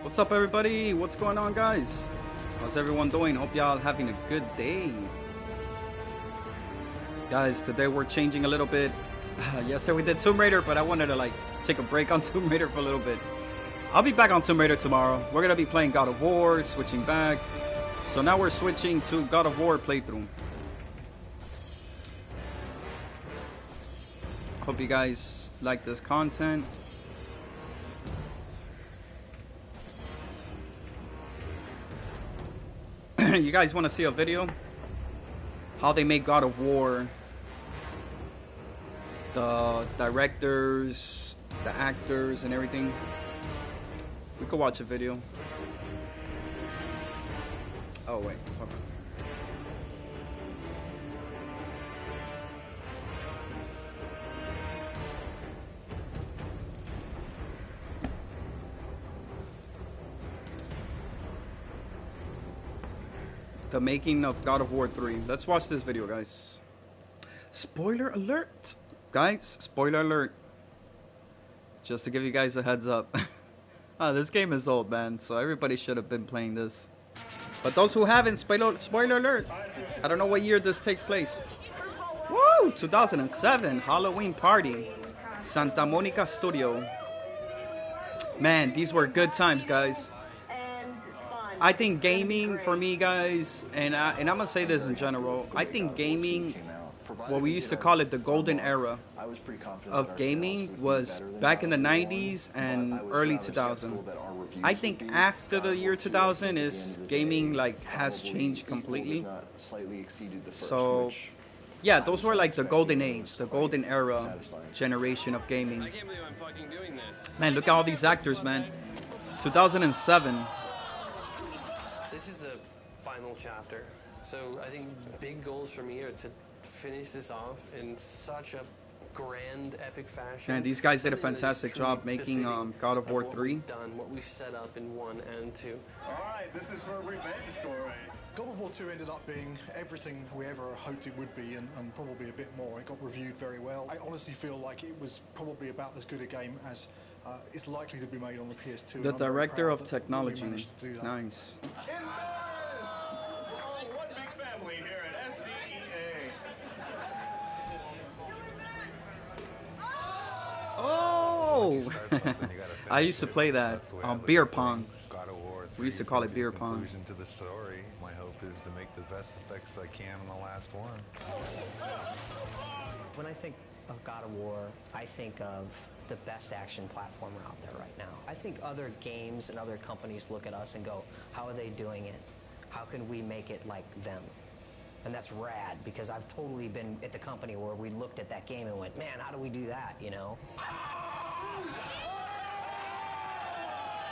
What's up, everybody? What's going on, guys? How's everyone doing? Hope y'all having a good day. Guys, today we're changing a little bit. Yesterday we did Tomb Raider, but I wanted to take a break on Tomb Raider for a little bit. I'll be back on Tomb Raider tomorrow. We're gonna be playing God of War, switching back. So now we're switching to God of War playthrough. Hope you guys like this content. You guys want to see a video? How they made God of War. The directors, the actors, and everything. We could watch a video. Oh, wait. Hold on. The making of God of War 3. Let's watch this video, guys. Spoiler alert! Guys, spoiler alert. Just to give you guys a heads up. This game is old, man, so everybody should have been playing this. But those who haven't, spoiler alert. I don't know what year this takes place. Woo! 2007, Halloween party. Santa Monica Studio. Man, these were good times, guys. I think gaming for me, guys, and I'm gonna say this in general. I think gaming, what we used to call it the golden era of gaming, was back in the 90s and early 2000. I think after the year 2000 is gaming has changed completely. So yeah, those were like the golden age, the golden era generation of gaming. Man, look at all these actors, man. 2007. This is the final chapter, so I think big goals for me are to finish this off in such a grand, epic fashion. And these guys did a fantastic job making God of War 3. Done what we set up in 1 and 2. All right, this is for revenge story. God of War 2 ended up being everything we ever hoped it would be, and probably a bit more. It got reviewed very well. I honestly feel like it was probably about as good a game as is likely to be made on the PS2. The director of technology. Nice. One big family here at SCEA. Oh! I used to play that on beer pong. We used to call it beer pong. To the story. My hope is to make the best effects I can on the last one. When I think of God of War, I think of the best action platformer out there right now. I think other games and other companies look at us and go, how are they doing it? How can we make it like them? And that's rad, because I've totally been at the company where we looked at that game and went, man, how do we do that, you know?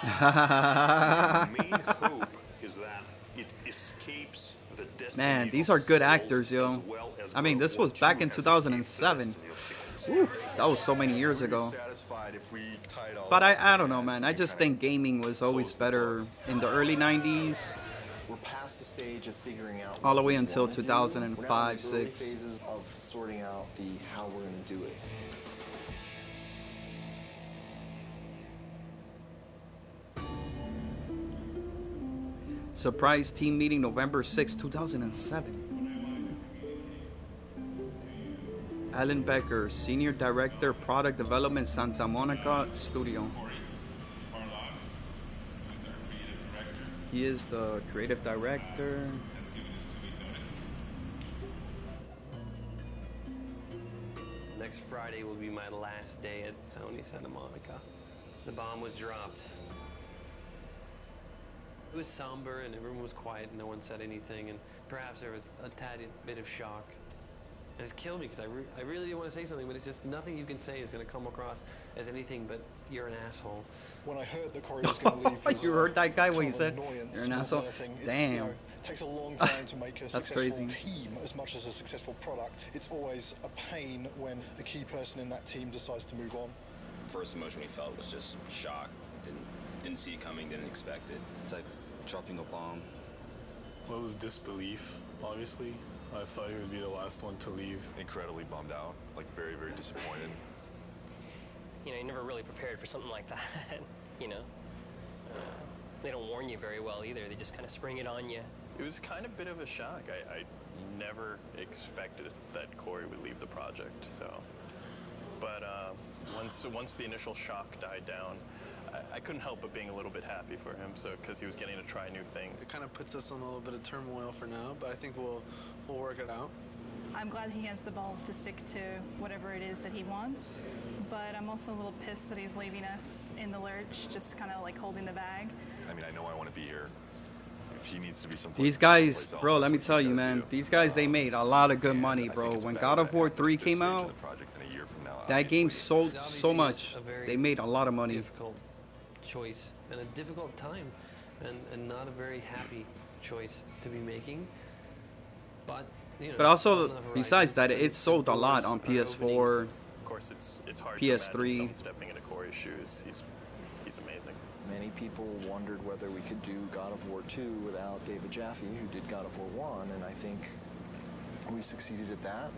The main hope is that it escapes the destiny. Man, these are good actors, yo. I mean, this was back in 2007. Ooh, that was so many years ago. But I don't know, man. I just think gaming was always better in the early 90s. We're past the stage of figuring out all the way until 2005, 6. Phases of sorting out the how we're going to do it. Surprise team meeting November 6, 2007. Alan Becker, Senior Director, Product Development, Santa Monica Studio. He is the creative director. Next Friday will be my last day at Sony Santa Monica. The bomb was dropped. It was somber and everyone was quiet and no one said anything, and perhaps there was a tad bit of shock. And it's killed me because I really want to say something, but it's just nothing you can say is going to come across as anything but you're an asshole. When I heard that Corey was going to leave, you heard that guy when he said you're an asshole? Damn. You know, it takes a long time to make a successful crazy. team as much as a successful product. It's always a pain when a key person in that team decides to move on. First emotion we felt was just shock. Didn't see it coming, didn't expect it. It's like dropping a bomb. Well, it was disbelief, obviously. I thought he would be the last one to leave. Incredibly bummed out, like very, very disappointed. You know, you never really prepared for something like that, you know. They don't warn you very well either. They just kind of spring it on you. It was kind of a bit of a shock. I never expected that Corey would leave the project. So, but once the initial shock died down, I couldn't help but being a little bit happy for him. So, because he was getting to try new things. It kind of puts us in a little bit of turmoil for now, but I think we'll work it out. I'm glad he has the balls to stick to whatever it is that he wants, but I'm also a little pissed that he's leaving us in the lurch, just kind of like holding the bag. I mean, I know I want to be here. If he needs to be someplace, These guys, someplace else, bro, let that's me what tell he's you, gotta man. do. These guys, they made a lot of good money, I bro. think it's When better God that of War happens 3 at this came stage of out, the project than a year from now, that game obviously. sold Obviously, so it's much. a very They made a lot of money. difficult choice and a difficult time, and not a very happy choice to be making. But you know, But also, on the horizon, besides that, the it sold a lot on doors are opening. PS4. Of course, it's hard PS3. to imagine someone stepping into Corey's shoes. He's amazing. Many people wondered whether we could do God of War 2 without David Jaffe, who did God of War 1, and I think we succeeded at that.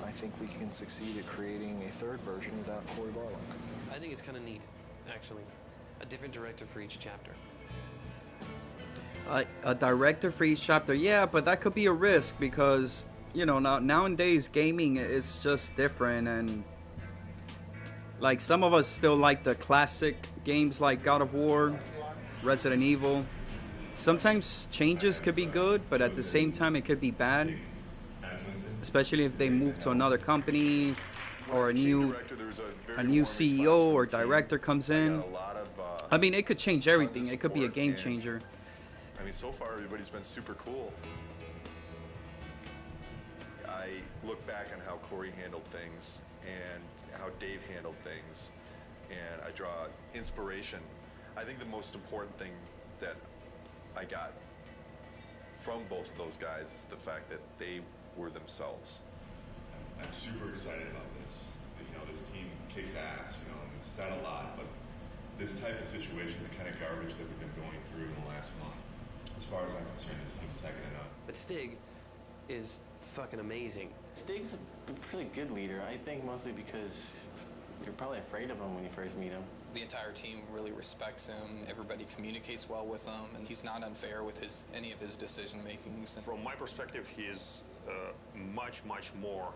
I think we can succeed at creating a third version without Corey Barlog. I think it's kind of neat, actually. A different director for each chapter. A director for each chapter, yeah, but that could be a risk because, you know, nowadays gaming is just different, and like some of us still like the classic games like God of War, Resident Evil. Sometimes changes could be good, but at the same time it could be bad, especially if they move to another company or a new CEO or director comes in. I mean, it could change everything. It could be a game changer. I mean, so far everybody's been super cool. I look back on how Corey handled things and how Dave handled things, and I draw inspiration. I think the most important thing that I got from both of those guys is the fact that they were themselves. I'm super excited about this. You know, this team kicks ass, you know, and it's said a lot, but this type of situation, the kind of garbage that we've been going through in the last month, as far as I'm concerned, this team's second to none. But Stig is fucking amazing. Stig's a pretty good leader, I think, mostly because you're probably afraid of him when you first meet him. The entire team really respects him. Everybody communicates well with him, and he's not unfair with any of his decision makings. From my perspective, he is much more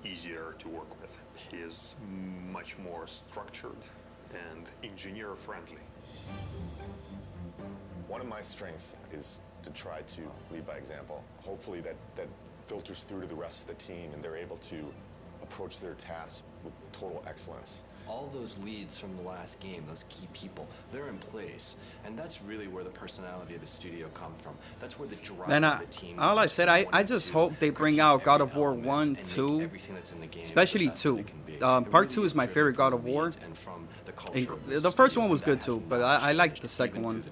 easier to work with. He is much more structured and engineer friendly. One of my strengths is to try to lead by example. Hopefully that filters through to the rest of the team and they're able to approach their tasks with total excellence. All those leads from the last game, those key people, they're in place. And that's really where the personality of the studio comes from. That's where the drive Man, of the team all I comes said, from. I just hope they bring out God of War 1, 2, especially 2. Part 2 is my favorite God of War. The first one was good too, but I liked the second one.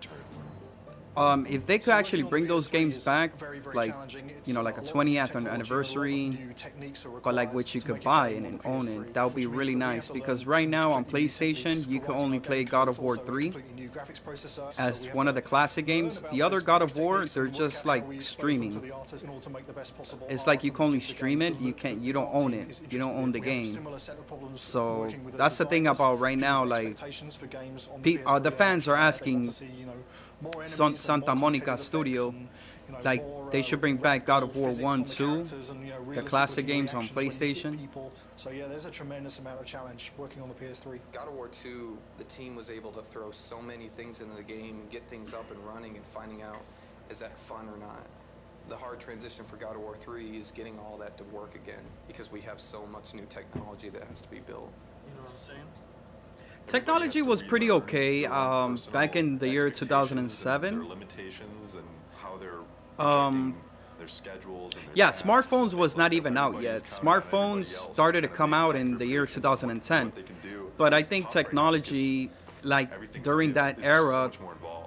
If they could actually bring those games back, like, you know, like a 20th anniversary, but like which you could buy and own it, that would be really nice. Because right now on PlayStation, you can only play God of War 3 as one of the classic games. The other God of War, they're just like streaming. It's like you can only stream it. You don't own it. You don't own the game. So that's the thing about right now. Like, the fans are asking Santa Monica Studio, like, they should bring back God of War 1, 2, the classic games on PlayStation. So yeah, there's a tremendous amount of challenge working on the PS3. God of War 2, the team was able to throw so many things into the game and get things up and running and finding out, is that fun or not? The hard transition for God of War 3 is getting all that to work again because we have so much new technology that has to be built. You know what I'm saying? Technology was pretty okay back in the year 2007. Their limitations and how they're projecting their schedules and their Yeah, tasks. smartphones was not even out yet. Smartphones started to come out in the year 2010. But I think technology, like during that era,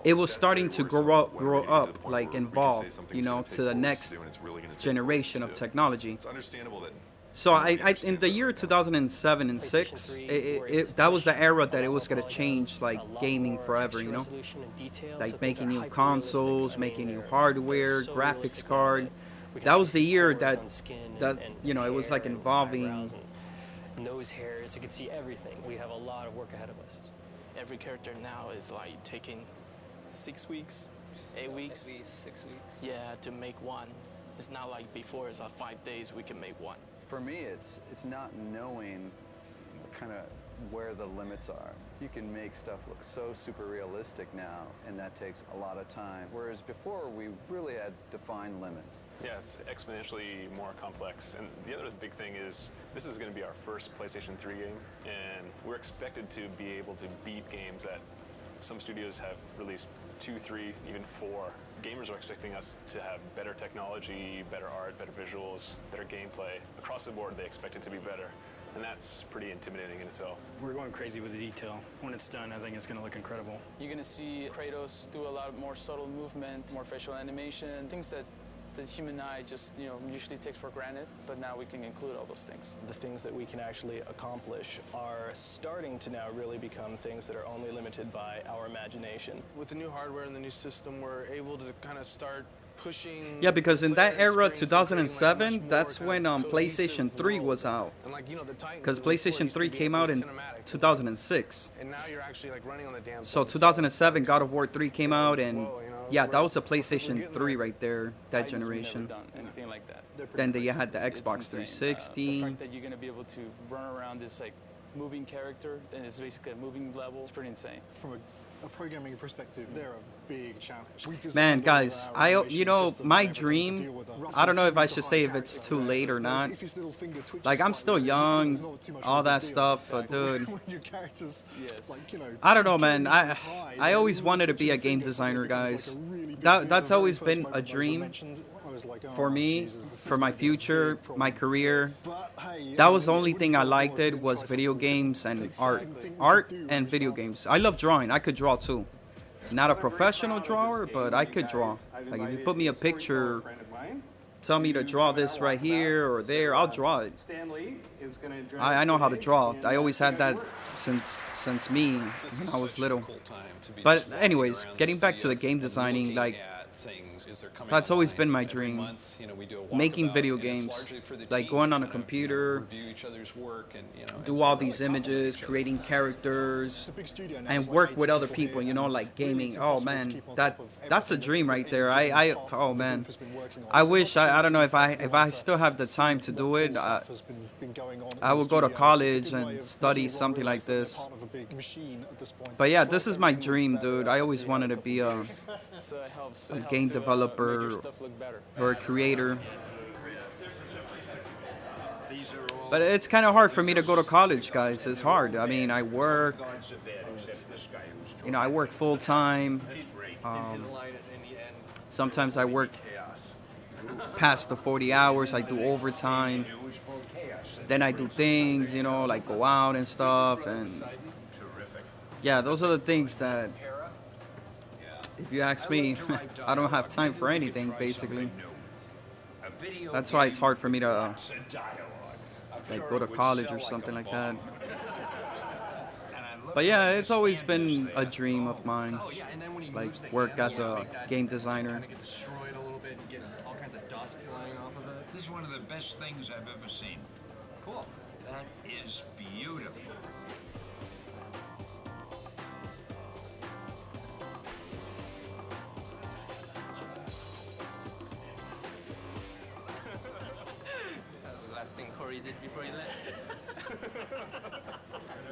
it was starting to grow up, like evolve, you know, to the next generation of technology. It's understandable that So I in the year 2007 and 6, that was the era that it was going to change, like, gaming forever, you know? Like making new consoles, making new hardware, graphics card. That was the year that you know, it was like involving nose hairs. You can see everything. We have a lot of work ahead of us. every character now is like taking 6 weeks, 8 weeks. At least 6 weeks. Yeah, to make one. It's not like before. It's like 5 days we can make one. For me, it's not knowing kind of where the limits are. You can make stuff look so super realistic now, and that takes a lot of time. Whereas before, we really had defined limits. Yeah, it's exponentially more complex. And the other big thing is this is going to be our first PlayStation 3 game, and we're expected to be able to beat games that some studios have released 2, 3, even 4. Gamers are expecting us to have better technology, better art, better visuals, better gameplay. Across the board, they expect it to be better. And that's pretty intimidating in itself. We're going crazy with the detail. When it's done, I think it's going to look incredible. You're going to see Kratos do a lot more subtle movement, more facial animation, things that the human eye just, usually takes for granted, but now we can include all those things. The things that we can actually accomplish are starting to now really become things that are only limited by our imagination. With the new hardware and the new system, we're able to kind of start pushing. Yeah, because in that era, 2007, that's when PlayStation 3 was out. Because PlayStation 3 came out in 2006. And now you're actually like running on the damn So 2007, God of War 3 came out, and yeah, that was a PlayStation 3 right there, that generation. Anything like that. Then you had the Xbox 360. The fact that you're going to be able to run around this like moving character, and it's basically a moving level, it's pretty insane. From a programming perspective, they're a big challenge. Man, guys, my dream, I don't know if I should say if it's too late or not. Like, I'm still young, all that stuff, but dude, I don't know, man. I always wanted to be a game designer, guys. That's always been a dream for me, for my future, my career. That was the only thing I liked was video games and art and video games. I love drawing. I could draw too. Not a professional drawer, but I could draw. Like, if you put me a picture, tell me to draw this right here or there, I'll draw it. I know how to draw. I always had that since me when I was little. But anyways, getting back to the game designing, like, that's always been my dream. Making video games, like going on a computer, do all these images, creating characters, and work with other people, like gaming. Oh man, that's a dream right there. Oh man, I wish, I don't know if I still have the time to do it. I will go to college and study something like this. But yeah, this is my dream, dude. I always wanted to be a game developer or a creator. But it's kind of hard for me to go to college, guys. It's hard. I mean, I work. I work full time. Sometimes I work past the 40 hours. I do overtime. Then I do things, like go out and stuff. And yeah, those are the things that, if you ask me, I don't have time for anything, basically. That's why it's hard for me to like go to college or something like that. But yeah, it's always been a dream of mine, like work as a game designer. This is one of the best things I've ever seen. Cool. That is beautiful. Corey did before he left.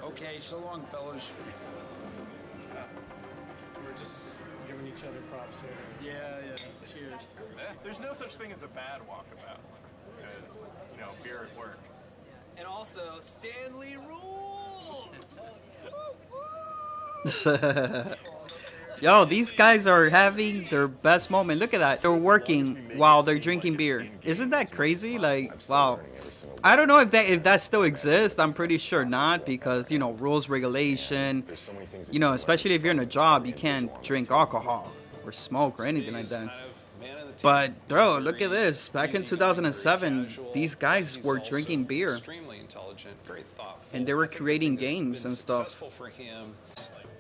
Okay, so long, fellas. We're just giving each other props here. Yeah. Cheers. There's no such thing as a bad walkabout, because, beer at work. And also, Stanley rules! Yo, these guys are having their best moment. Look at that. They're working while they're drinking beer. Isn't that crazy? Like, wow. I don't know if that still exists. I'm pretty sure not, because, rules, regulation, especially if you're in a job, you can't drink alcohol or smoke or anything like that. But, bro, look at this. Back in 2007, these guys were drinking beer. And they were creating games and stuff.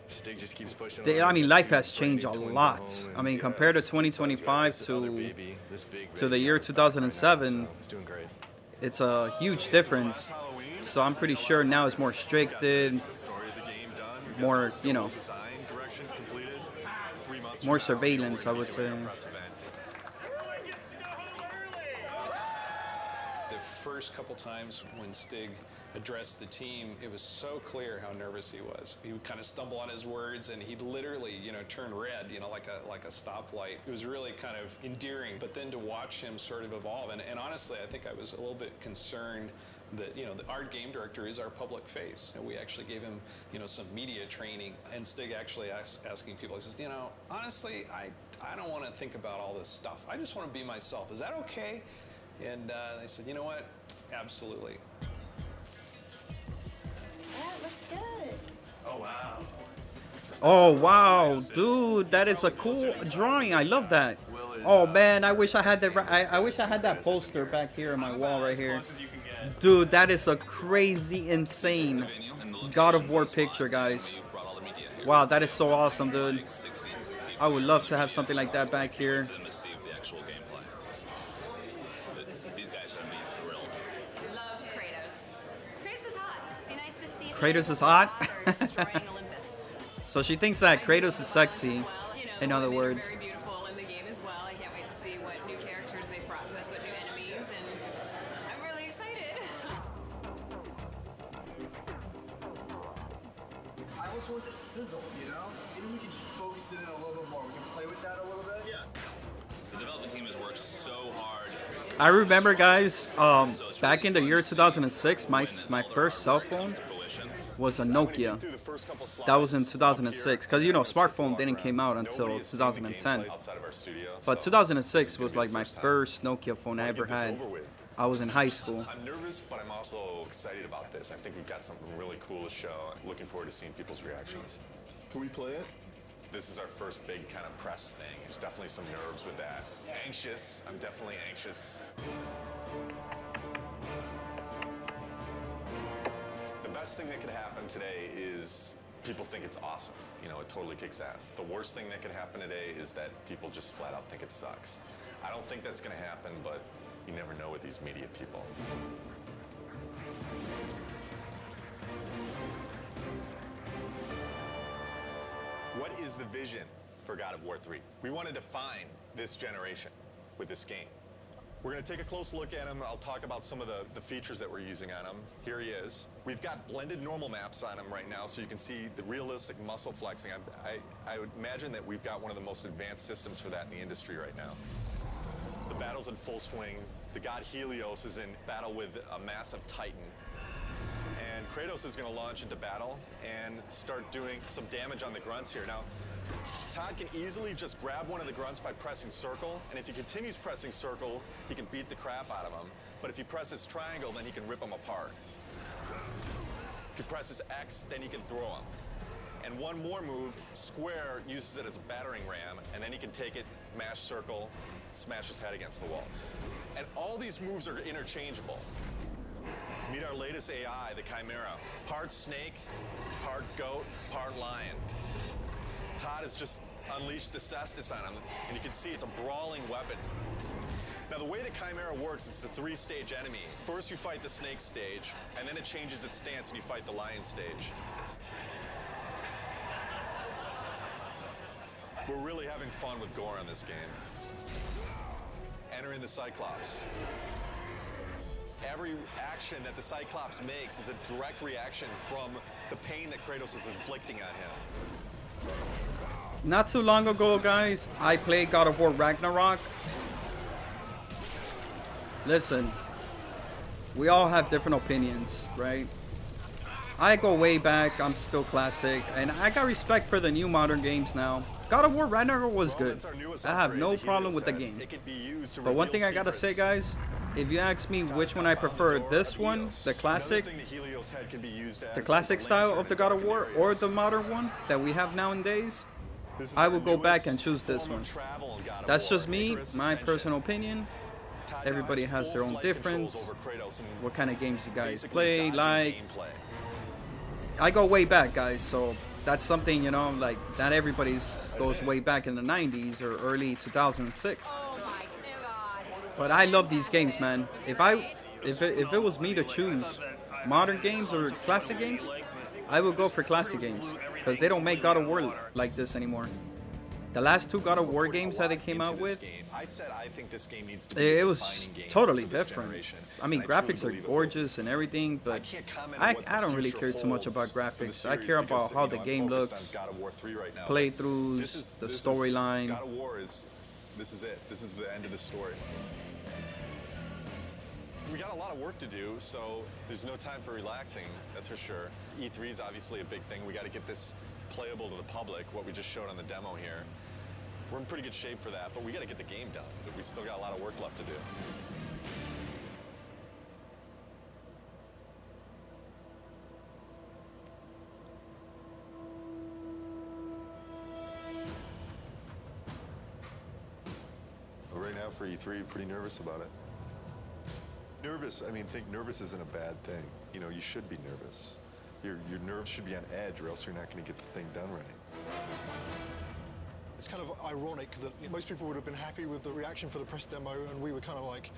Stig just keeps pushing. Life has changed a lot. I mean, compared to 2025 to the year 2007, it's a huge difference. So I'm pretty sure now it's more restricted. more, you know, design direction completed. 3 months more from now, surveillance, I we're would gonna be say. doing a press event. The first couple times when Stig addressed the team, it was so clear how nervous he was. He would kind of stumble on his words, and he'd literally, you know, turn red, you know, like a stoplight. It was really kind of endearing. But then to watch him sort of evolve, and honestly, I think I was a little bit concerned that, you know, our game director is our public face. And we actually gave him, you know, some media training. And Stig actually asking people, he says, you know, honestly, I don't want to think about all this stuff. I just want to be myself. Is that okay? And they said, you know what? Absolutely. That looks good. Oh, wow. Oh wow, dude, that is a cool drawing. I love that. Oh man, I wish I had that. I wish I had that poster back here on my wall right here. Dude, that is a crazy, insane God of War picture, guys. Wow, that is so awesome, dude. I would love to have something like that back here. These guys are gonna be thrilled. Love Kratos. Kratos is hot. Be nice to see if Kratos is hot. So she thinks that Kratos is sexy. In other words. very beautiful in the game as well. I can't wait to see what new characters they've brought to us, what new enemies, and I'm really excited. I also want the sizzle, you know? Maybe we can just focus it in a little bit more. We can play with that a little bit. Yeah. The development team has worked so hard. I remember, guys, back in the year 2006, my first cell phone was a Nokia. That was in 2006, because, you know, smartphone didn't came out until 2010. But 2006 was like my first Nokia phone I ever had. I was in high school. I'm nervous, but I'm also excited about this. I think we've got something really cool to show. I'm looking forward to seeing people's reactions. Can we play it? This is our first big kind of press thing. There's definitely some nerves with that. Anxious. I'm definitely anxious. The best thing that could happen today is people think it's awesome. You know, it totally kicks ass. The worst thing that could happen today is that people just flat out think it sucks. I don't think that's going to happen, but you never know with these media people. What is the vision for God of War 3? We want to define this generation with this game. We're going to take a close look at him. I'll talk about some of the features that we're using on him. Here he is. We've got blended normal maps on him right now, so you can see the realistic muscle flexing. I would imagine that we've got one of the most advanced systems for that in the industry right now. The battle's in full swing. The god Helios is in battle with a massive Titan. And Kratos is going to launch into battle and start doing some damage on the grunts here. Now, Todd can easily just grab one of the grunts by pressing circle, and if he continues pressing circle, he can beat the crap out of him. But if he presses triangle, then he can rip them apart. If he presses X, then he can throw them. And one more move, square, uses it as a battering ram, and then he can take it, mash circle, smash his head against the wall. And all these moves are interchangeable. Meet our latest AI, the Chimera. Part snake, part goat, part lion. Todd has just unleashed the cestus on him, and you can see it's a brawling weapon. Now, the way the Chimera works is it's a 3-stage enemy. First, you fight the snake stage, and then it changes its stance, and you fight the lion stage. We're really having fun with gore in this game. Entering the Cyclops. Every action that the Cyclops makes is a direct reaction from the pain that Kratos is inflicting on him. Not too long ago, guys, I played God of War Ragnarok. Listen, we all have different opinions, right? I go way back, I'm still classic, and I got respect for the new modern games now. God of War Ragnarok was good. I have no problem with the game. But one thing I gotta say, guys, if you ask me which one I prefer, this one, the classic style of the God of War, or the modern one that we have nowadays, I will go back and choose this one. That's just me, my personal opinion. Everybody has their own difference. What kind of games you guys play, like. I go way back, guys, so that's something, you know, like, not everybody's goes way back in the 90s or early 2006. But I love these games, man. If it was me to choose modern games or classic games, I would go for classic games because they don't make God of War like this anymore. The last two God of War games that they came out with, I said I think this game needs to be it a was defining game totally for this different. generation. I mean, And I truly graphics are believe it will gorgeous and everything, but I don't really care too much about graphics. I care about how the game looks, God of War 3 right now. playthroughs, the storyline. God of War is this is it. This is the end of the story. We got a lot of work to do, so there's no time for relaxing, that's for sure. E3 is obviously a big thing. We got to get this playable to the public, what we just showed on the demo here. We're in pretty good shape for that, but we got to get the game done. We still got a lot of work left to do. Well, right now for E3, pretty nervous about it. Nervous, I mean, think nervous isn't a bad thing. You know, you should be nervous. Your nerves should be on edge or else you're not going to get the thing done right. It's kind of ironic that most people would have been happy with the reaction for the press demo, and we were kind of like,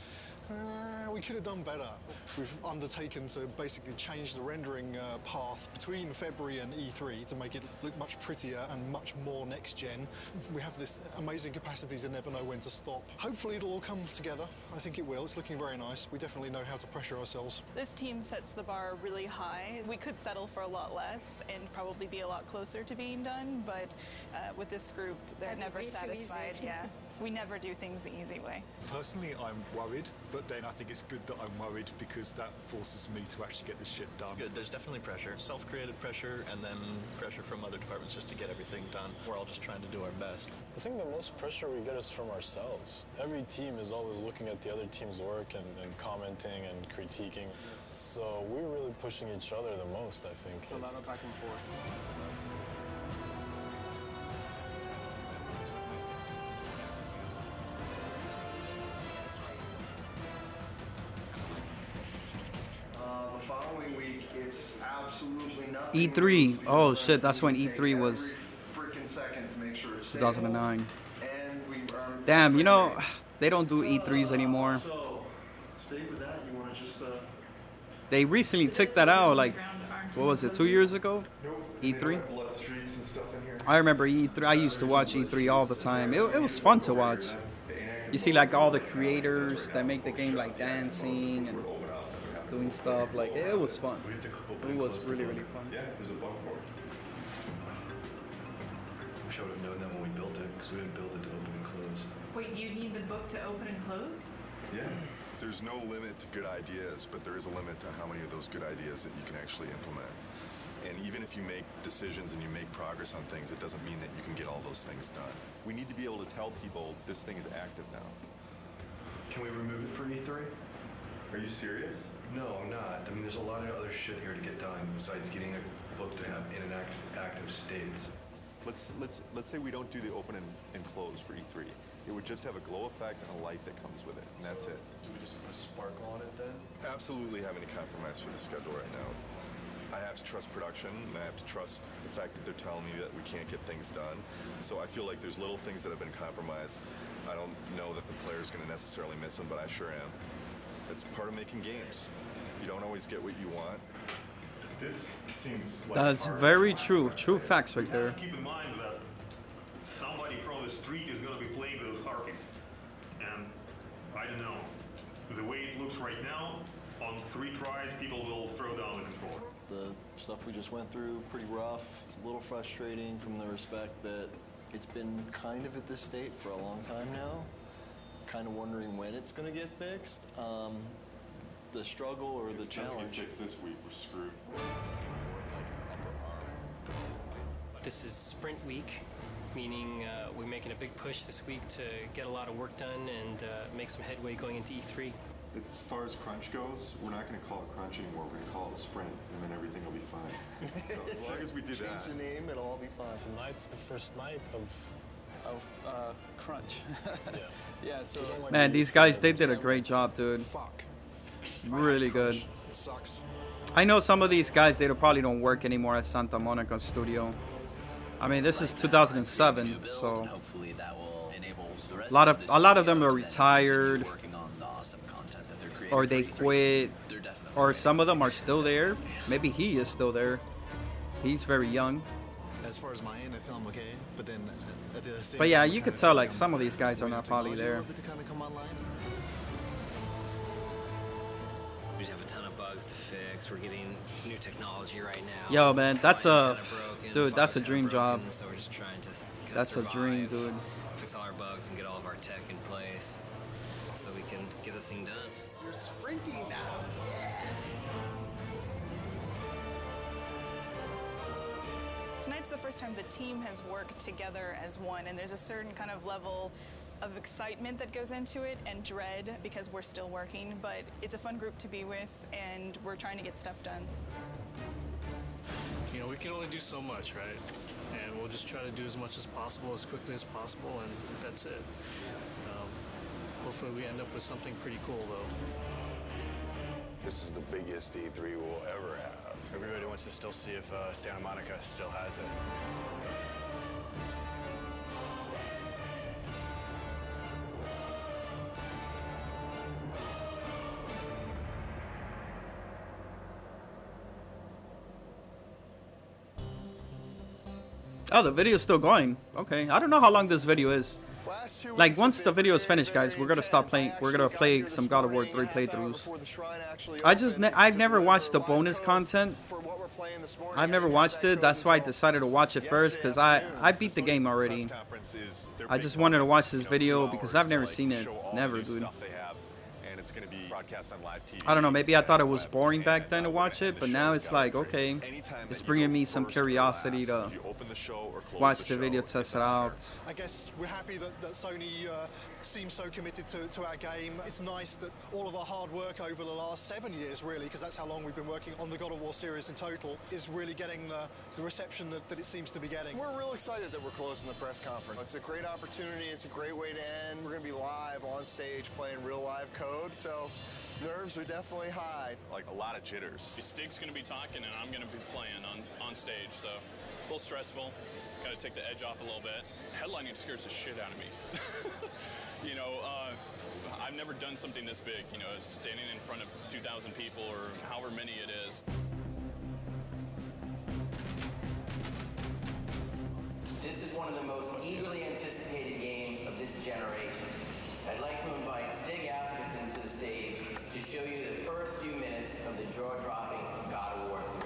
we could have done better. We've undertaken to basically change the rendering path between February and E3 to make it look much prettier and much more next-gen. We have this amazing capacity to never know when to stop. Hopefully it'll all come together. I think it will. It's looking very nice. We definitely know how to pressure ourselves. This team sets the bar really high. We could settle for a lot less and probably be a lot closer to being done, but with this group, they're never satisfied. Yeah, we never do things the easy way. Personally, I'm worried, but then I think it's good that I'm worried because that forces me to actually get this shit done. Good. There's definitely pressure, self-created pressure, and then pressure from other departments just to get everything done. We're all just trying to do our best. I think the most pressure we get is from ourselves. Every team is always looking at the other team's work and commenting and critiquing. So we're really pushing each other the most, I think. It's a lot of back and forth. The following week, it's absolutely nothing. E3. Oh shit, that's when E3 was Freaking second to make sure it's 2009. And we Damn, you know, they don't do E3s anymore. So, stay with that. You want to just They recently took that out, like, what was it, 2 years ago? E3? I remember E3. I used to watch E3 all the time. It was fun to watch. You see, like, all the creators that make the game, like, dancing and doing stuff. Like, it was fun. It was really, really fun. Yeah, there's a bug for it. Wish I would have known that when we built it, because we didn't build it to open and close. Wait, you need the book to open and close? Yeah. There's no limit to good ideas, but there is a limit to how many of those good ideas that you can actually implement. And even if you make decisions and you make progress on things, it doesn't mean that you can get all those things done. We need to be able to tell people this thing is active now. Can we remove it for E3? Are you serious? No, I'm not. I mean, there's a lot of other shit here to get done besides getting a book to have in an active states. Let's say we don't do the open and close for E3. It would just have a glow effect and a light that comes with it, and that's it. Do we just put a sparkle on it then? Absolutely have any compromise for the schedule right now. I have to trust production, and I have to trust the fact that they're telling me that we can't get things done. So I feel like there's little things that have been compromised. I don't know that the player's going to necessarily miss them, but I sure am. It's part of making games. You don't always get what you want. This seems like That's very true. True facts right there. Keep in mind that somebody from the street is going to be playing those harpies. And I don't know. The way it looks right now, on 3 tries, people will throw down the controller. The stuff we just went through, pretty rough. It's a little frustrating from the respect that it's been kind of at this state for a long time now. Kind of wondering when it's going to get fixed. The struggle or the challenge. If it gets fixed this week, we're screwed. This is sprint week, meaning we're making a big push this week to get a lot of work done and make some headway going into E3. As far as crunch goes, we're not going to call it crunch anymore. We're going to call it a sprint, and then everything will be fine. So as long as we do that. Change the name, it'll all be fine. Tonight's the first night of crunch. Yeah, so Man, these guys, they did a great job, dude. Really good. It sucks. I know some of these guys, they probably don't work anymore at Santa Monica Studio. I mean, this is 2007, so hopefully that will enable the rest a lot of them are retired, working on the awesome content that they're creating or they quit, or some of them are still there. Maybe he is still there. He's very young. As far as my end, I feel I'm okay. But then at the same But yeah, time, I you kinda could tell feel like I'm some of these guys are waiting on not probably technology a there. little bit to kind of come online. We just have a ton of bugs to fix. We're getting new technology right now. Yo, man, that's Lighting's a kinda broken, dude. That's a fog's dream kinda job. broken, so we're just trying to kinda That's a dream, survive, dude. fix all our bugs and get all of our tech in place so we can get this thing done. You're sprinting now. Tonight's the first time the team has worked together as one, and there's a certain kind of level of excitement that goes into it and dread because we're still working, but it's a fun group to be with, and we're trying to get stuff done. You know, we can only do so much, right? And we'll just try to do as much as possible, as quickly as possible, and that's it. Hopefully we end up with something pretty cool, though. This is the biggest E3 we'll ever have. Everybody wants to still see if Santa Monica still has it. Oh, the video's still going. Okay, I don't know how long this video is. Like once the video is finished, guys, we're gonna stop playing. We're gonna play some God of War 3 playthroughs. I've never watched the bonus content. I've never watched it. That's why I decided to watch it first, because I beat the game already. I just wanted to watch this video because I've never seen it. Never, dude. It's going to be broadcast on live TV. I don't know, maybe I thought it was boring back then to watch it, but now it's like, okay, it's bringing me some curiosity to watch the video, test it out. I guess we're happy that Sony seems so committed to our game. It's nice that all of our hard work over the last 7 years, really, because that's how long we've been working on the God of War series in total, is really getting the reception that it seems to be getting. We're real excited that we're closing the press conference. It's a great opportunity. It's a great way to end. We're going to be live on stage playing real live code. So nerves are definitely high. Like a lot of jitters. Stig's going to be talking and I'm going to be playing on stage, so a little stressful. Got to take the edge off a little bit. Headlining scares the shit out of me. You know, I've never done something this big, you know, standing in front of 2,000 people or however many it is. This is one of the most eagerly anticipated games of this generation. I'd like to invite Stig Asmussen to the stage to show you the first few minutes of the jaw-dropping God of War 3.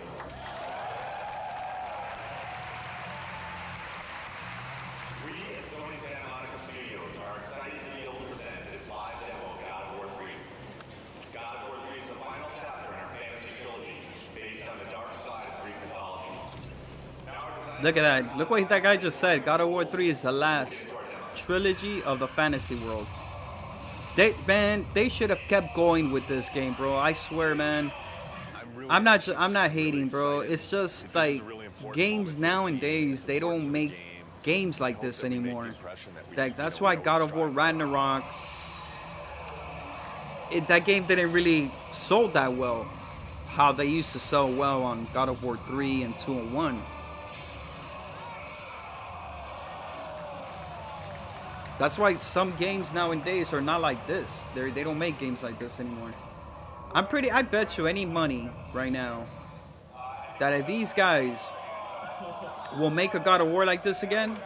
We at Sony Santa Monica Studios are excited to be able to present this live demo of God of War 3. God of War 3 is the final chapter in our fantasy trilogy, based on the dark side of Greek mythology. Look at that. Look what that guy just said. God of War 3 is the last trilogy of the fantasy world. They should have kept going with this game, bro. I swear, man. I'm not hating, bro. It's just like games nowadays, they don't make games like this anymore. That's why God of War Ragnarok, that game didn't really sold that well. How they used to sell well on God of War 3 and 2 and 1. That's why some games nowadays are not like this. They don't make games like this anymore. I bet you any money right now that if these guys will make a God of War like this again,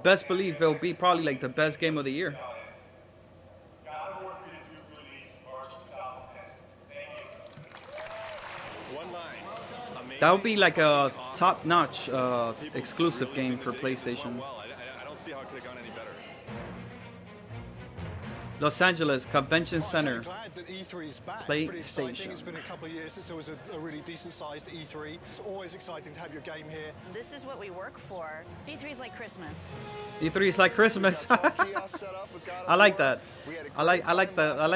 best believe it'll be probably like the best game of the year. That would be like a top-notch exclusive game for PlayStation. I don't see how it could have gone any better. Los Angeles Convention Center. I'm glad that E3 is back. It's pretty exciting. It's been a couple of years since there was a really decent-sized E3. It's always exciting to have your game here. This is what we work for. E3 is like Christmas. E3 is like Christmas. I like that. I like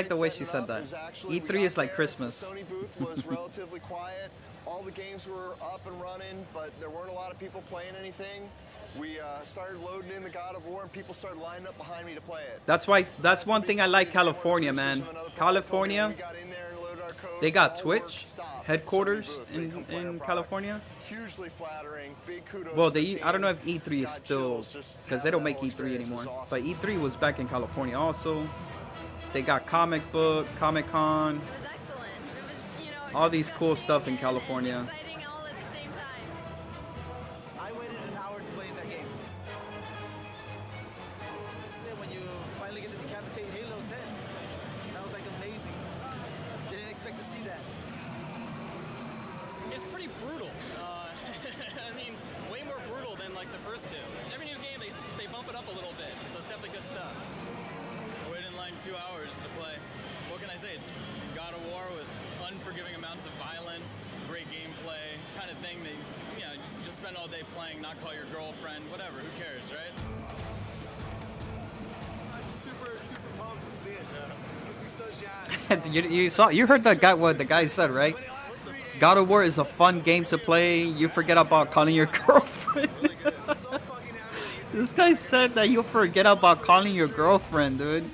the way she said that. E3 is like Christmas. Sony booth was relatively quiet. All the games were up and running, but there weren't a lot of people playing anything. We started loading in the God of War, and people started lining up behind me to play it. That's one thing I like California, man. California, they got Twitch headquarters in California. Hugely flattering. Big kudos. Well, I don't know if E3 is still, because they don't make E3 anymore. But E3 was back in California also. They got Comic Book, Comic Con. It was excellent. It was, you know, All these cool stuff in California. exciting all at the same time. 2 hours to play. What can I say? It's God of War with unforgiving amounts of violence, great gameplay, kind of thing that, you know, just spend all day playing, not call your girlfriend, whatever, who cares, right? I'm super pumped to see it. Makes me so jazzed. you heard the guy, what the guy said, right? God of War is a fun game to play. You forget about calling your girlfriend. This guy said that you forget about calling your girlfriend, dude,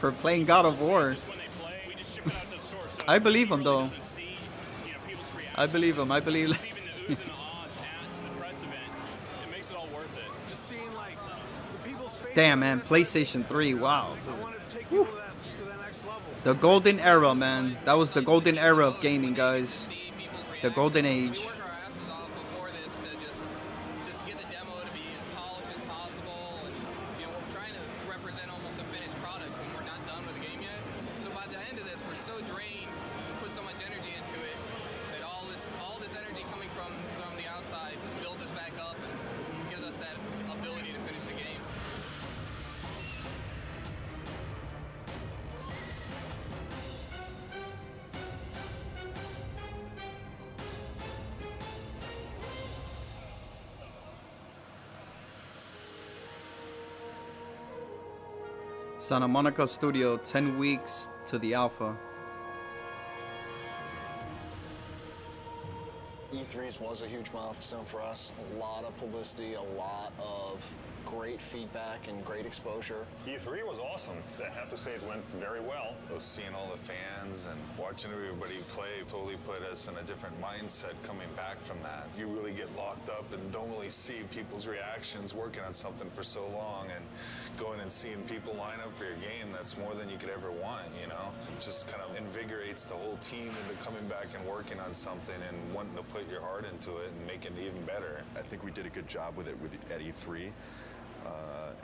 for playing God of War. I believe him, though. I believe him. I believe. Damn, man. PlayStation 3. Wow. Whew. The golden era, man. That was the golden era of gaming, guys. The golden age. Santa Monica Studio, 10 weeks to the alpha. E3s was a huge milestone for us. A lot of publicity, a lot of great feedback and great exposure. E3 was awesome. I have to say it went very well. Seeing all the fans and watching everybody play totally put us in a different mindset coming back from that. You really get locked up and don't really see people's reactions working on something for so long, and going and seeing people line up for your game, that's more than you could ever want, you know? It just kind of invigorates the whole team into coming back and working on something and wanting to put your heart into it and make it even better. I think we did a good job with it at E3,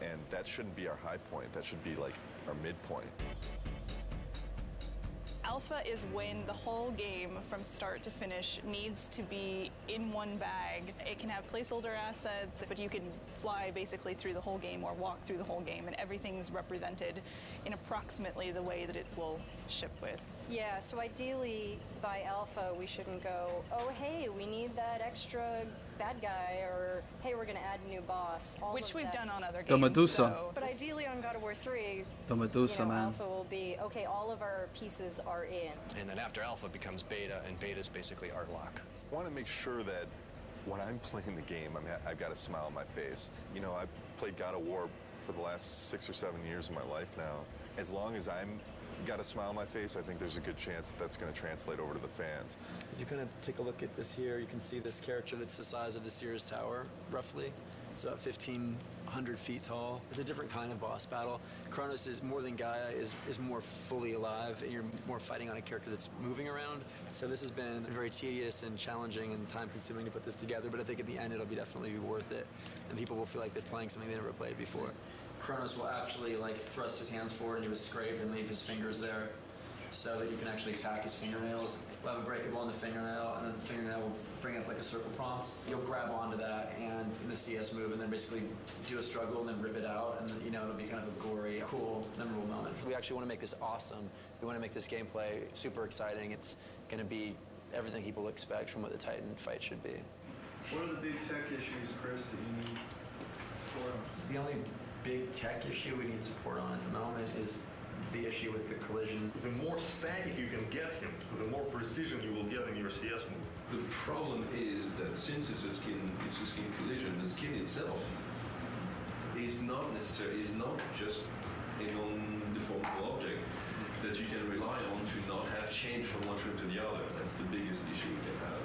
and that shouldn't be our high point. That should be like our midpoint. Alpha is when the whole game from start to finish needs to be in one bag. It can have placeholder assets, but you can fly basically through the whole game or walk through the whole game, and everything's represented in approximately the way that it will ship with. Yeah, so ideally by alpha we shouldn't go, oh hey, we need that extra bad guy, or hey, we're going to add a new boss. Which we've done on other games. The Medusa. So, but ideally on God of War 3, The Medusa, man. alpha will be, okay, all of our pieces are in. And then after alpha becomes beta, and beta is basically art lock. I want to make sure that when I'm playing the game, I've got a smile on my face. You know, I've played God of War for the last 6 or 7 years of my life now. As long as I'm got a smile on my face, I think there's a good chance that that's going to translate over to the fans. If you kind of take a look at this here, you can see this character that's the size of the Sears Tower, roughly. It's about 1,500 feet tall. It's a different kind of boss battle. Kronos is more than Gaia, is more fully alive, and you're more fighting on a character that's moving around. So this has been very tedious and challenging and time-consuming to put this together, but I think at the end it'll definitely be worth it, and people will feel like they're playing something they never played before. Kronos will actually thrust his hands forward and he was scraped and leave his fingers there so that you can actually attack his fingernails. We'll have a breakable in the fingernail, and then the fingernail will bring up a circle prompt. You'll grab onto that and in the CS move, and then basically do a struggle and then rip it out, and then, it'll be kind of a gory, cool, memorable moment. We actually want to make this awesome. We want to make this gameplay super exciting. It's going to be everything people expect from what the Titan fight should be. What are the big tech issues, Chris, that you need support on? It's the only big tech issue we need support on at the moment is the issue with the collision. The more static you can get him, the more precision you will get in your CS move. The problem is that since it's a skin collision, the skin itself is not just a non-deformable object that you can rely on to not have change from one frame to the other. That's the biggest issue we can have.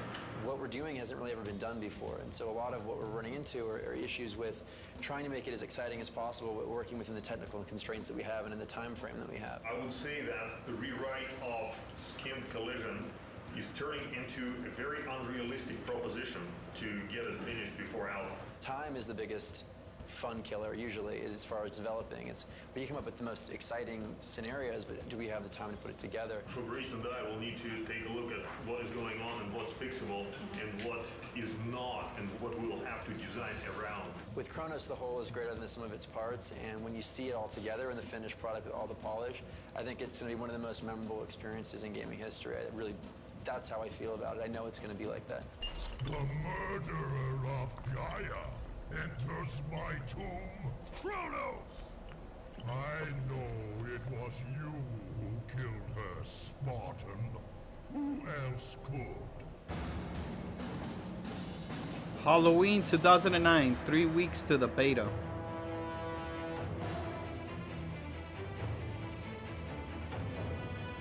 What we're doing hasn't really ever been done before, and so a lot of what we're running into are issues with trying to make it as exciting as possible, but working within the technical constraints that we have and in the time frame that we have. I would say that the rewrite of skin collision is turning into a very unrealistic proposition to get it finished before alpha. Time is the biggest fun killer usually is as far as developing. It's where you come up with the most exciting scenarios, but do we have the time to put it together? Grace and I will need to take a look at what is going on and what's fixable and what is not and what we will have to design around. With Chronos, the whole is greater than the sum of its parts, and when you see it all together in the finished product with all the polish, I think it's going to be one of the most memorable experiences in gaming history. That's how I feel about it. I know it's going to be like that. The murderer of Gaia enters my tomb. Chronos! I know it was you who killed her, Spartan. Who else could? Halloween 2009, 3 weeks to the beta.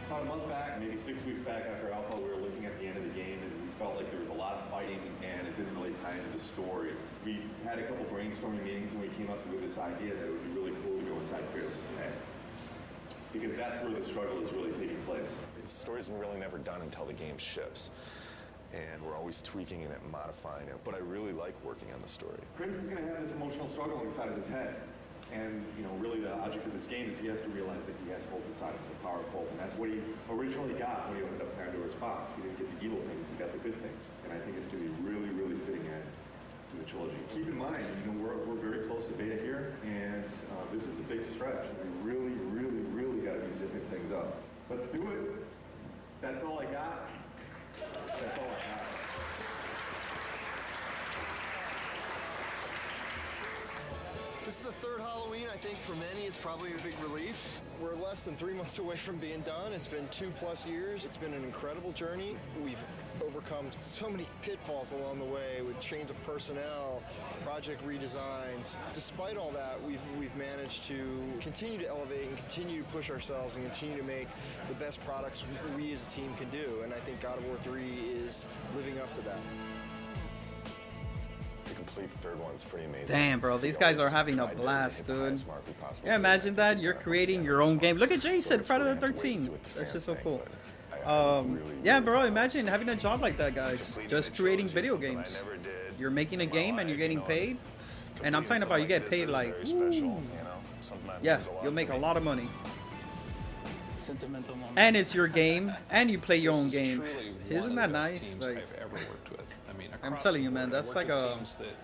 About a month back, maybe 6 weeks back after Alpha, we were looking at the end of the game and we felt like there was a lot of fighting and it didn't really tie into the story. We had a couple brainstorming meetings and we came up with this idea that it would be really cool to go inside Kratos' head. Because that's where the struggle is really taking place. The story's really never done until the game ships. And we're always tweaking it and modifying it. But I really like working on the story. Kratos is going to have this emotional struggle inside of his head. And, you know, really the object of this game is he has to realize that he has hope inside of him, the power of hope. And that's what he originally got when he opened up Pandora's box. He didn't get the evil things, he got the good things. And I think it's going to be really, really fitting end to the trilogy. Keep in mind, you know, we're very close to beta here, and this is the big stretch. And we really, really, really got to be zipping things up. Let's do it. That's all I got. That's all I got. This is the third Halloween. I think for many it's probably a big relief. We're less than 3 months away from being done. It's been 2+ years. It's been an incredible journey. We've overcome so many pitfalls along the way with change of personnel, project redesigns. Despite all that, we've managed to continue to elevate and continue to push ourselves and continue to make the best products we as a team can do. And I think God of War 3 is living up to that. To complete the third one's pretty amazing. Damn, bro, these guys are having a blast, dude. Yeah, imagine that. You're creating your own game. Look at Jason, Friday the 13th. That's just so cool. Yeah, bro, imagine having a job like that, guys. Just creating video games. You're making a game and you're getting paid. And I'm talking about you get paid like, ooh. Yeah, you'll make a lot of money. Sentimental moment. And it's your game, and you play your own game. Isn't that nice? Like, I've ever worked with. I mean, I'm telling you, man, that's like a teams that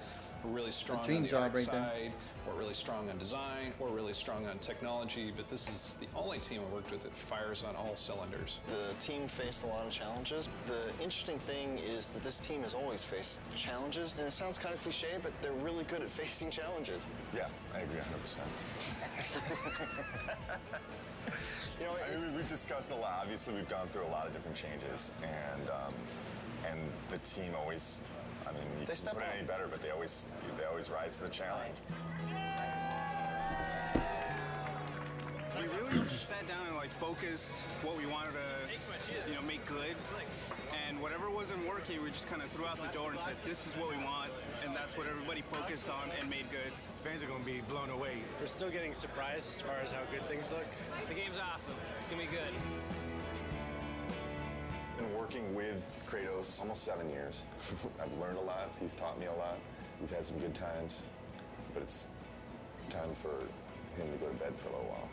were really strong dream on the job art right there. side, or really strong on design, or really strong on technology. But this is the only team I worked with that fires on all cylinders. The team faced a lot of challenges. The interesting thing is that this team has always faced challenges, and it sounds kind of cliche, but they're really good at facing challenges. Yeah, I agree 100%. You know, I mean, we've discussed a lot. Obviously, we've gone through a lot of different changes, and the team always. I mean, you can put it any better, but they always rise to the challenge. We really sat down and focused what we wanted to, make good, and whatever wasn't working, we just kind of threw out the door and said, "This is what we want," and that's what everybody focused on and made good. Fans are going to be blown away. We're still getting surprised as far as how good things look. The game's awesome. It's gonna be good. Been working with Kratos almost 7 years. I've learned a lot. He's taught me a lot. We've had some good times, but it's time for him to go to bed for a little while.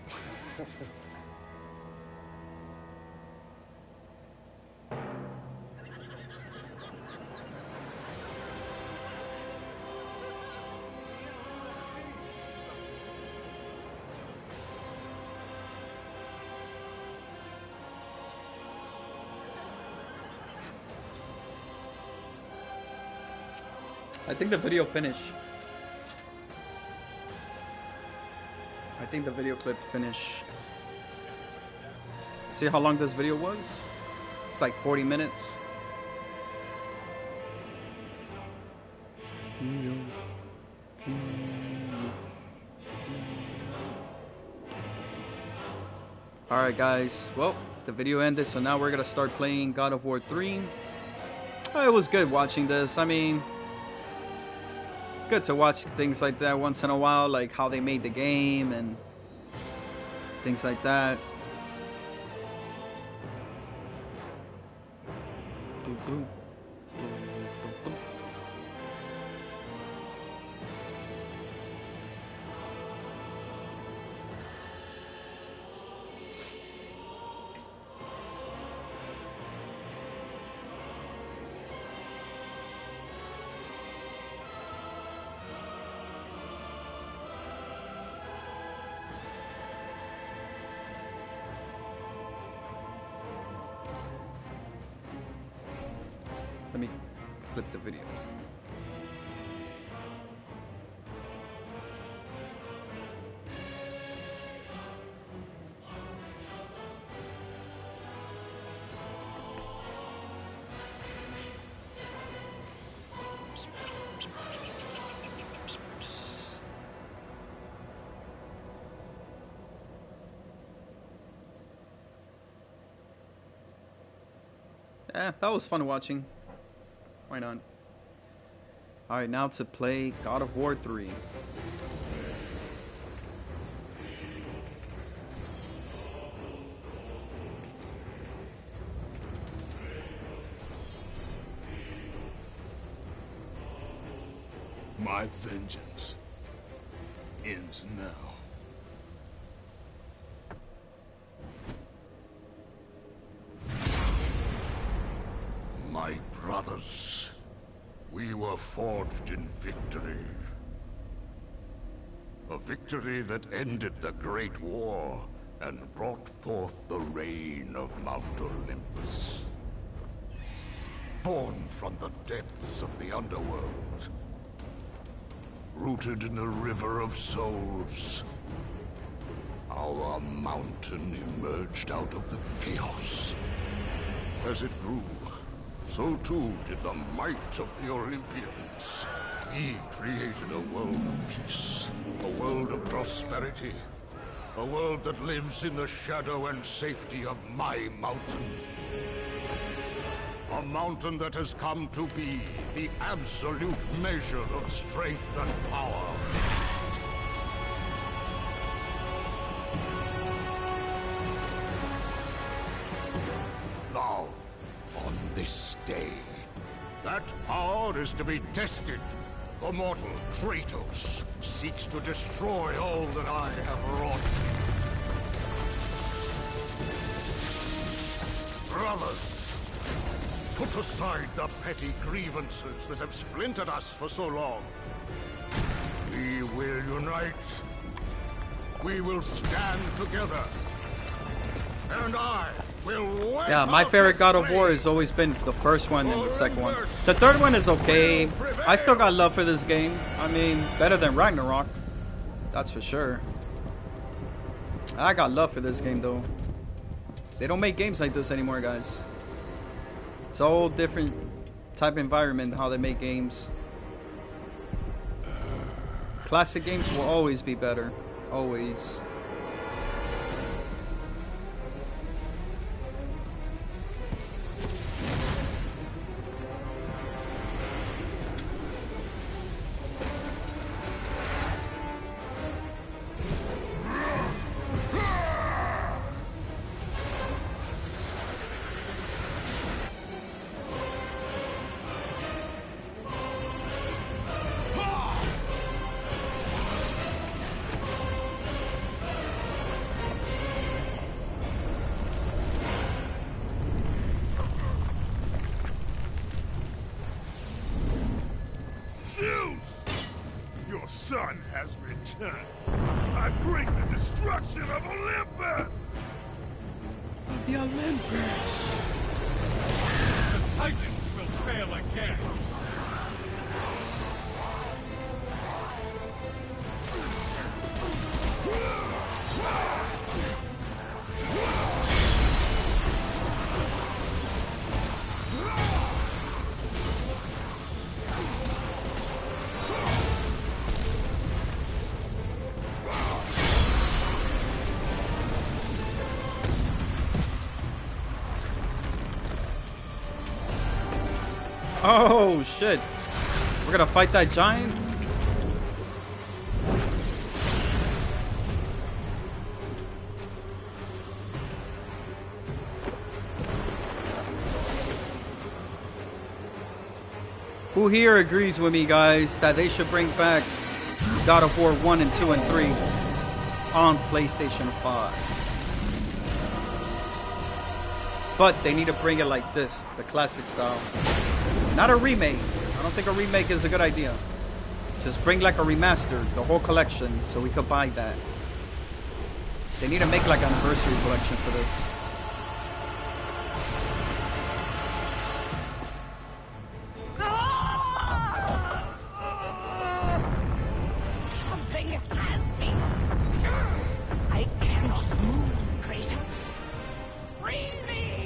I think the video finished. I think the video clip finished. See how long this video was? It's like 40 minutes. Alright guys, well, the video ended, so now we're gonna start playing God of War 3. Oh, it was good watching this. I mean, it's good to watch things like that once in a while, like how they made the game and things like that. Boop, boop. Boop, boop, boop. Let me flip the video. Yeah, that was fun watching. Why not? Alright, now to play God of War 3. My vengeance ends now. My brothers, we were forged in victory. A victory that ended the Great War and brought forth the reign of Mount Olympus. Born from the depths of the underworld, rooted in the River of Souls, our mountain emerged out of the chaos. As it grew, so too did the might of the Olympians. We created a world of peace, a world of prosperity, a world that lives in the shadow and safety of my mountain. A mountain that has come to be the absolute measure of strength and power. Now, on this day, that power is to be tested. The mortal Kratos seeks to destroy all that I have wrought. Brothers, put aside the petty grievances that have splintered us for so long. We will unite. We will stand together. And I will wake Yeah, my favorite God of War has always been the first one and the second one. The third one is okay. I still got love for this game. I mean, better than Ragnarok. That's for sure. I got love for this game though. They don't make games like this anymore, guys. It's a whole different type of environment how they make games. Classic games will always be better. Always. Son has returned. I bring the destruction of Olympus! Of the Olympus! The Titans will fail again! Oh shit. We're gonna fight that giant? Who here agrees with me, guys, that they should bring back God of War 1 and 2 and 3 on PlayStation 5? But they need to bring it like this, the classic style. Not a remake. I don't think a remake is a good idea. Just bring like a remaster, the whole collection, so we could buy that. They need to make like an anniversary collection for this. Something has me. I cannot move, Kratos. Free me!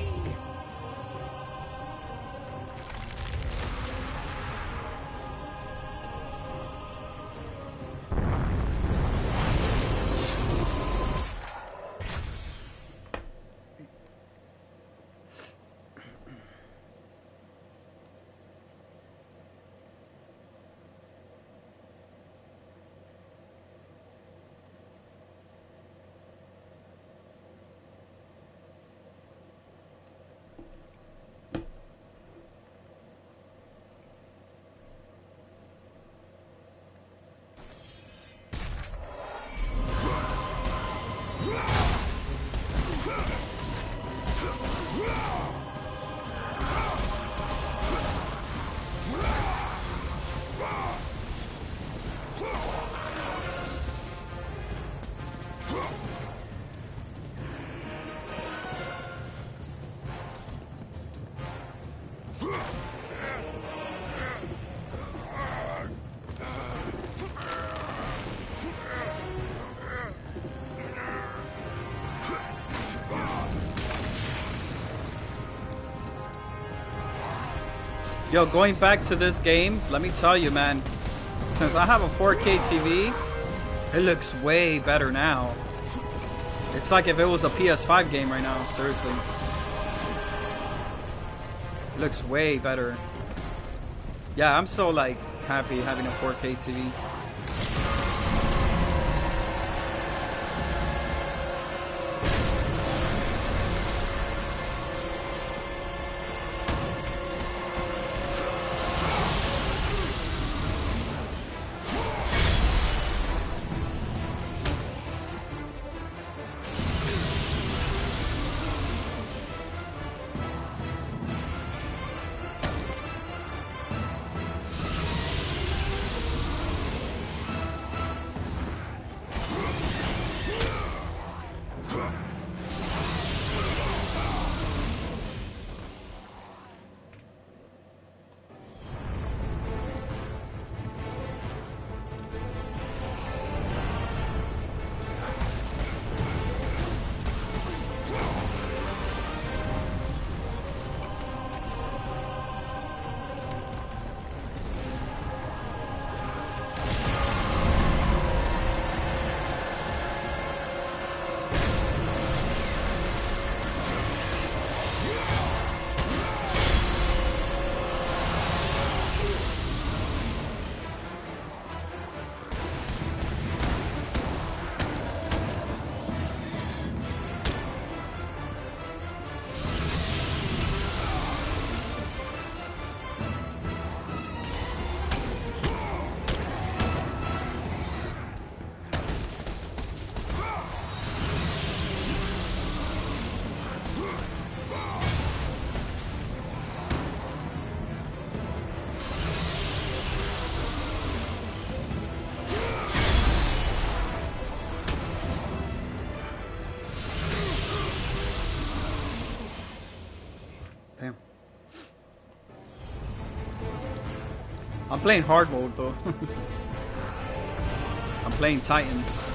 Yo, going back to this game, let me tell you, man, since I have a 4K TV, it looks way better now. It's like if it was a PS5 game right now, seriously. It looks way better. Yeah, I'm so like happy having a 4K TV. Damn. I'm playing hard mode though. I'm playing Titans.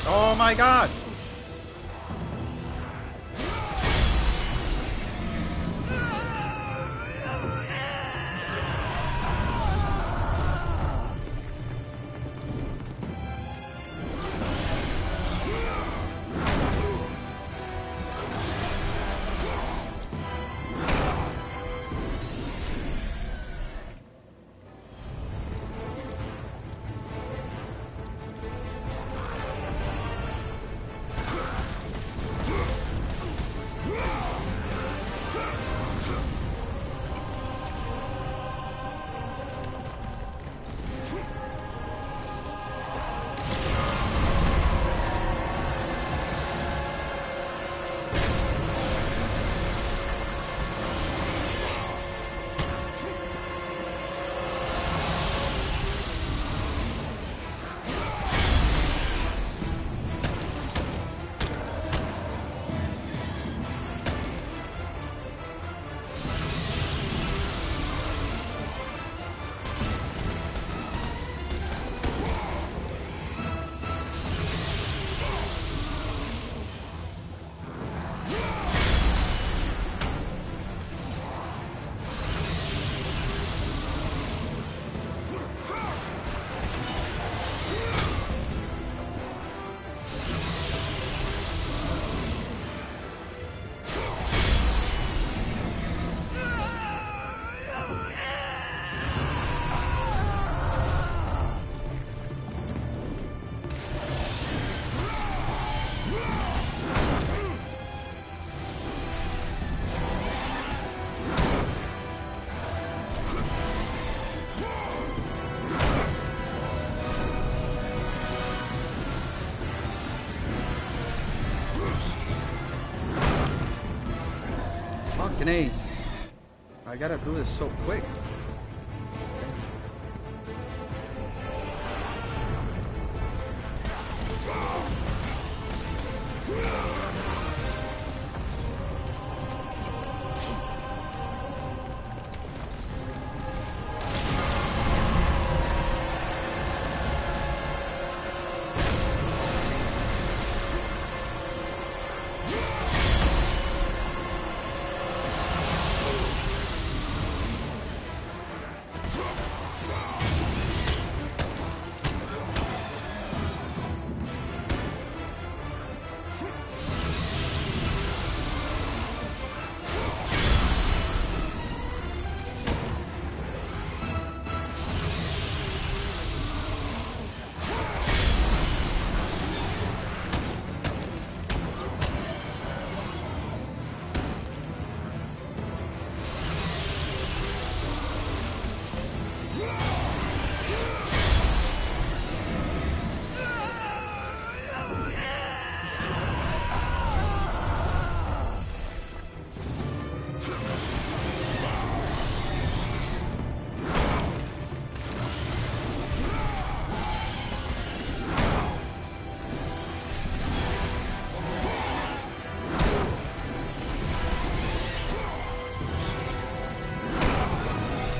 Oh my god! Fucking A. I gotta do this so quick.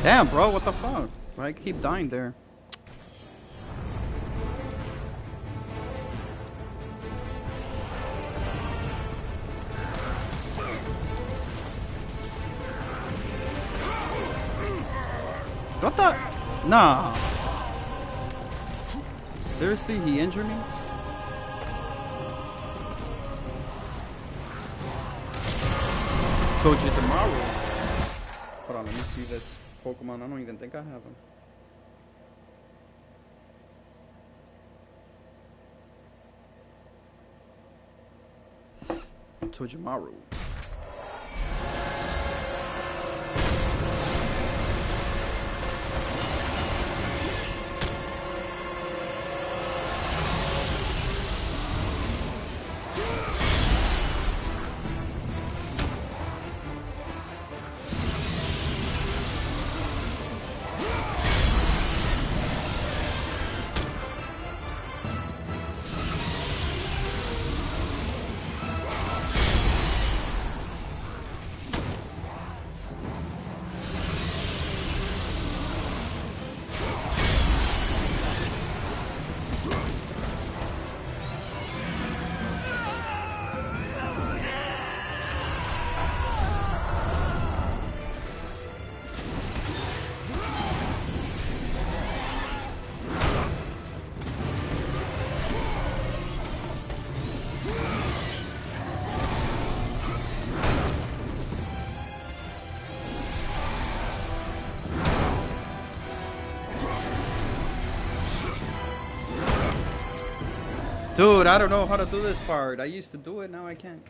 Damn, bro, what the fuck? I keep dying there. What the? Nah. Seriously, he injured me? Told you tomorrow. Hold on, let me see this Pokemon. I don't even think I have him. Tojimaru. Dude, I don't know how to do this part. I used to do it, now I can't.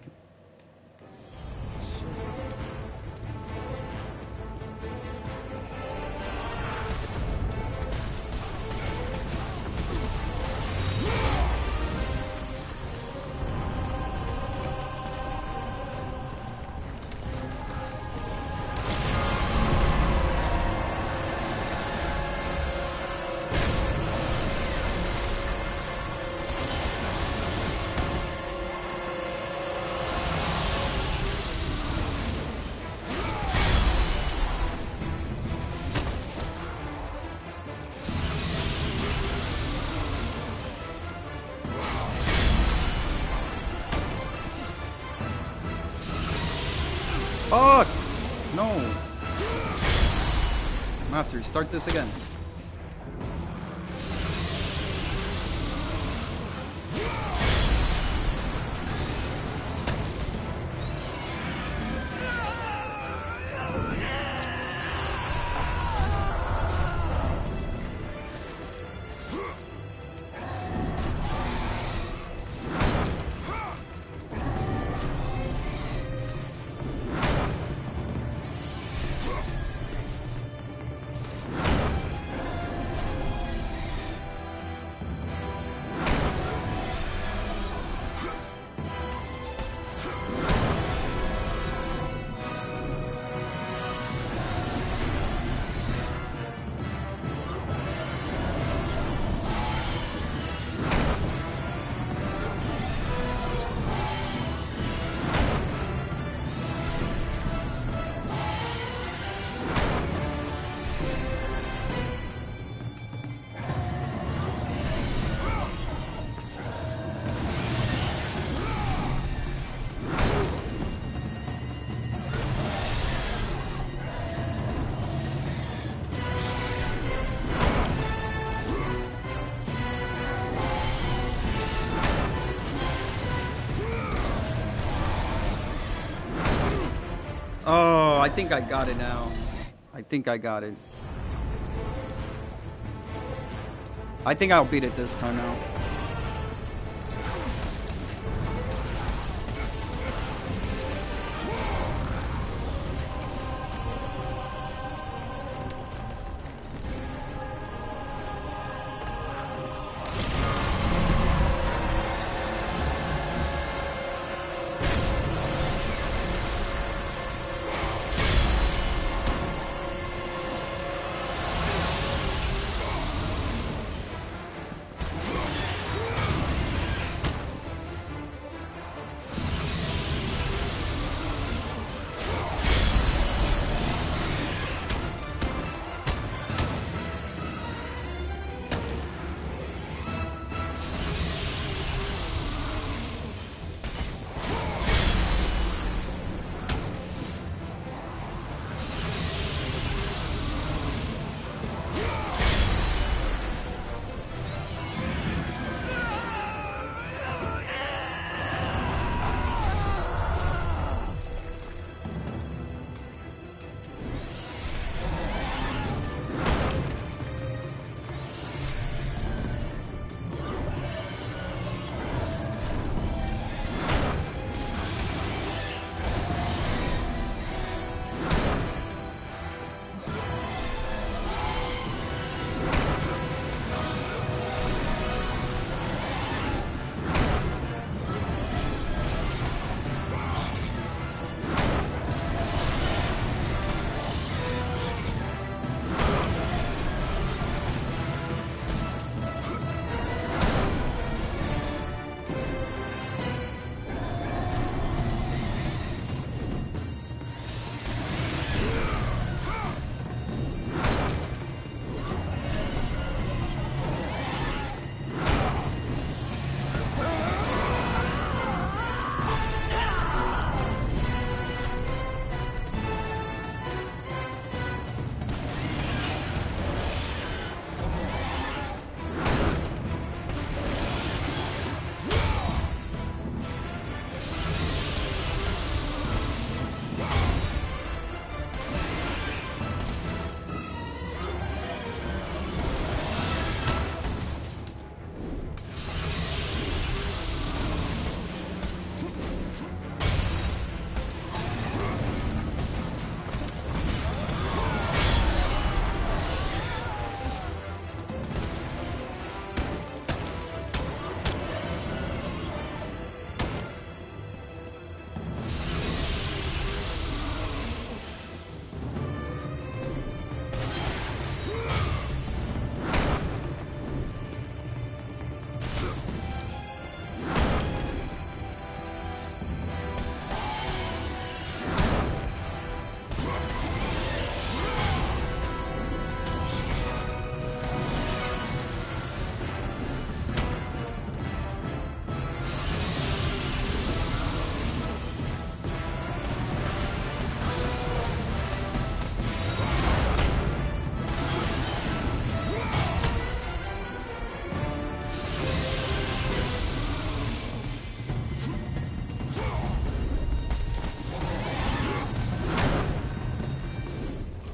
Fuck! No. I'm gonna have to restart this again. I think I got it now. I think I got it. I think I'll beat it this time now.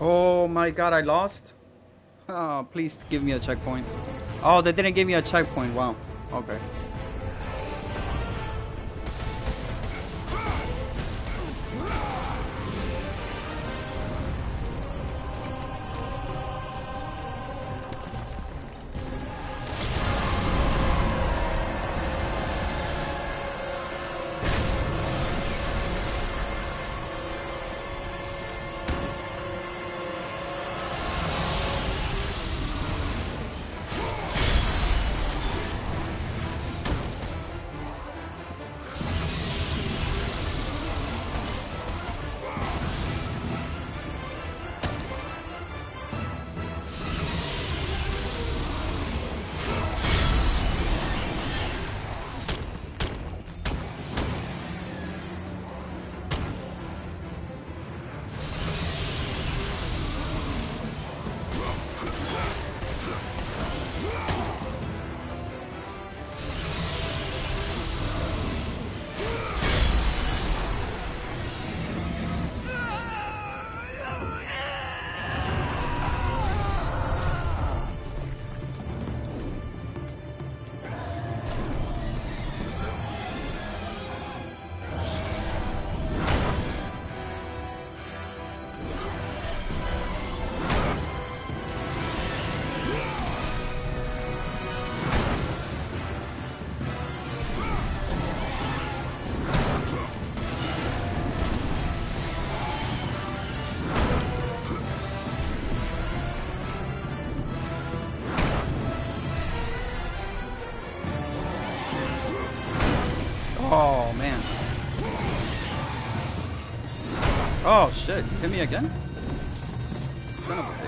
Oh my god, I lost? Oh, please give me a checkpoint. Oh, they didn't give me a checkpoint. Wow. Okay. Oh, man. Oh, shit. You hit me again? Son of a bitch.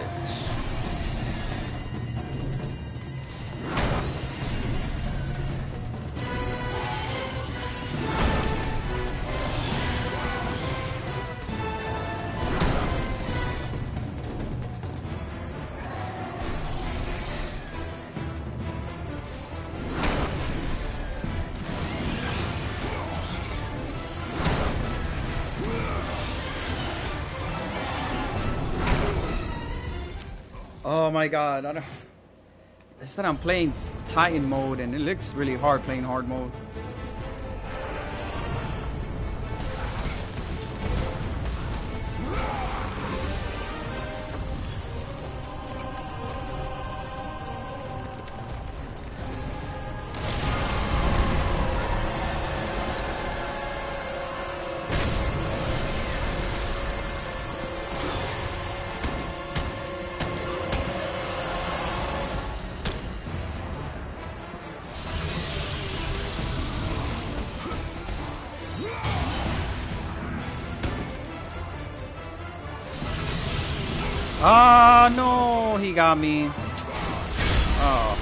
Oh my god, I don't... It's that I'm playing Titan mode and it looks really hard playing hard mode. Ah, no, he got me. Oh.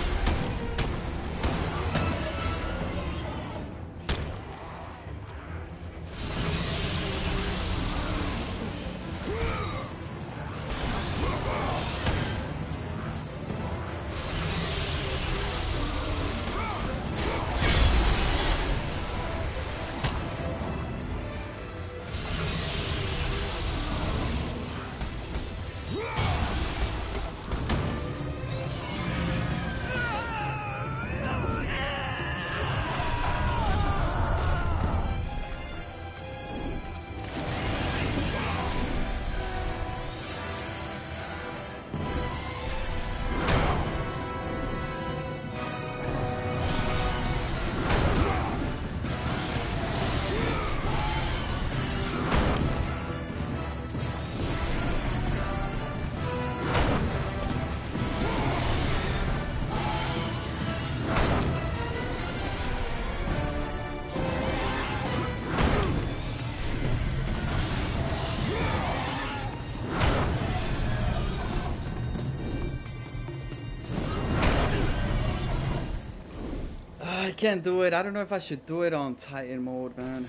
I can't do it. I don't know if I should do it on Titan mode, man.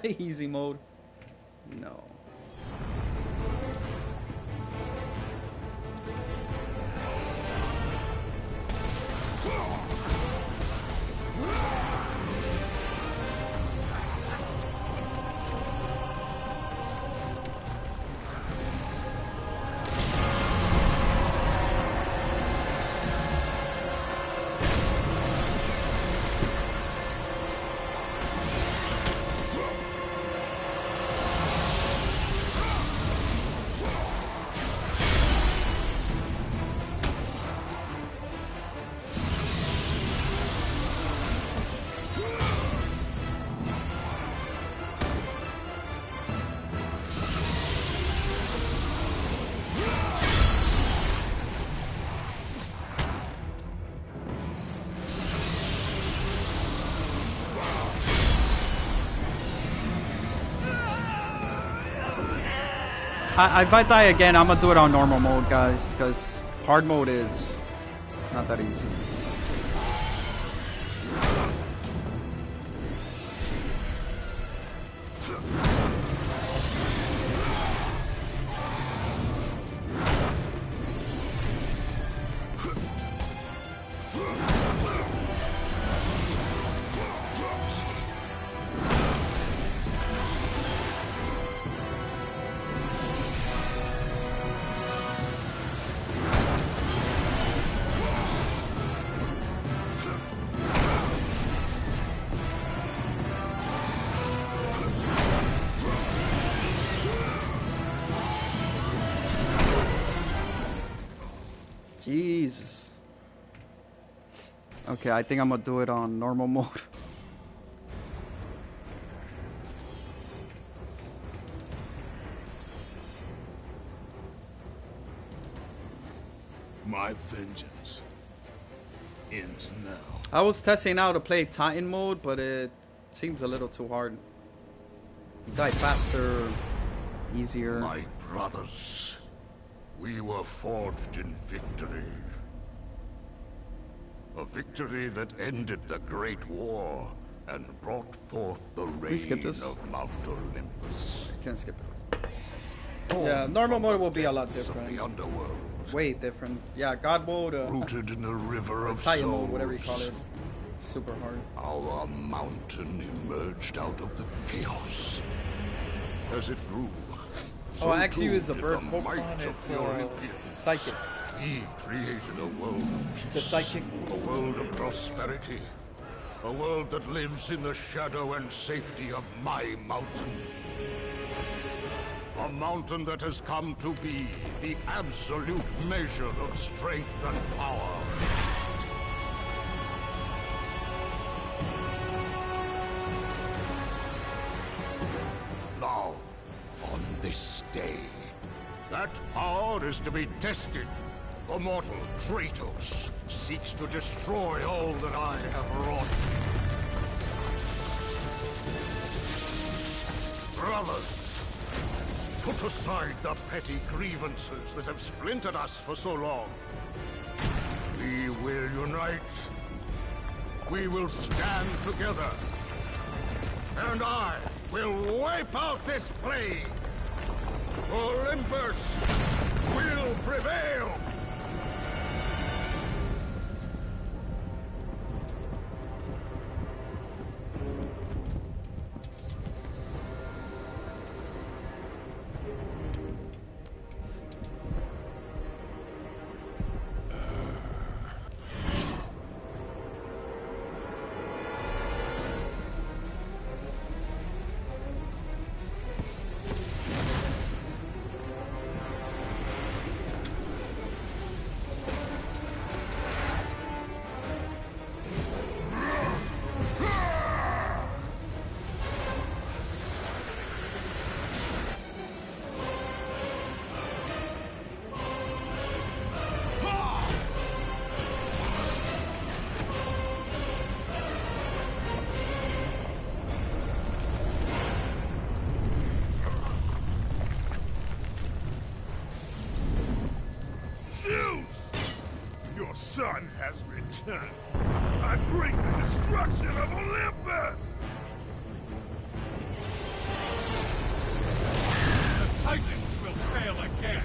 Easy mode. No. If I die again, I'm gonna do it on normal mode, guys, because hard mode is not that easy. Jesus. Okay, I think I'm gonna do it on normal mode. My vengeance ends now. I was testing out to play Titan mode, but it seems a little too hard. You die faster, easier. My brothers, we were forged in victory. A victory that ended the Great War and brought forth the reign of Mount Olympus. Can't skip it. Yeah, normal mode will be a lot different. The underworld. Way different. Yeah, God mode. Rooted in the river of Titan souls. mode, whatever you call it. Super hard. Our mountain emerged out of the chaos. As it grew, Oh, actually, is a bird Pokemon. It's psychic. He created a world of peace. The psychic. A world of prosperity. A world that lives in the shadow and safety of my mountain. A mountain that has come to be the absolute measure of strength and power. Now, on this day, that power is to be tested. The mortal Kratos seeks to destroy all that I have wrought. Brothers, put aside the petty grievances that have splintered us for so long. We will unite. We will stand together. And I will wipe out this plague. Olympus will prevail. Son has returned. I bring the destruction of Olympus! The Titans will fail again!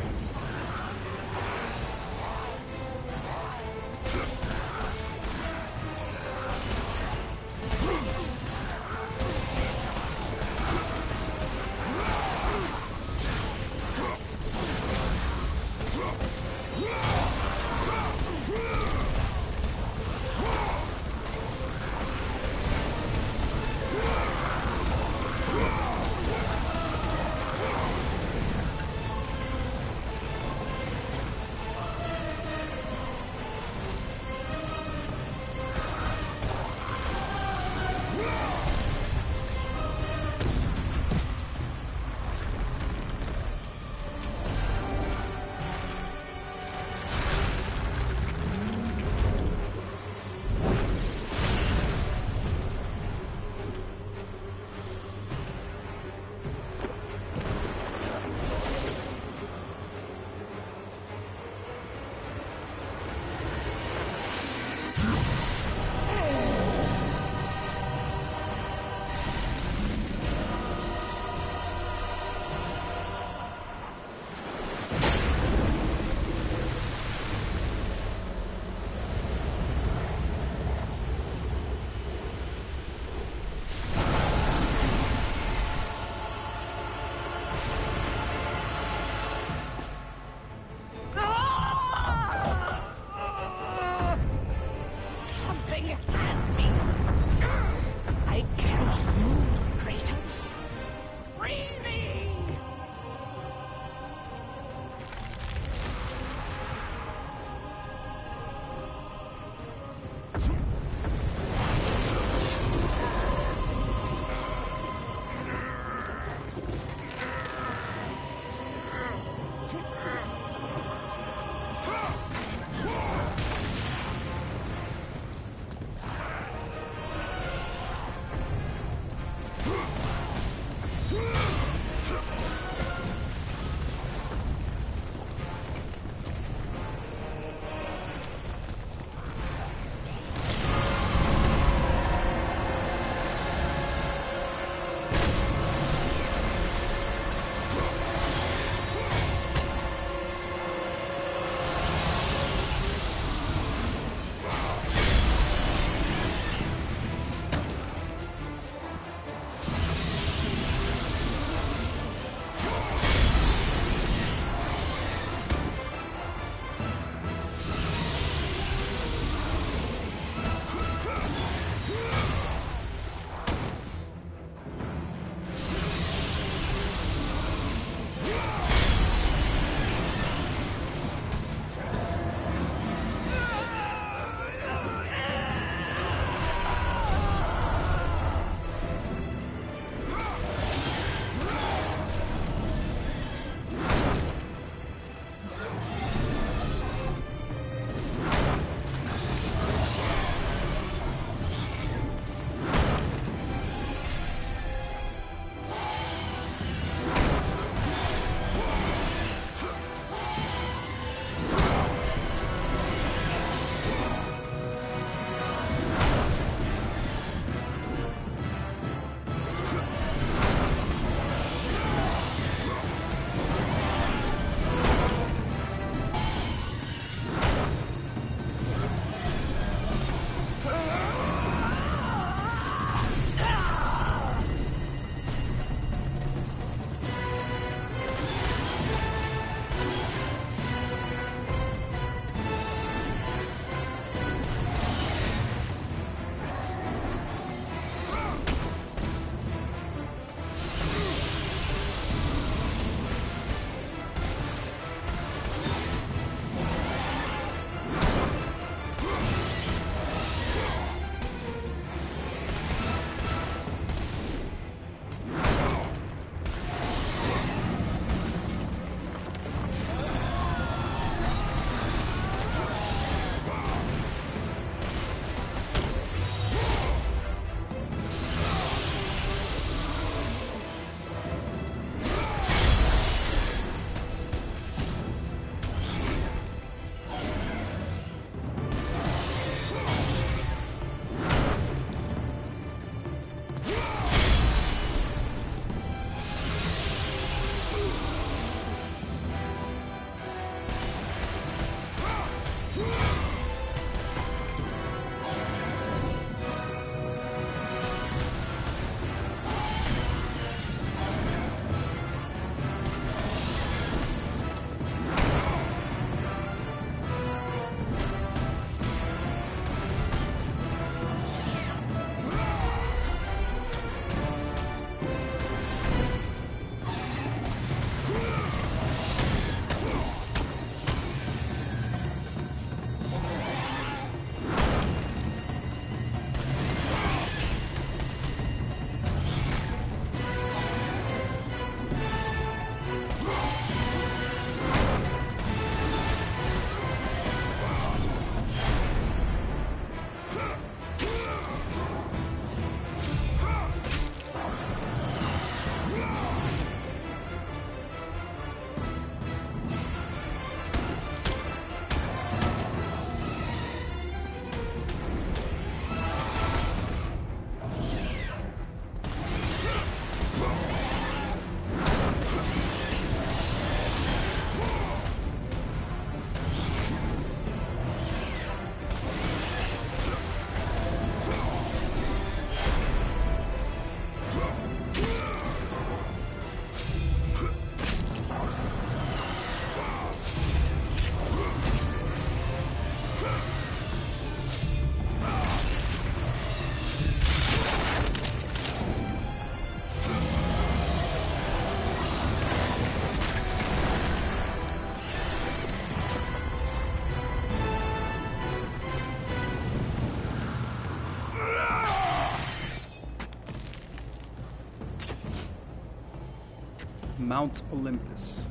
Mount Olympus.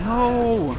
No!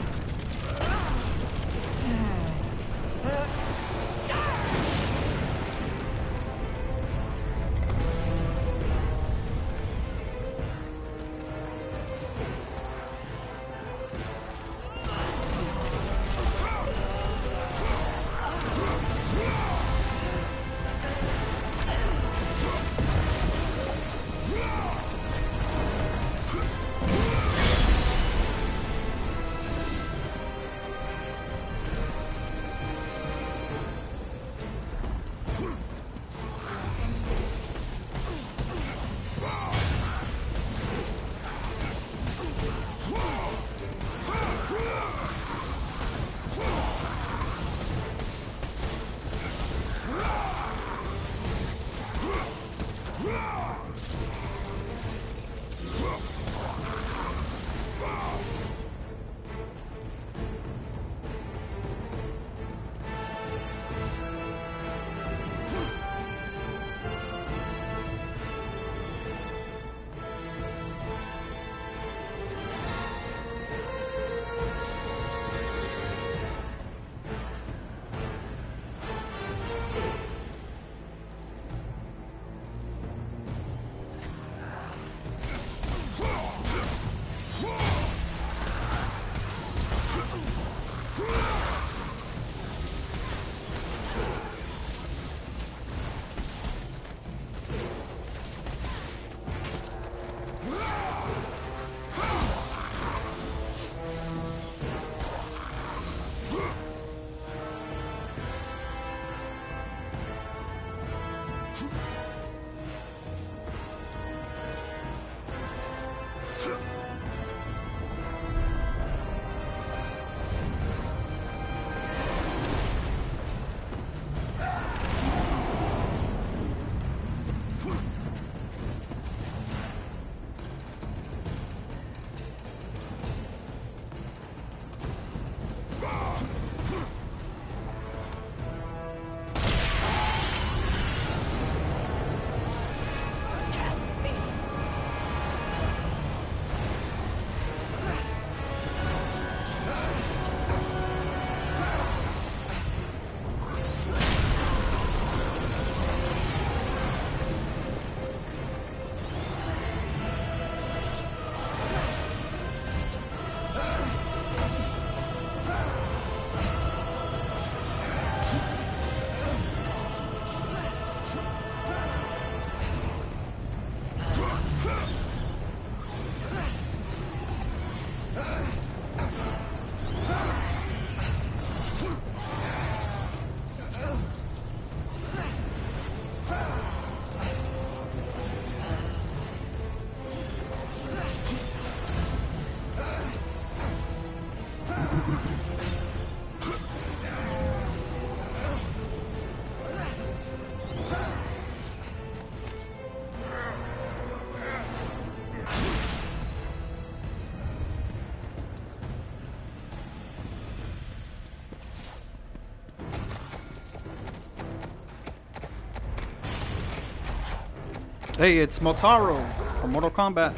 Hey, it's Motaro from Mortal Kombat.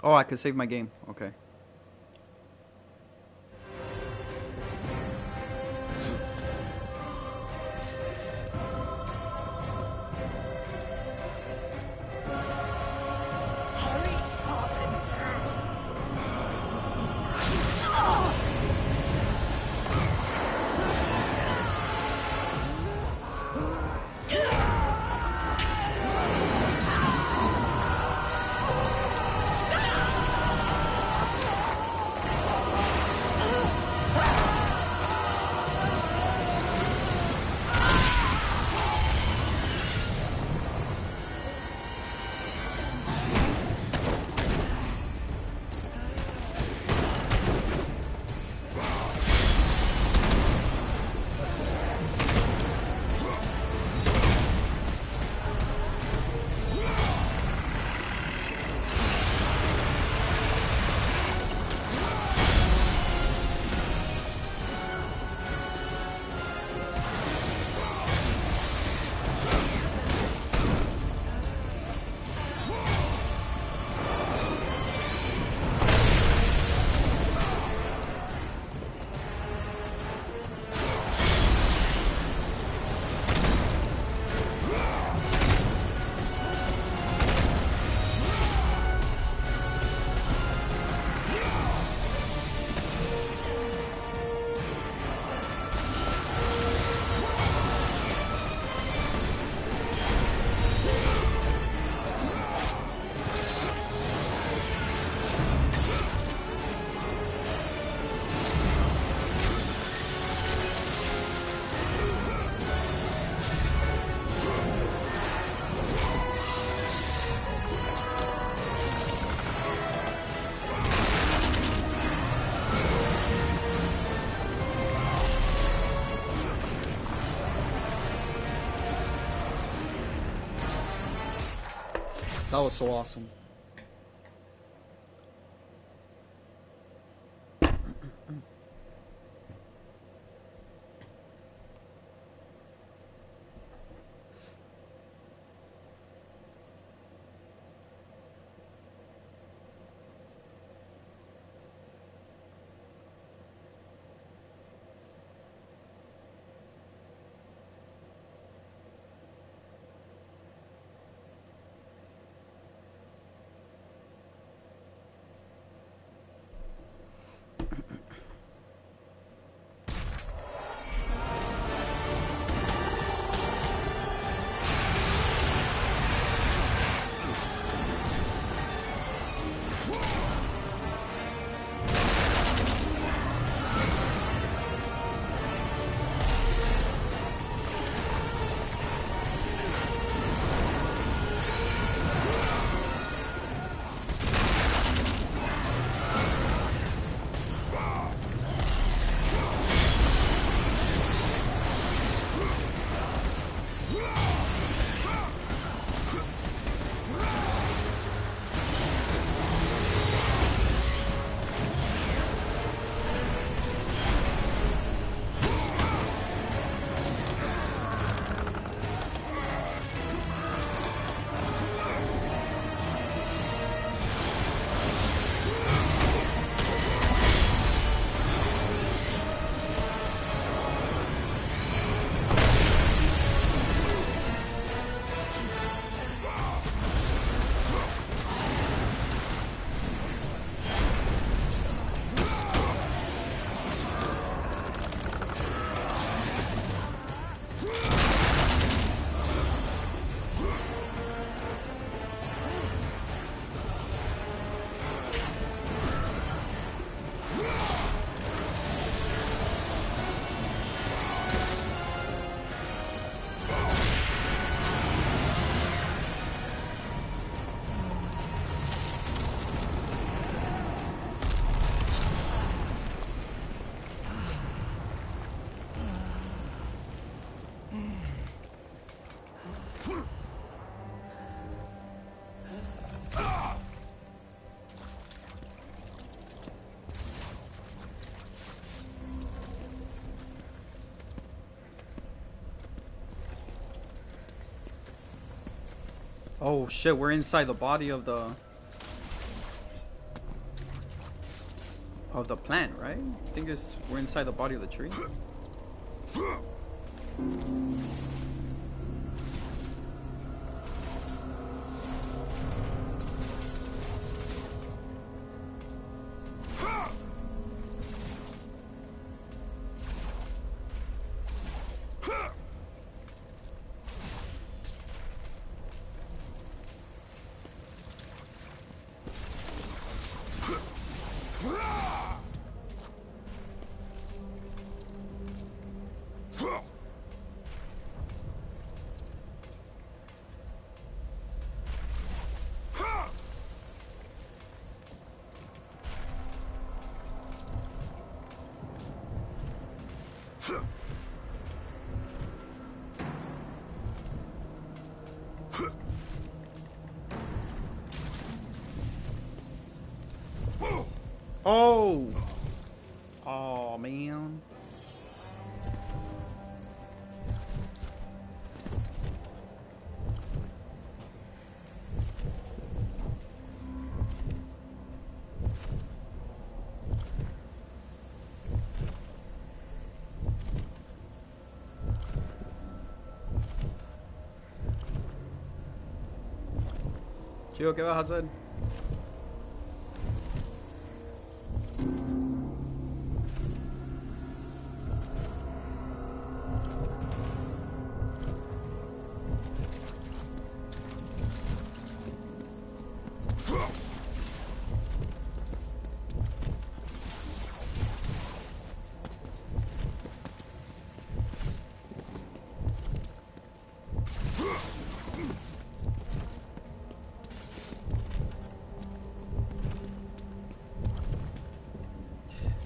Oh, I can save my game. Okay. Hurry, Spartan! That was so awesome. Oh shit, we're inside the body of the plant, right? I think we're inside the body of the tree. Oh! Oh, man. Chico, ¿qué vas a hacer?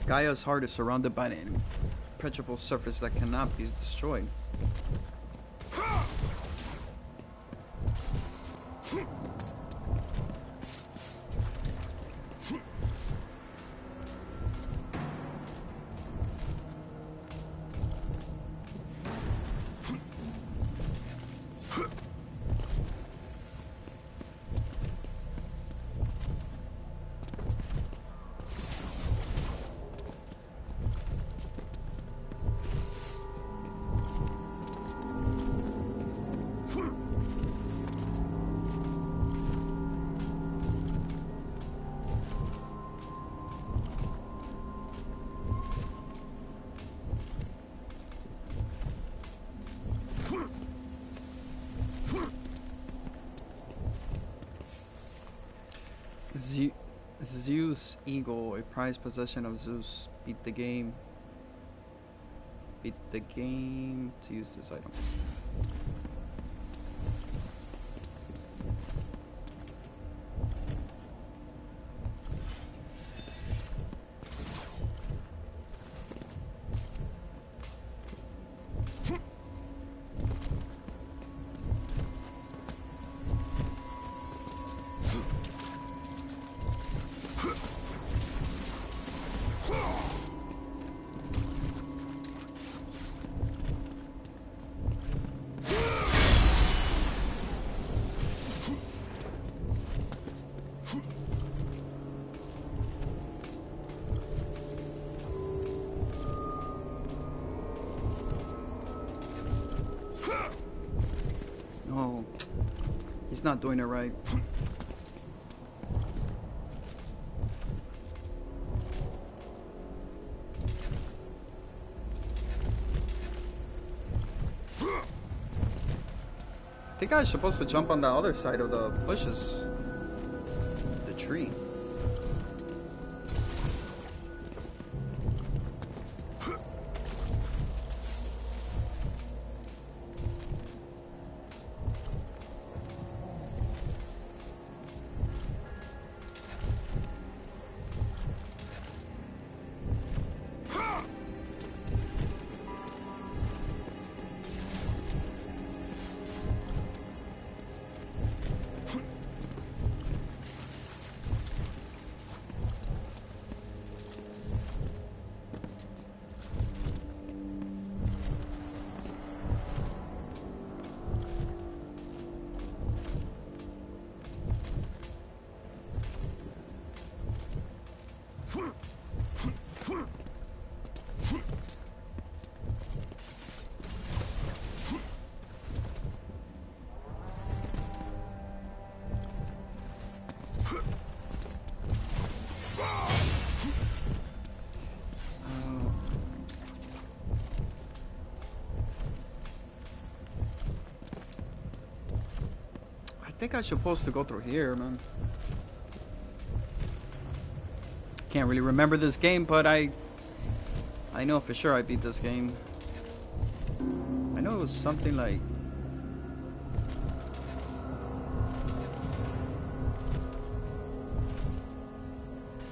Gaia's heart is surrounded by an impenetrable surface that cannot be destroyed. Zeus Eagle, a prized possession of Zeus. Beat the game. Beat the game to use this item. No, he's not doing it right. I think I was supposed to jump on the other side of the bushes. The tree. I think I'm supposed to go through here, man. Can't really remember this game, but I know for sure I beat this game. I know it was something like...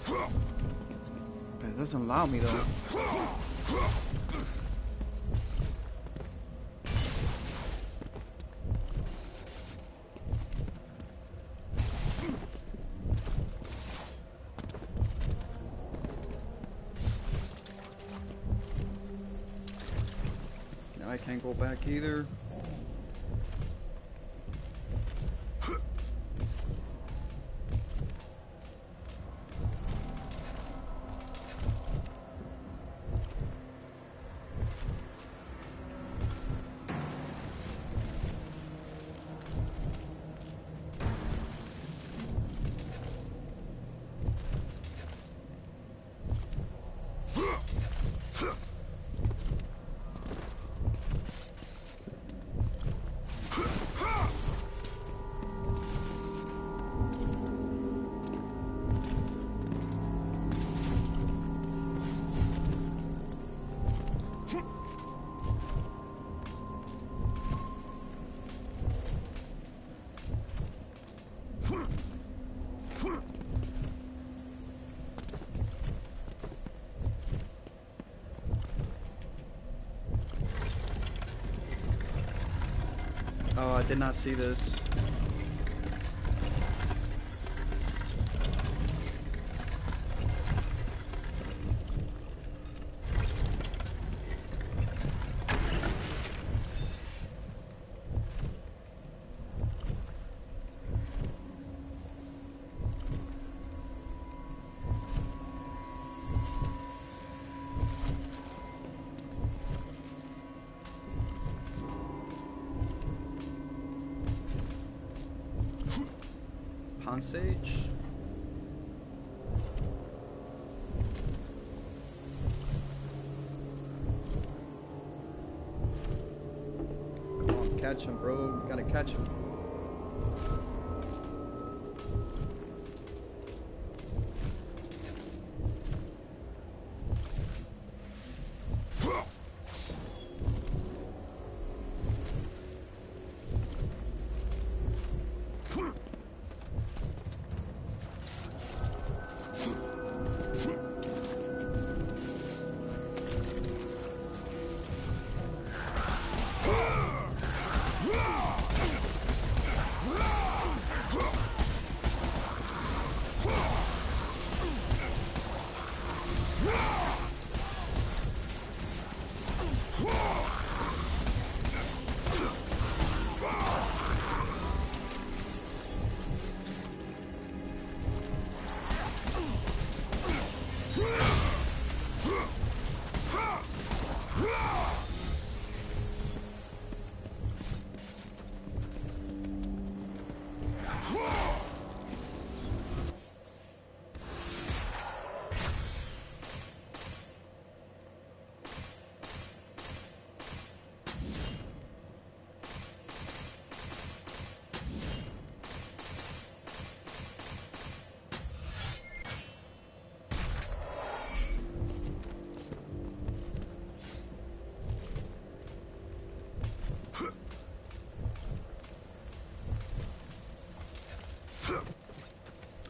But it doesn't allow me though. I can't go back either. Oh, I did not see this. Sage. Come on, catch him, bro. You gotta catch him.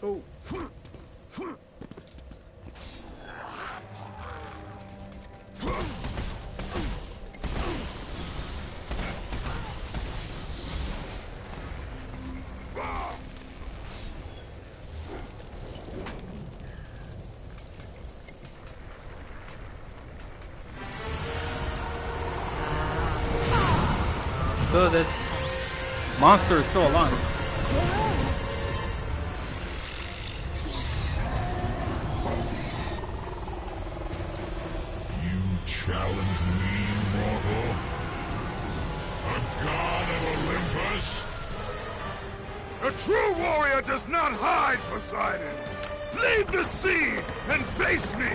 Oh. So this monster is still alive. challenge me, mortal? A god of Olympus? A true warrior does not hide, Poseidon! Leave the sea and face me!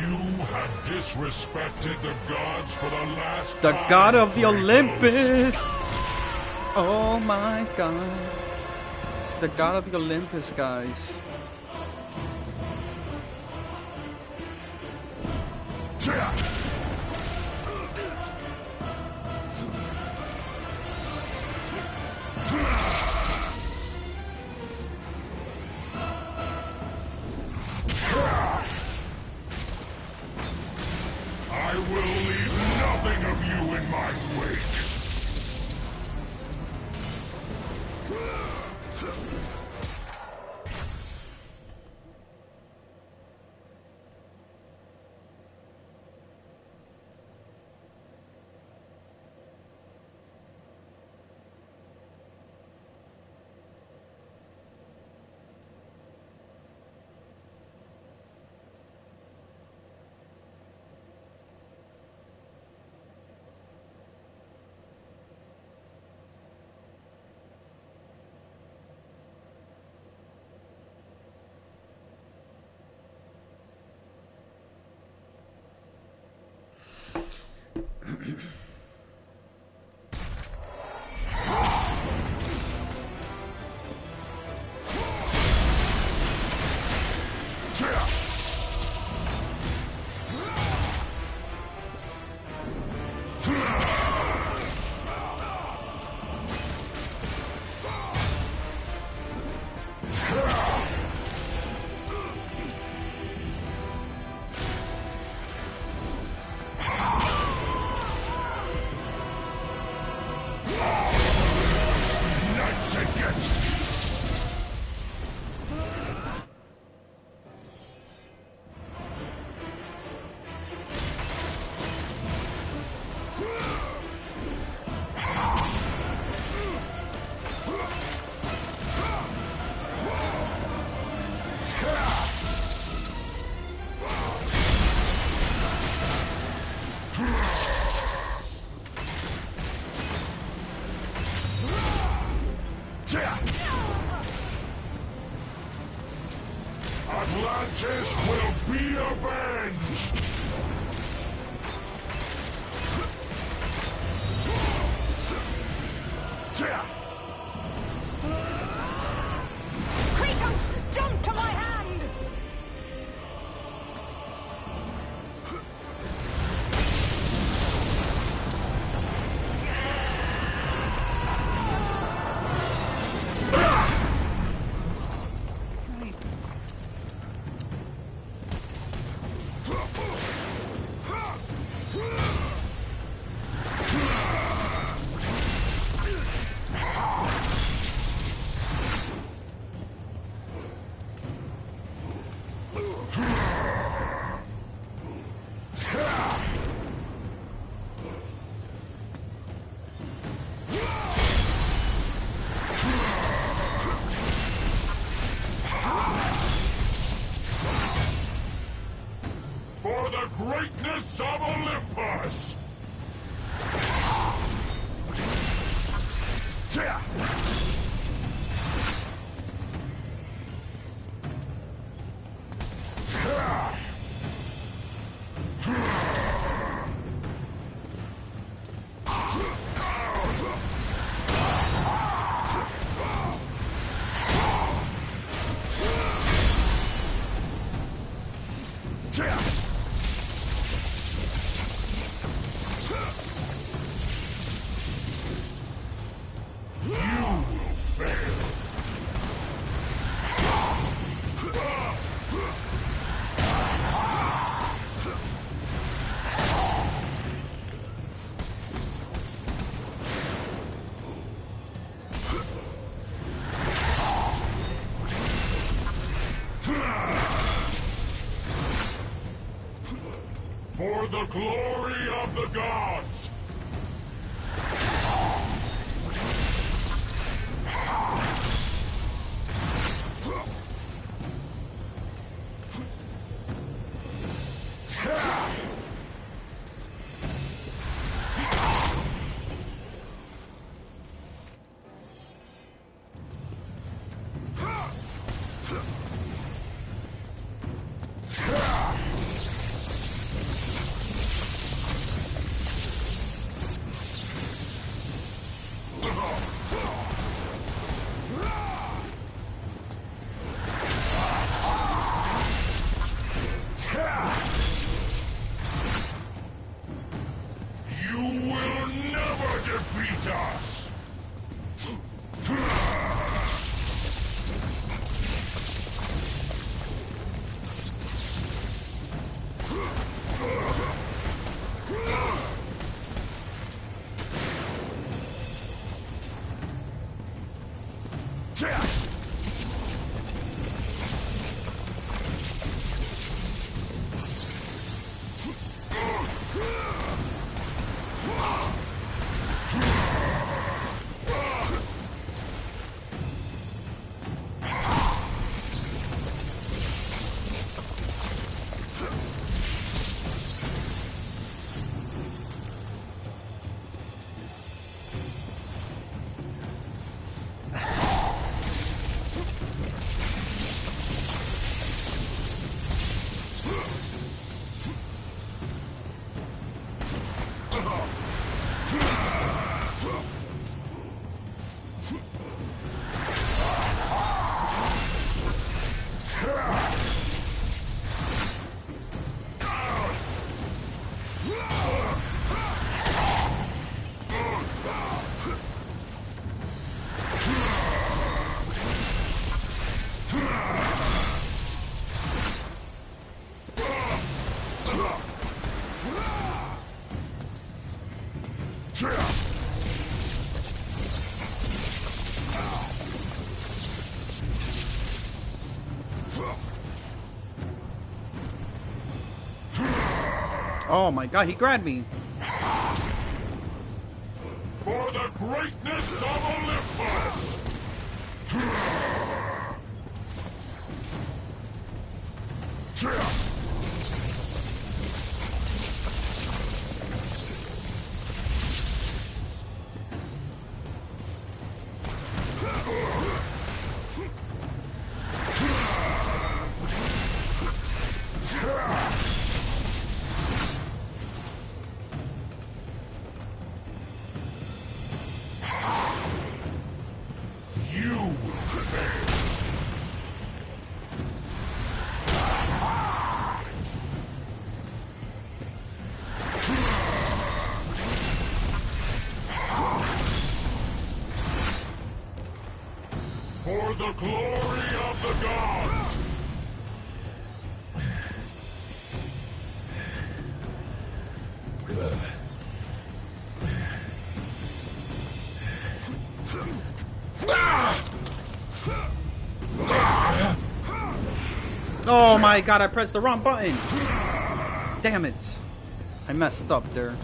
You have disrespected the gods for the last The time, god of the Kratos. Olympus! Oh my god. It's the god of the Olympus, guys. I will leave nothing of you in my wake. Knights against Atlantis will be avenged! Kratos, jump to my hand! For the greatness of Olympus! You will fail. For the glory of the gods! Oh my god, he grabbed me. For the greatness of Olympus! For the glory of the gods! Oh my god, I pressed the wrong button. Damn it. I messed up there.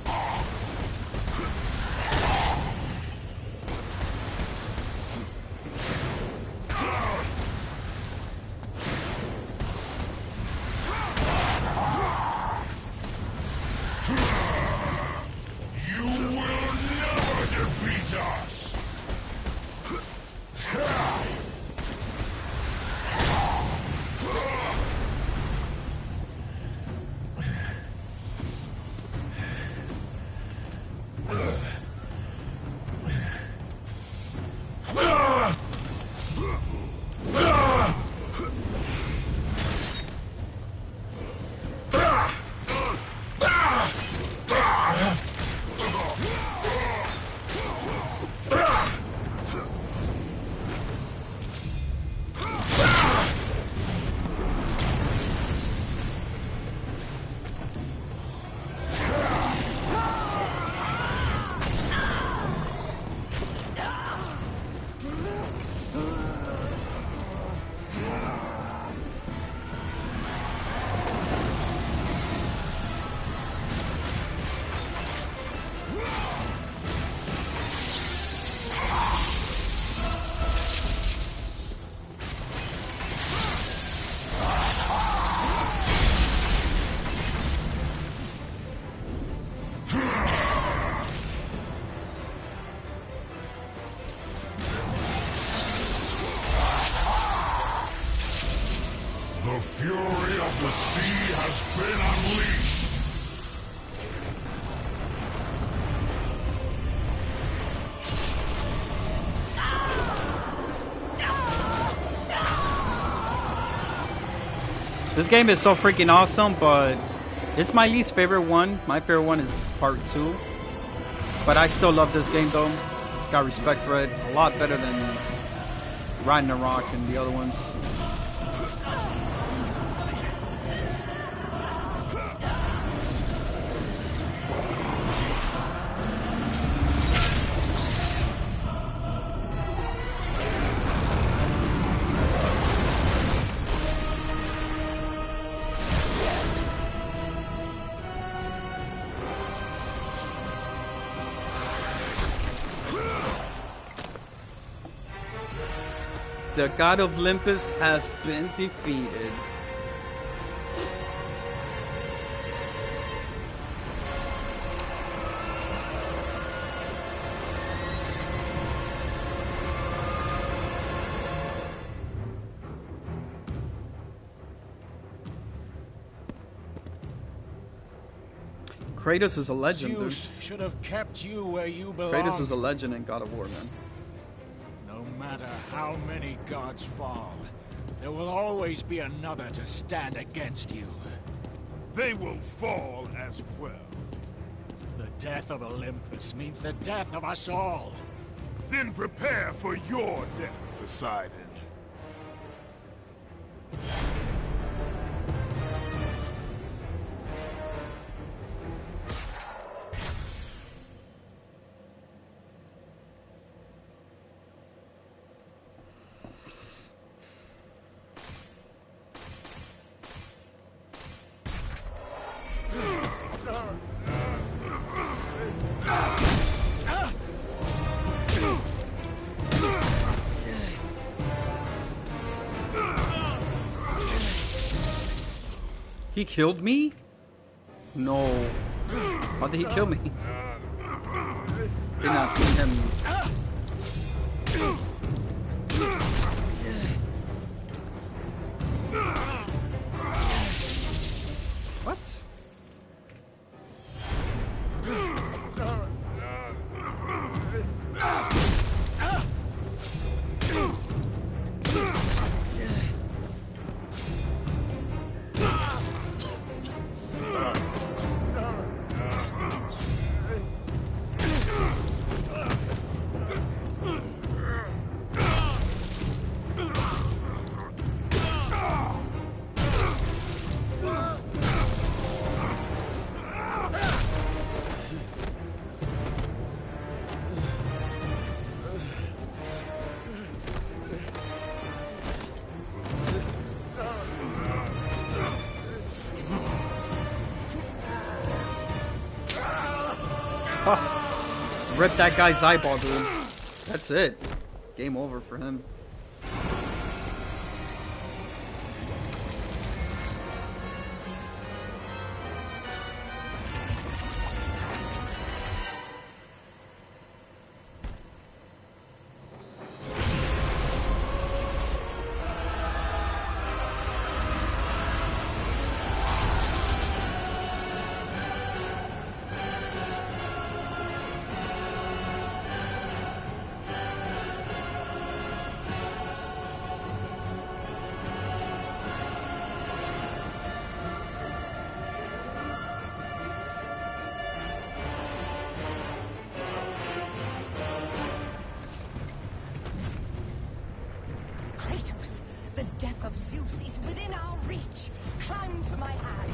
The fury of the sea has been unleashed! This game is so freaking awesome, but it's my least favorite one. My favorite one is part 2. But I still love this game though. Got respect for it. A lot better than Ragnarok and the other ones. The god of Olympus has been defeated. Kratos is a legend, dude. Zeus should have kept you where you belong. Kratos is a legend in God of War, man. No matter how many gods fall, there will always be another to stand against you. They will fall as well. The death of Olympus means the death of us all. Then prepare for your death, Poseidon. He killed me? No. How did he kill me? Did not see him. What? Oh, rip that guy's eyeball, dude. That's it. Game over for him. Kratos, the death of Zeus is within our reach. Climb to my hand.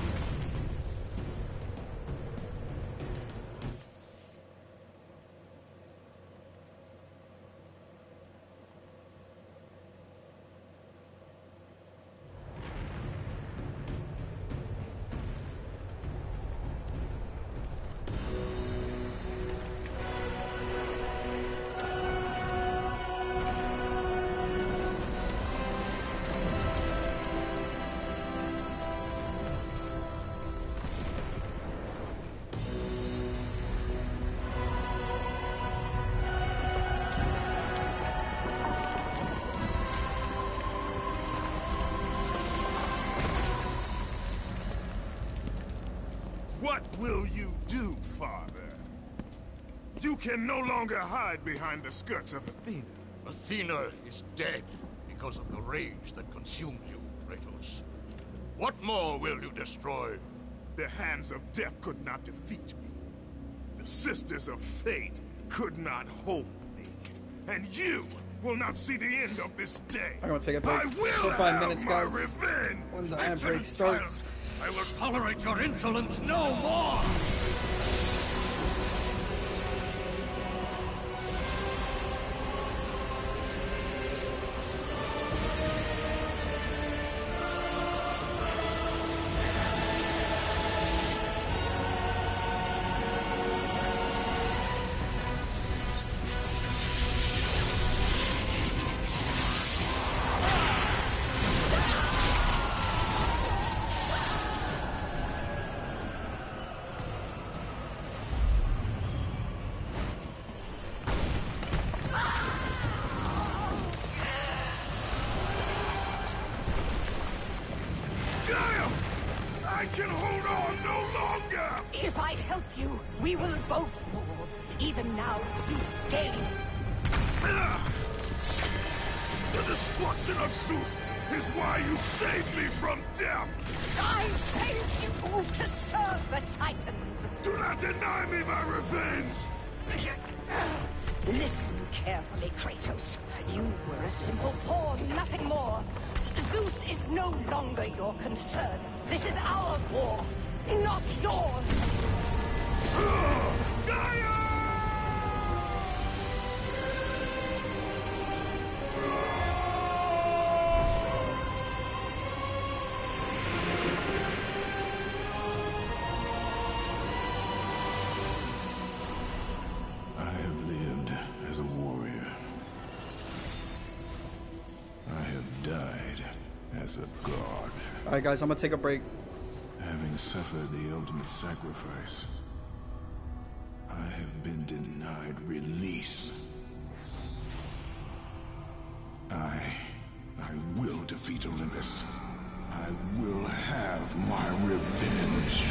What will you do, Father? You can no longer hide behind the skirts of Athena. Athena is dead because of the rage that consumes you, Kratos. What more will you destroy? The hands of death could not defeat me. The sisters of fate could not hold me. And you will not see the end of this day. I'm gonna take a break for 5 minutes, guys. When the ad break starts. I will tolerate your insolence no more! I can hold on no longer! If I help you, we will both fall. Even now, Zeus gains. The destruction of Zeus is why you saved me from death! I saved you to serve the Titans. Do not deny me my revenge! Listen carefully, Kratos. You were a simple pawn, nothing more. Zeus is no longer your concern. This is our war, not yours. Alright guys, I'm gonna take a break. Having suffered the ultimate sacrifice, I have been denied release. I will defeat Olympus. I will have my revenge.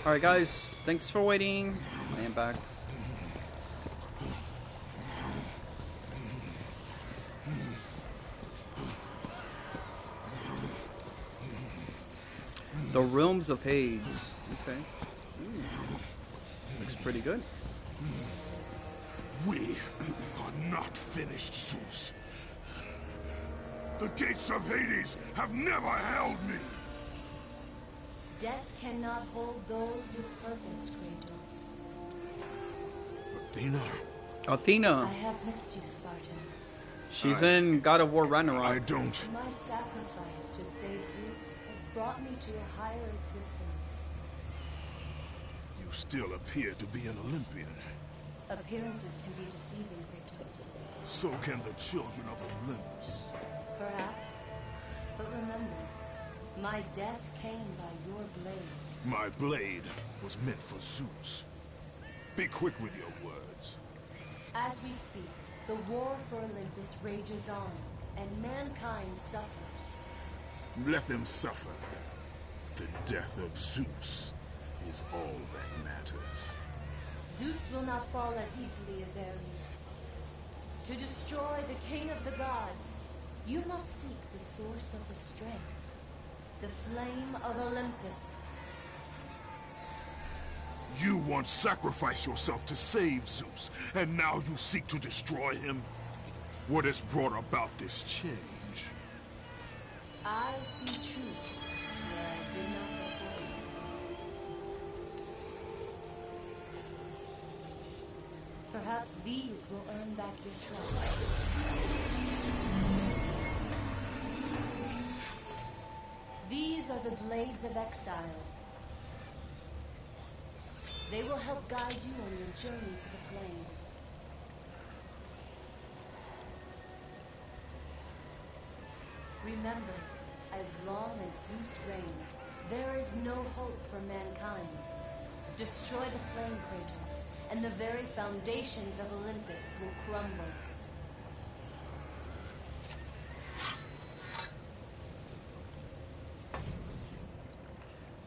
Alright guys, thanks for waiting. I am back. The Realms of Hades. Okay. Ooh. Looks pretty good. We are not finished, Zeus. The gates of Hades have never held me. Death cannot hold those with purpose, Kratos. Athena. Athena. I have missed you, Spartan. She's in God of War Ragnarok. I don't. My sacrifice to save Zeus has brought me to a higher existence. You still appear to be an Olympian. Appearances can be deceiving, Kratos. So can the children of Olympus. Perhaps. But remember, my death came by your blade. My blade was meant for Zeus. Be quick with your words. As we speak, the war for Olympus rages on, and mankind suffers. Let them suffer. The death of Zeus is all that matters. Zeus will not fall as easily as Ares. To destroy the king of the gods, you must seek the source of the strength. The flame of Olympus. You once sacrificed yourself to save Zeus, and now you seek to destroy him? What has brought about this change? I see truths where I did not before. Perhaps these will earn back your trust. These are the Blades of Exile. They will help guide you on your journey to the flame. Remember, as long as Zeus reigns, there is no hope for mankind. Destroy the flame, Kratos, and the very foundations of Olympus will crumble.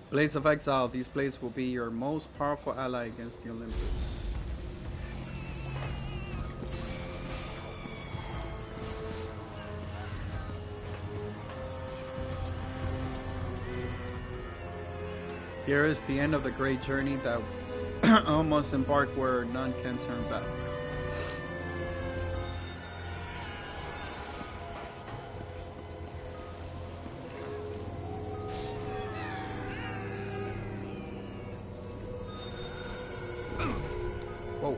Blades of Exile. These blades will be your most powerful ally against the Olympus. Here is the end of the great journey that almost embarked where none can turn back. Whoa.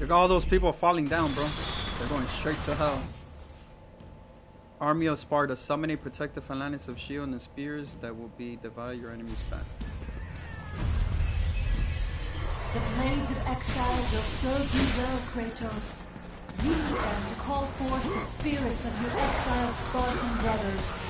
Look at all those people falling down, bro. They're going straight to hell. Army of Sparta, summon a protective phalanx of shield and spears that will be divide your enemy's path. The blades of exile will serve you well, Kratos. Use them to call forth the spirits of your exiled Spartan brothers.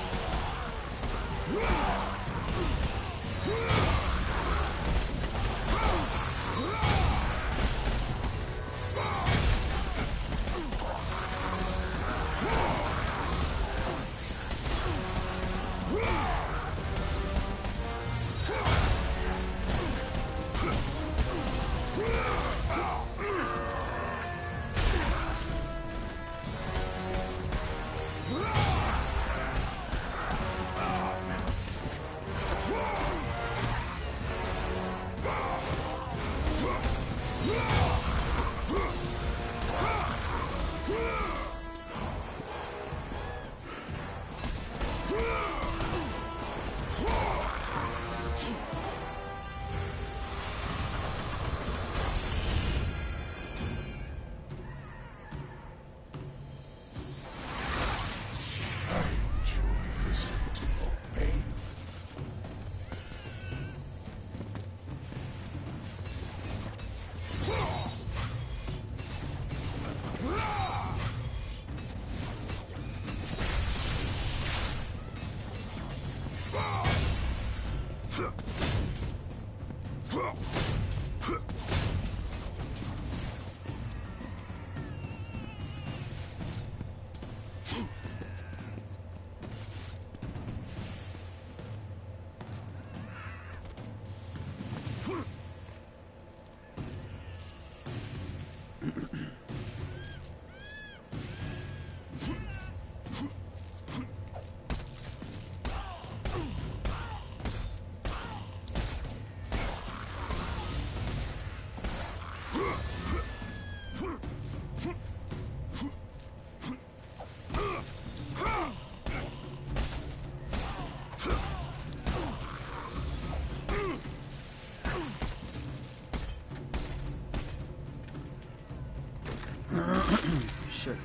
Shit.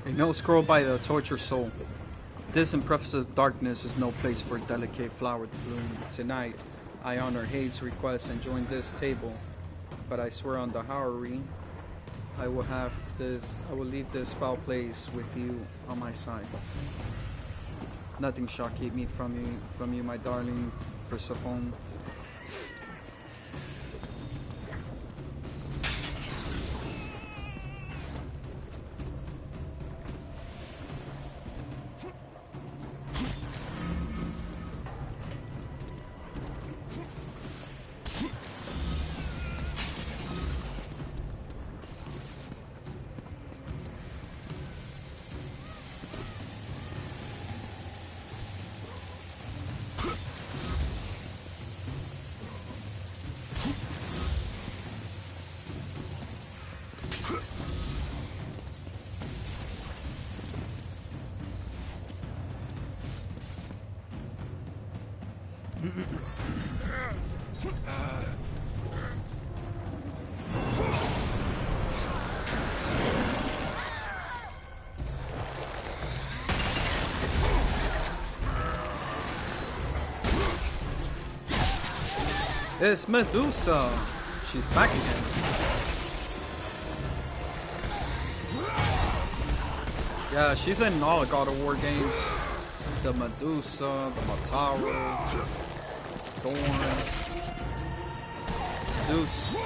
A note scrolled by the tortured soul. This impressive darkness is no place for a delicate flower to bloom. Tonight, I honor Hade's request and join this table, but I swear on the Howery, I will leave this foul place with you on my side. Nothing shall keep me from you, my darling Persephone. It's Medusa. She's back again. Yeah, she's in all the God of War games. The Medusa, the Motaro, Thorn, Zeus.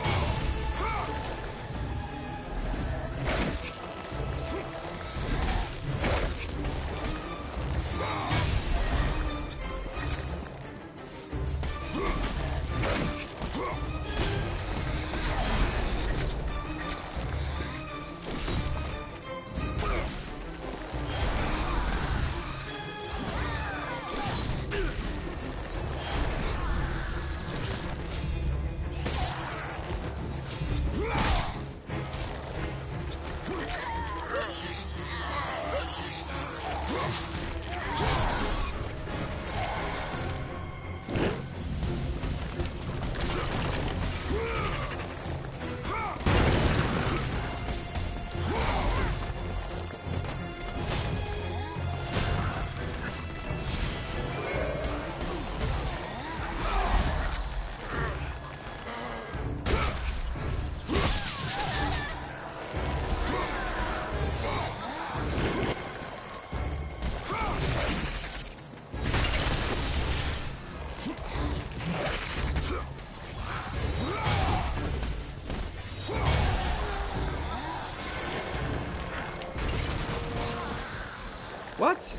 What?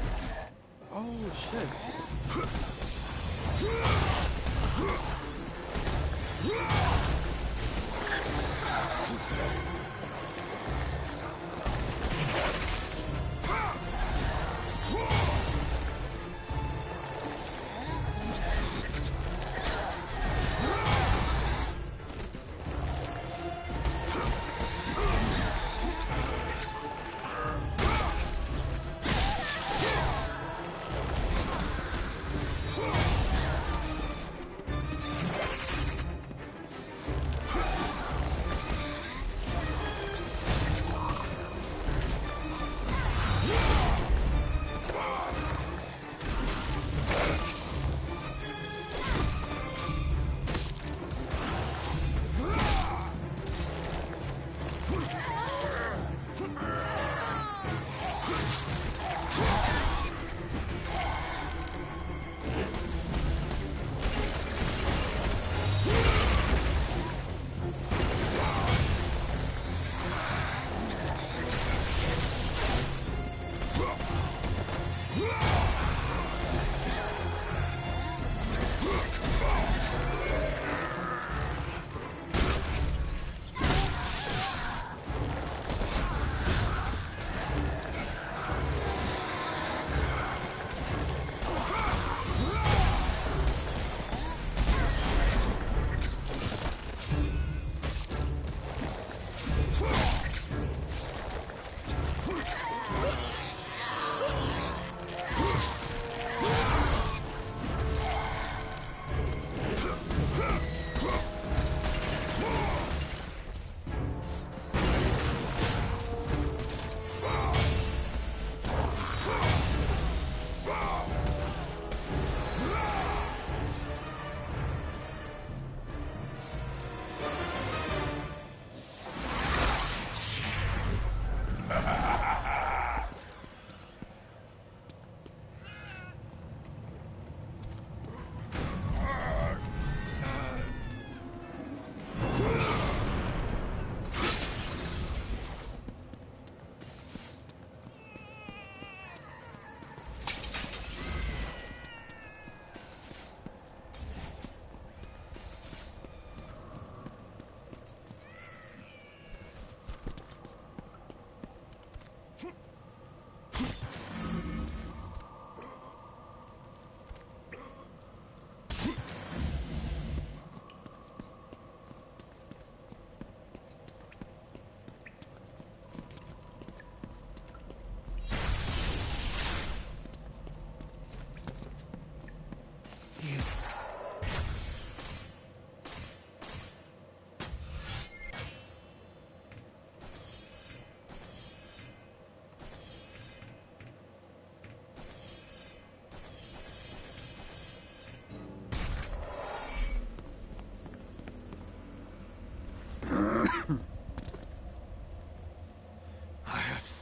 Oh shit.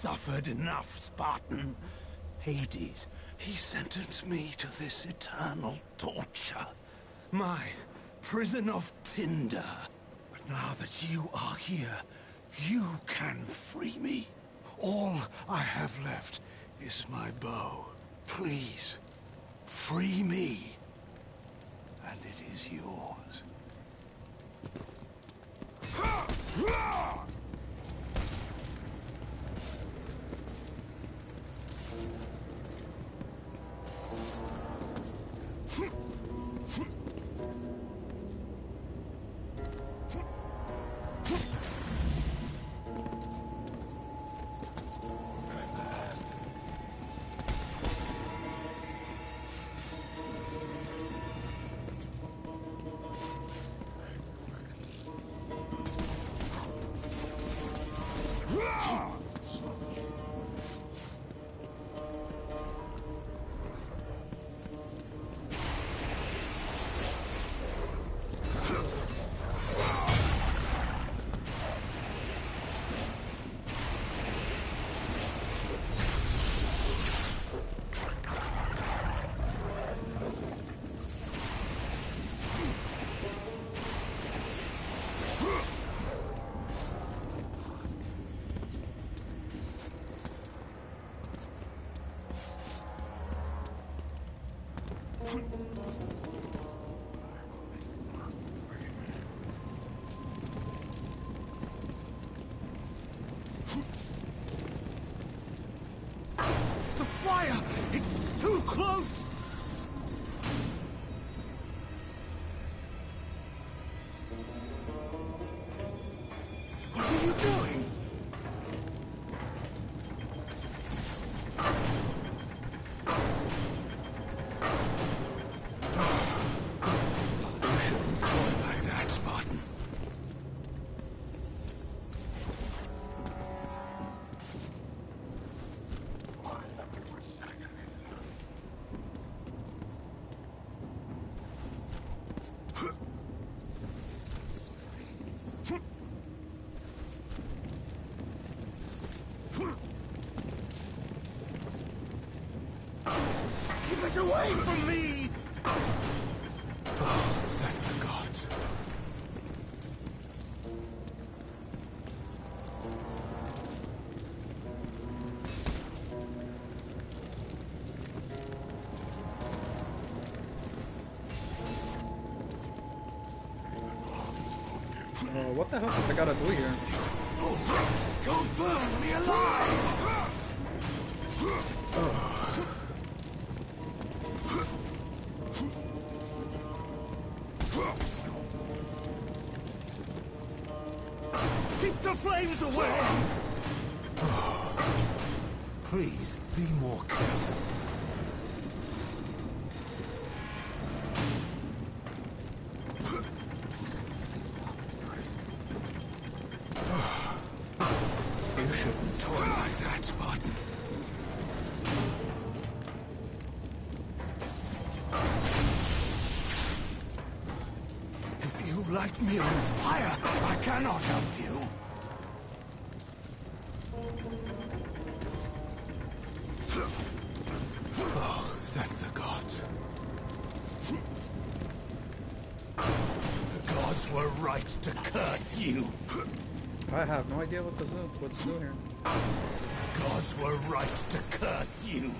Suffered enough, Spartan. Hades, he sentenced me to this eternal torture. My prison of tinder. But now that you are here, you can free me. All I have left is my bow. Please, free me, and it is yours. What are you doing? You shouldn't toy like that, Spartan. Keep it away from me! Oh, thank the gods. What the hell do I gotta do here? Go burn me alive! Keep the flames away! Please, be more careful. You shouldn't toy like that, Spartan. If you light me on fire, I cannot help you. Oh, thank the gods. The gods were right to curse you. I have no idea what to do here. The gods were right to curse you.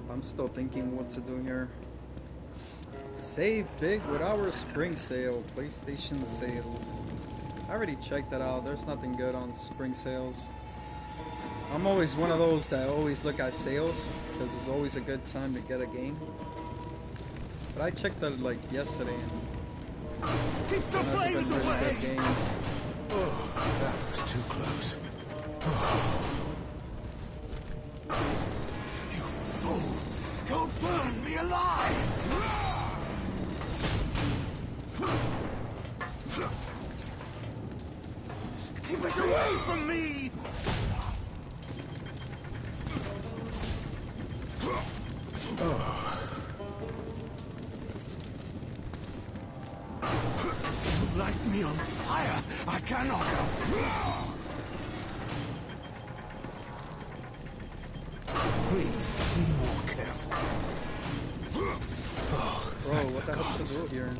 I'm still thinking what to do here. Save big with our spring sale, PlayStation sales. I already checked that out. There's nothing good on spring sales. I'm always one of those that always look at sales because it's always a good time to get a game. But I checked that like yesterday and keep the flames really away. Good games. Oh, that was too close. You fool! Go burn me alive! Keep it away from me! You light me on fire! I cannot help you! Please be more careful. Oh, bro, what the hell should I do here?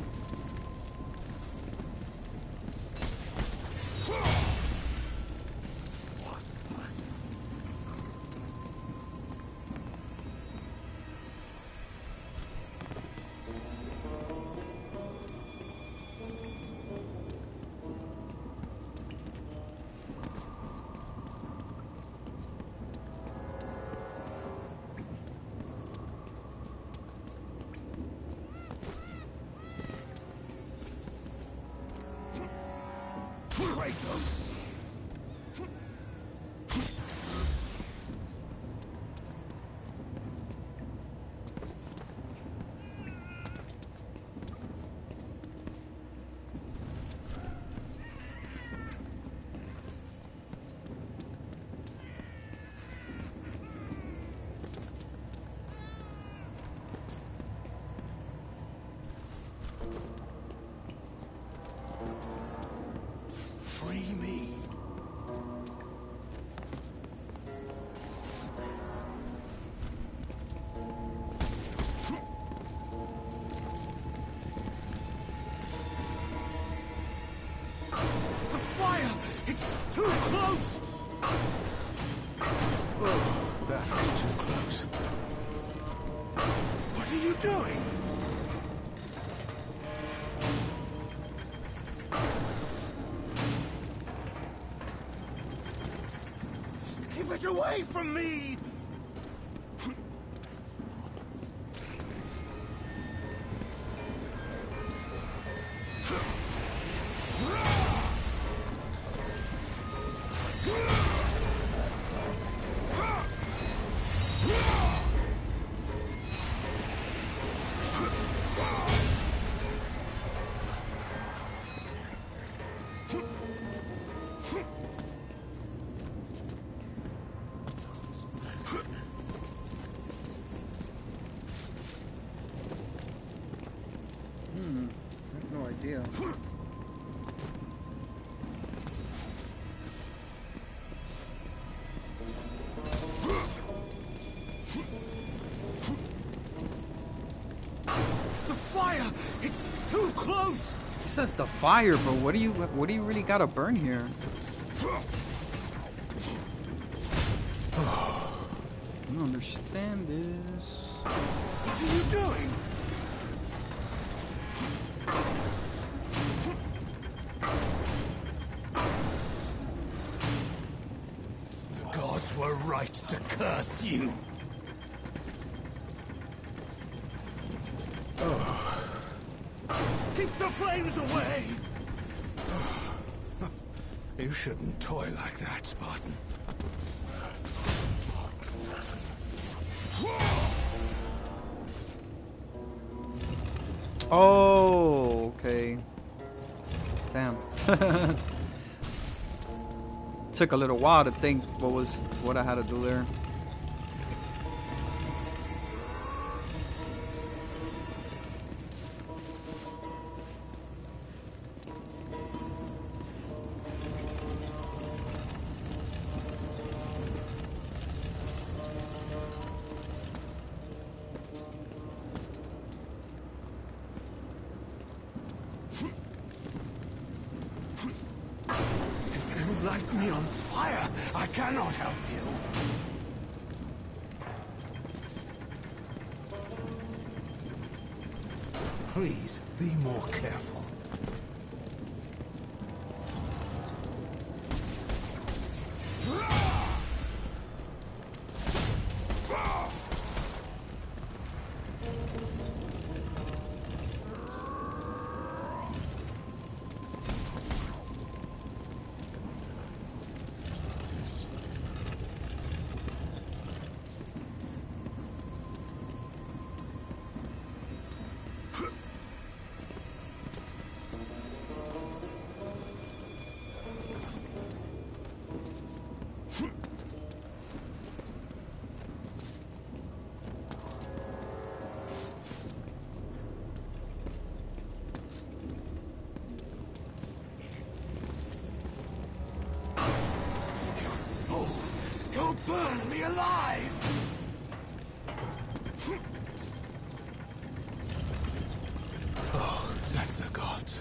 doing? Keep it away from me! I have no idea. The fire! It's too close! He says the fire, but what do you really gotta burn here? I don't understand this. What are you doing? The gods were right to curse you. Keep the flames away! You shouldn't toy like that, Spartan. Oh, okay. Damn. Took a little while to think what I had to do there. If you light me on fire, I cannot help you. Please, be more careful. You'll burn me alive! Oh, thank the gods.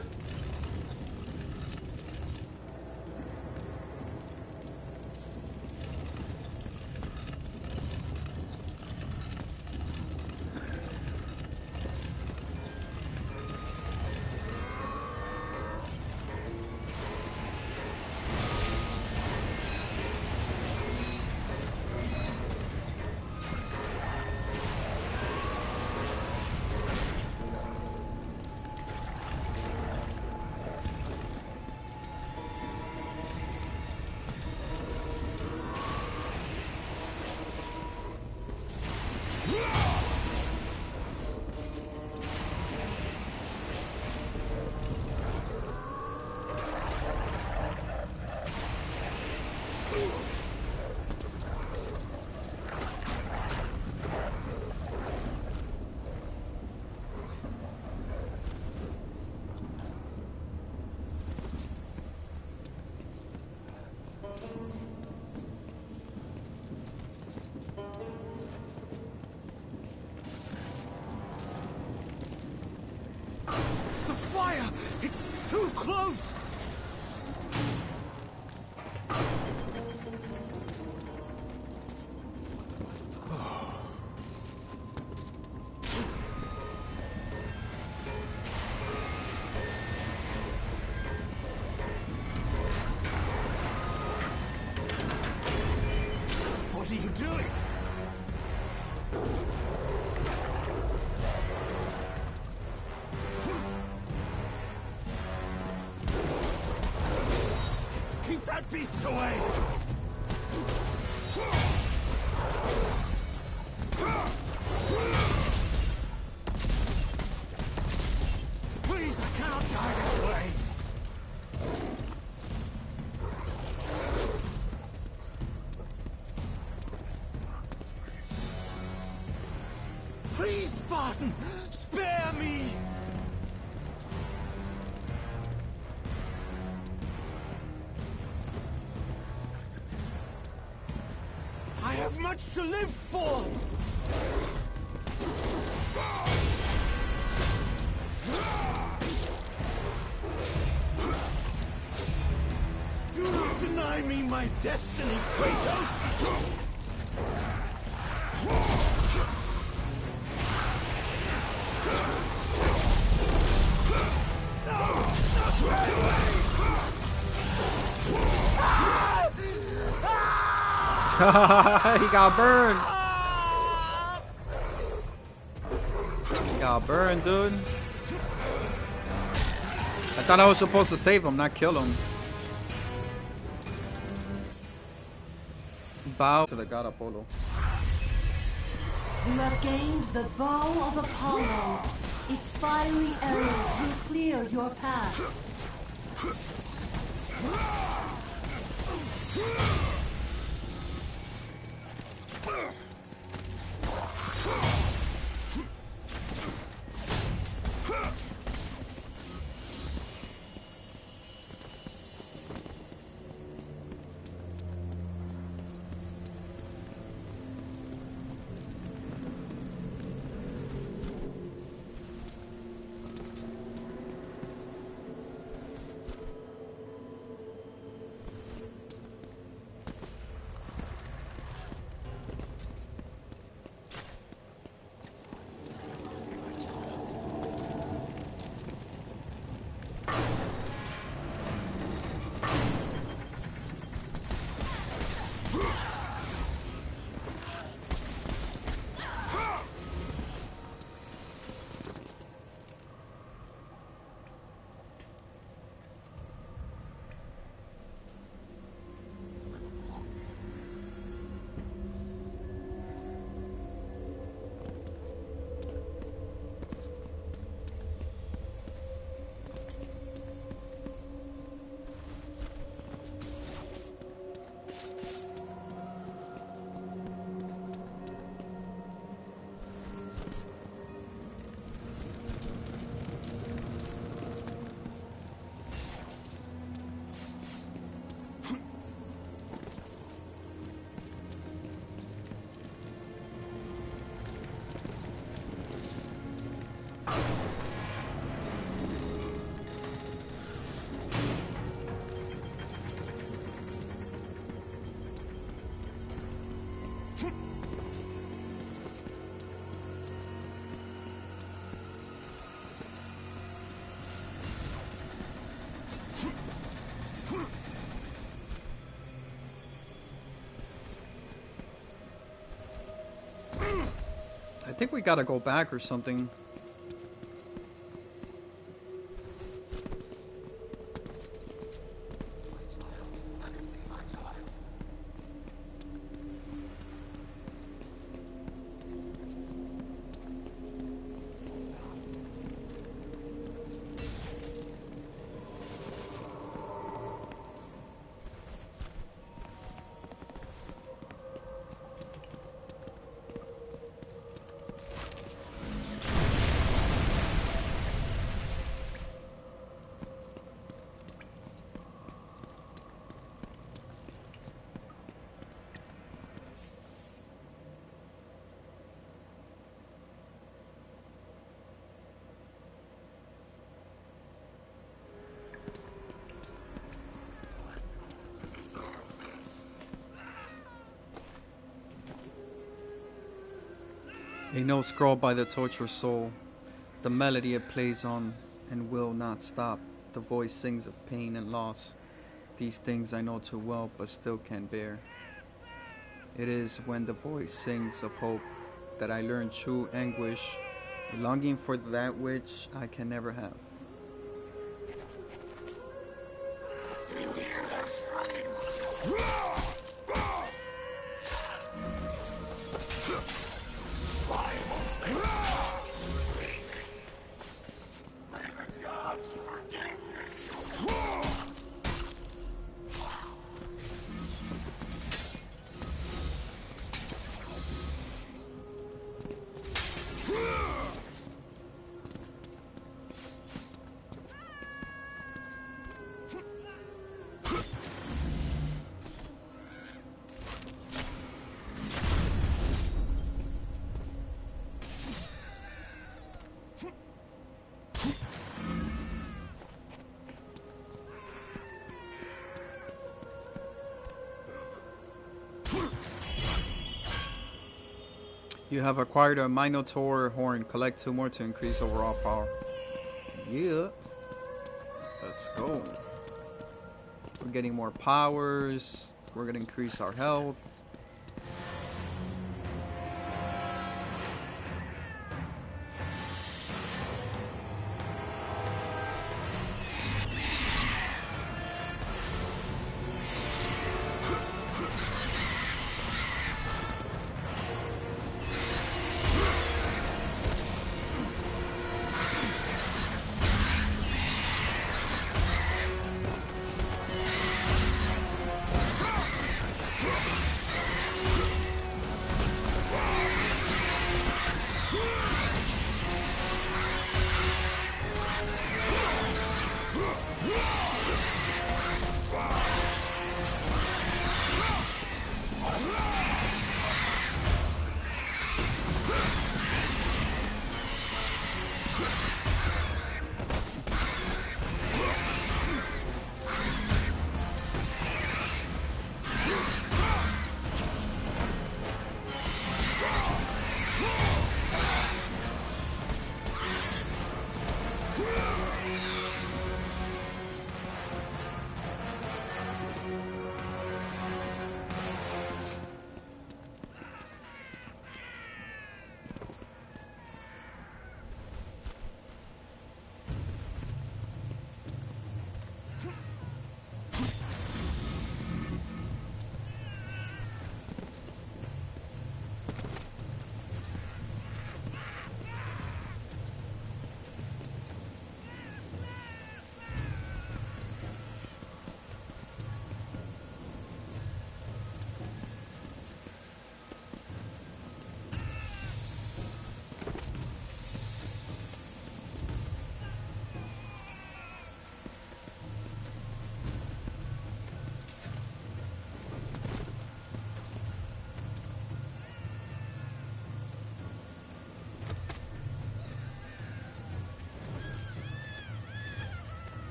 The fire! It's too close! beast away! Please, I cannot die this way! Please, Spartan, spare me! I have much to live for! Do not deny me my destiny, Kratos! He got burned. He got burned, dude. I thought I was supposed to save him, not kill him. Bow to the god Apollo. You have gained the bow of Apollo. Its fiery arrows will clear your path. I think we gotta go back or something. A note scrawled by the tortured soul. The melody it plays on and will not stop. The voice sings of pain and loss. These things I know too well, but still can't bear. It is when the voice sings of hope that I learn true anguish, a longing for that which I can never have. Do you hear that scream? You have acquired a Minotaur horn. Collect 2 more to increase overall power. Yeah. Let's go. We're getting more powers. We're going to increase our health.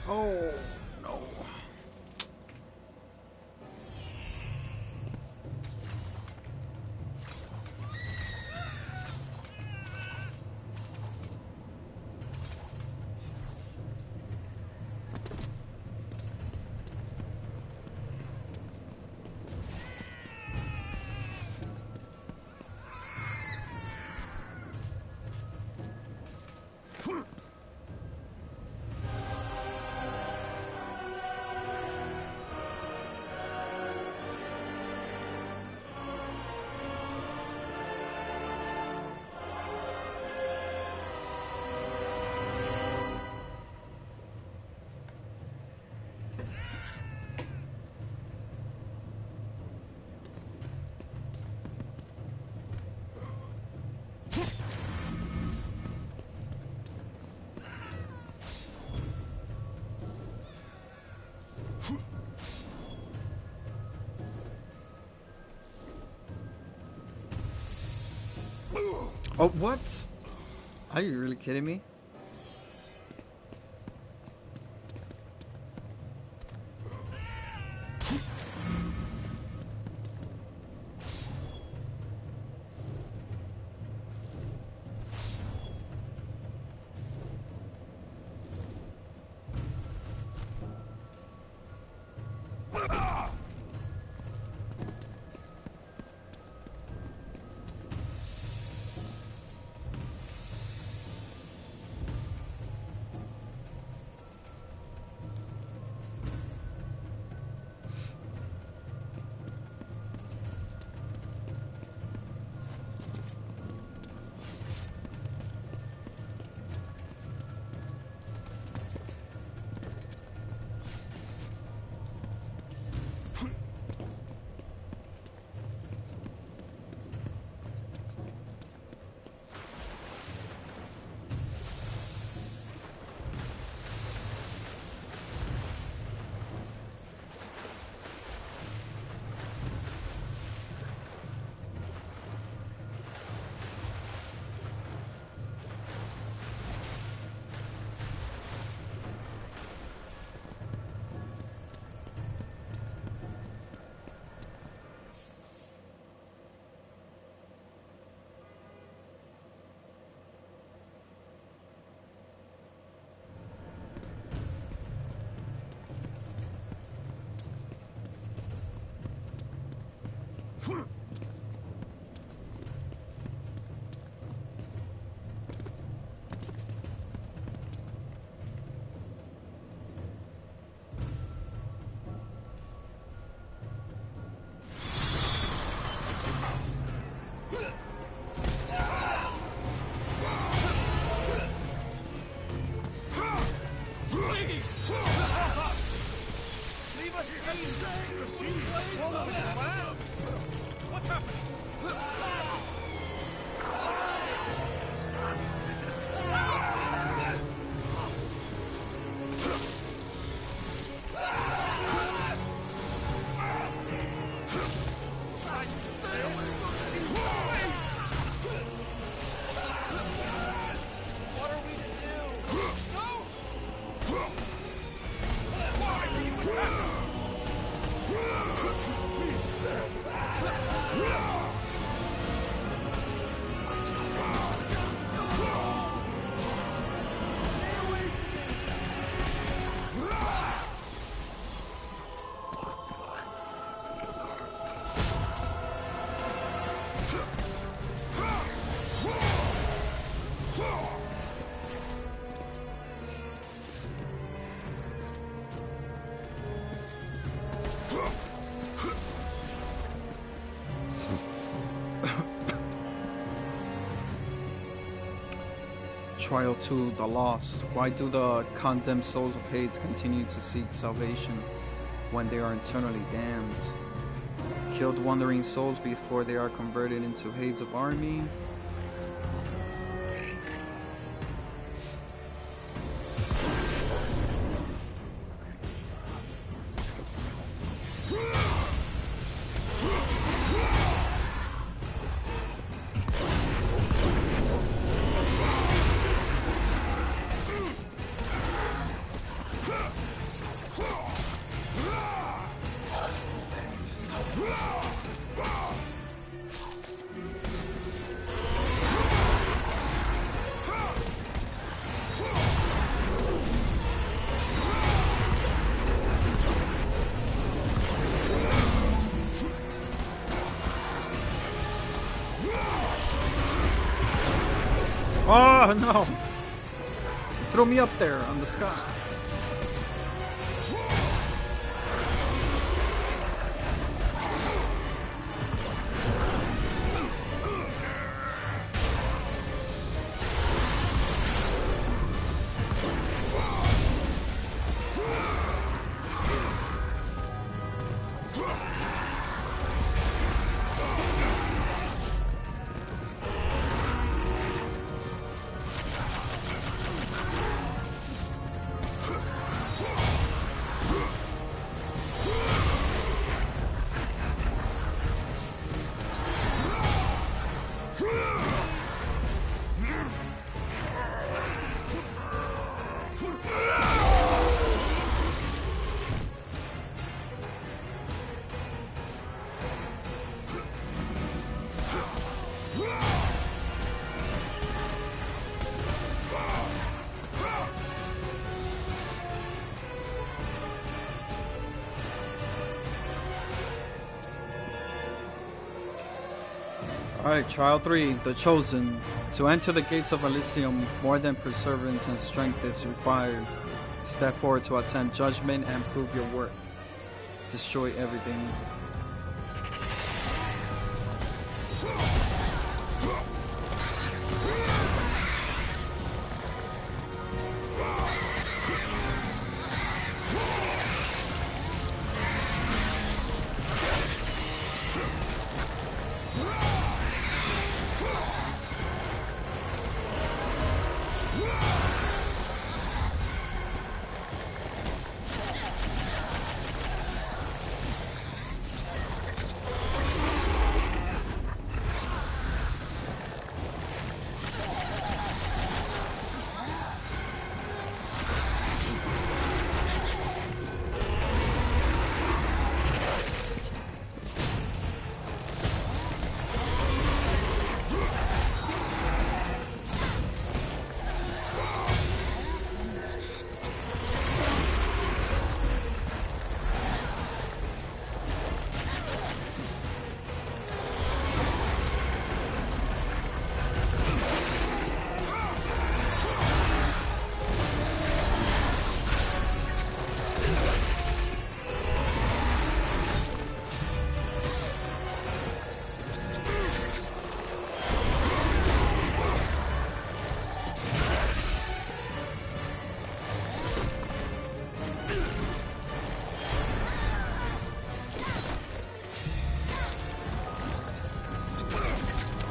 Oh, no. Oh, what? Are you really kidding me? What's happening? What are we to do? No! Why are you attacking? Trial 2, the lost. Why do the condemned souls of Hades continue to seek salvation when they are eternally damned? Killed wandering souls before they are converted into Hades of army. Oh no! Throw me up there on the sky. Alright, Trial 3, The Chosen. To enter the gates of Elysium, more than perseverance and strength is required. Step forward to attempt judgment and prove your worth. Destroy everything.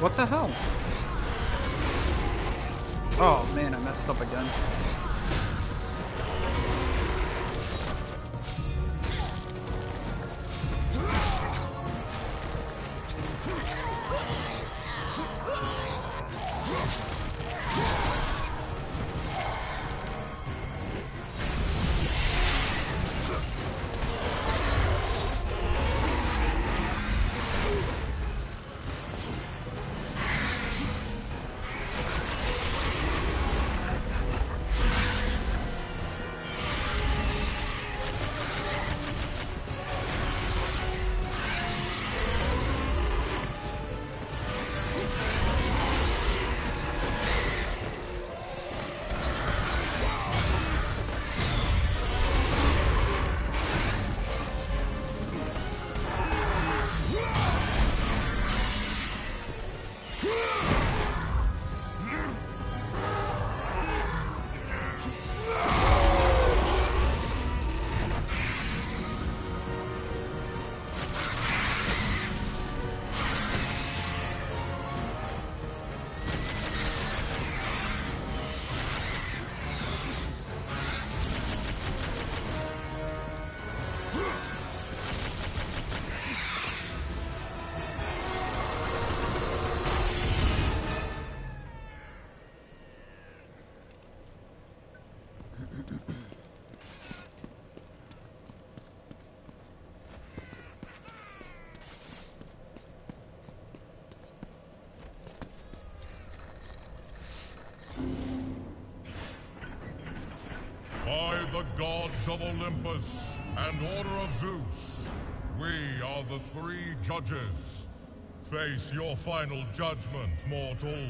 What the hell? Oh man, I messed up again. By the gods of Olympus and Order of Zeus, we are the three judges. Face your final judgment, mortal.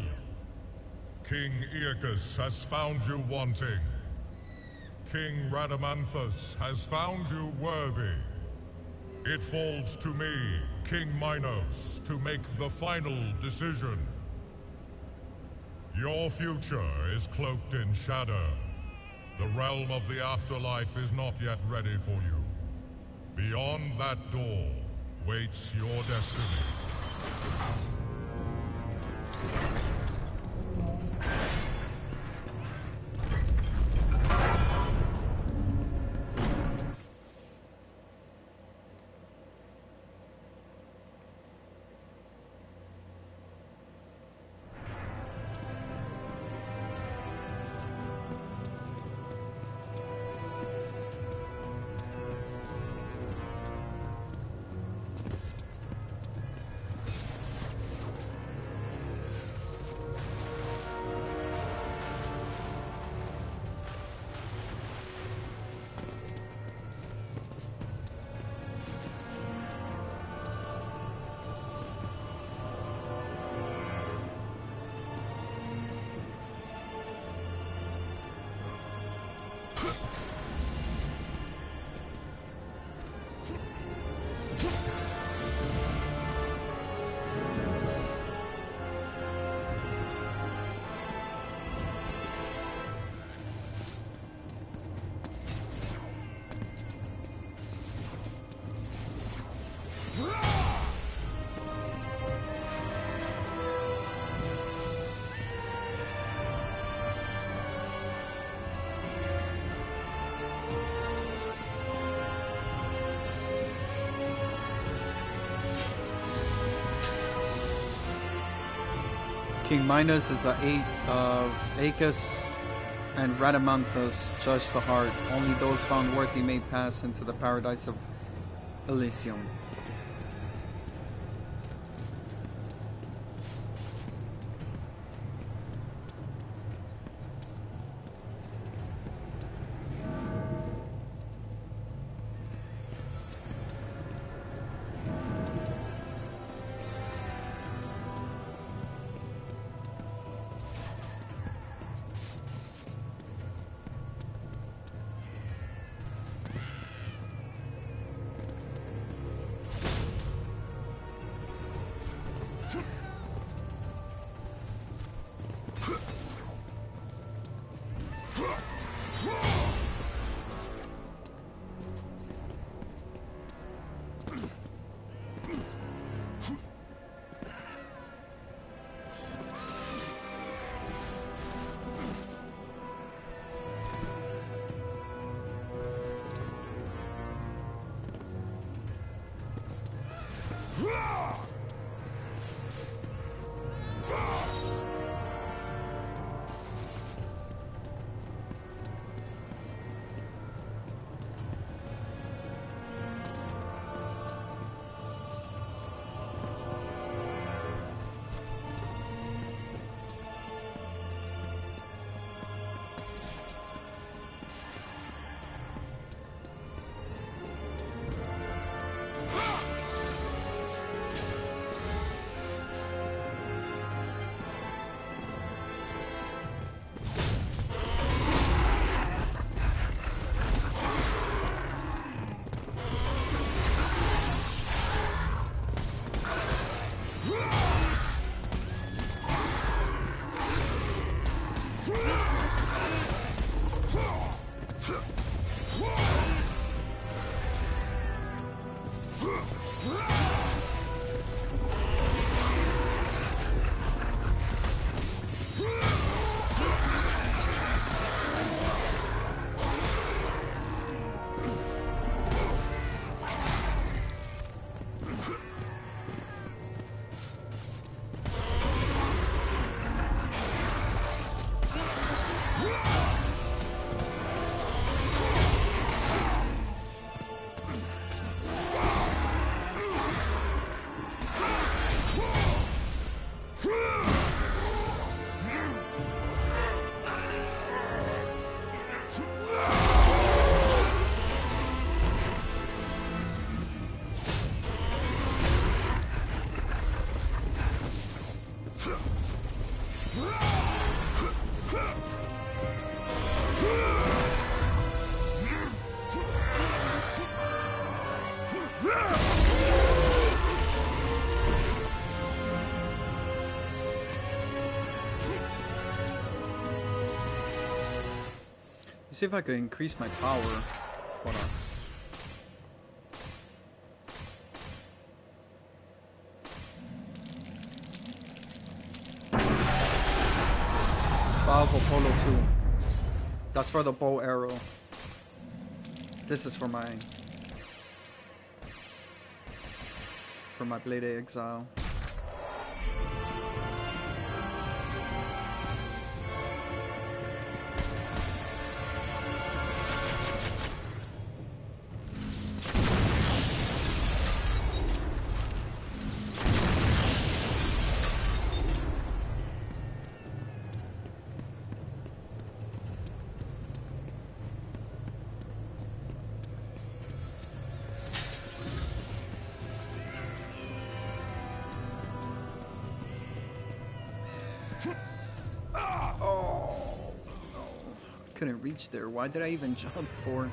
King Aeacus has found you wanting. King Rhadamanthus has found you worthy. It falls to me, King Minos, to make the final decision. Your future is cloaked in shadow. The realm of the afterlife is not yet ready for you. Beyond that door waits your destiny. King Minos is an 8 of Acus and Radamanthus judge the heart. Only those found worthy may pass into the paradise of Elysium. See if I could increase my power. Hold on. Five Apollo 2. That's for the bow arrow. This is for my Blade of Exile. Couldn't reach there. Why did I even jump for?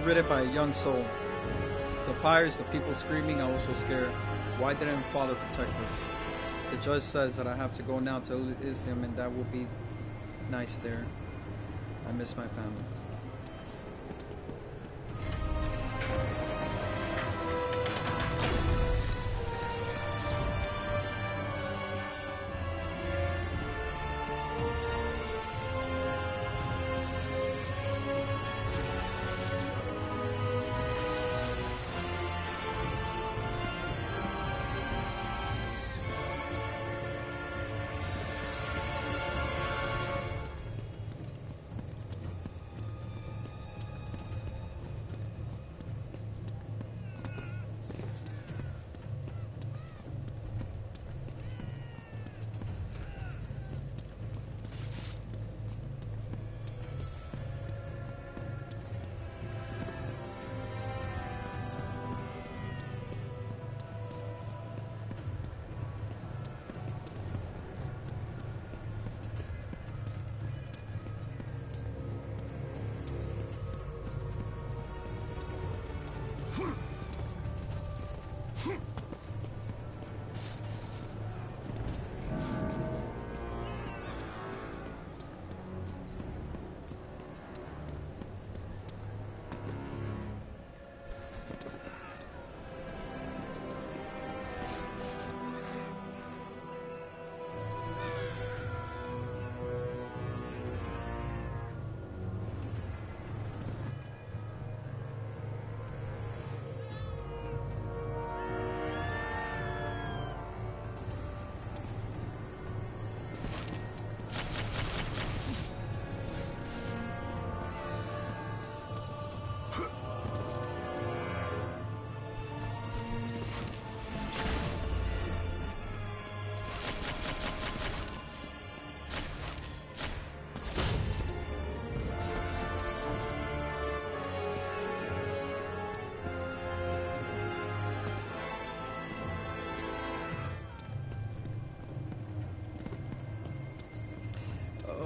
Rid by a young soul. The fires, the people screaming, I was so scared. Why didn't Father protect us? The judge says that I have to go now to Elysium, and that will be nice there. I miss my family.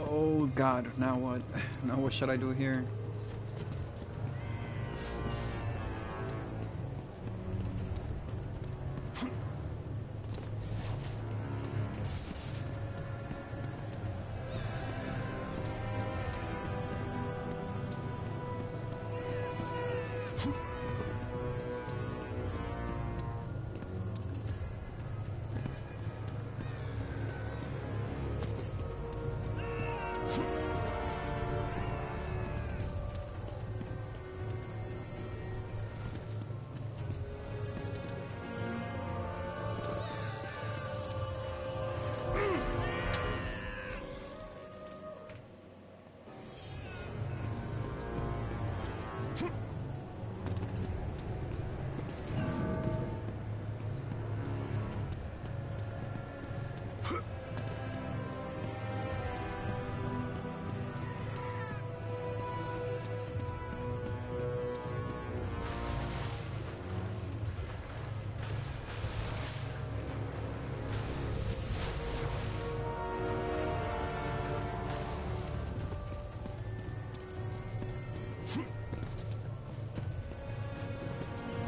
Oh God, now what? Now what should I do here?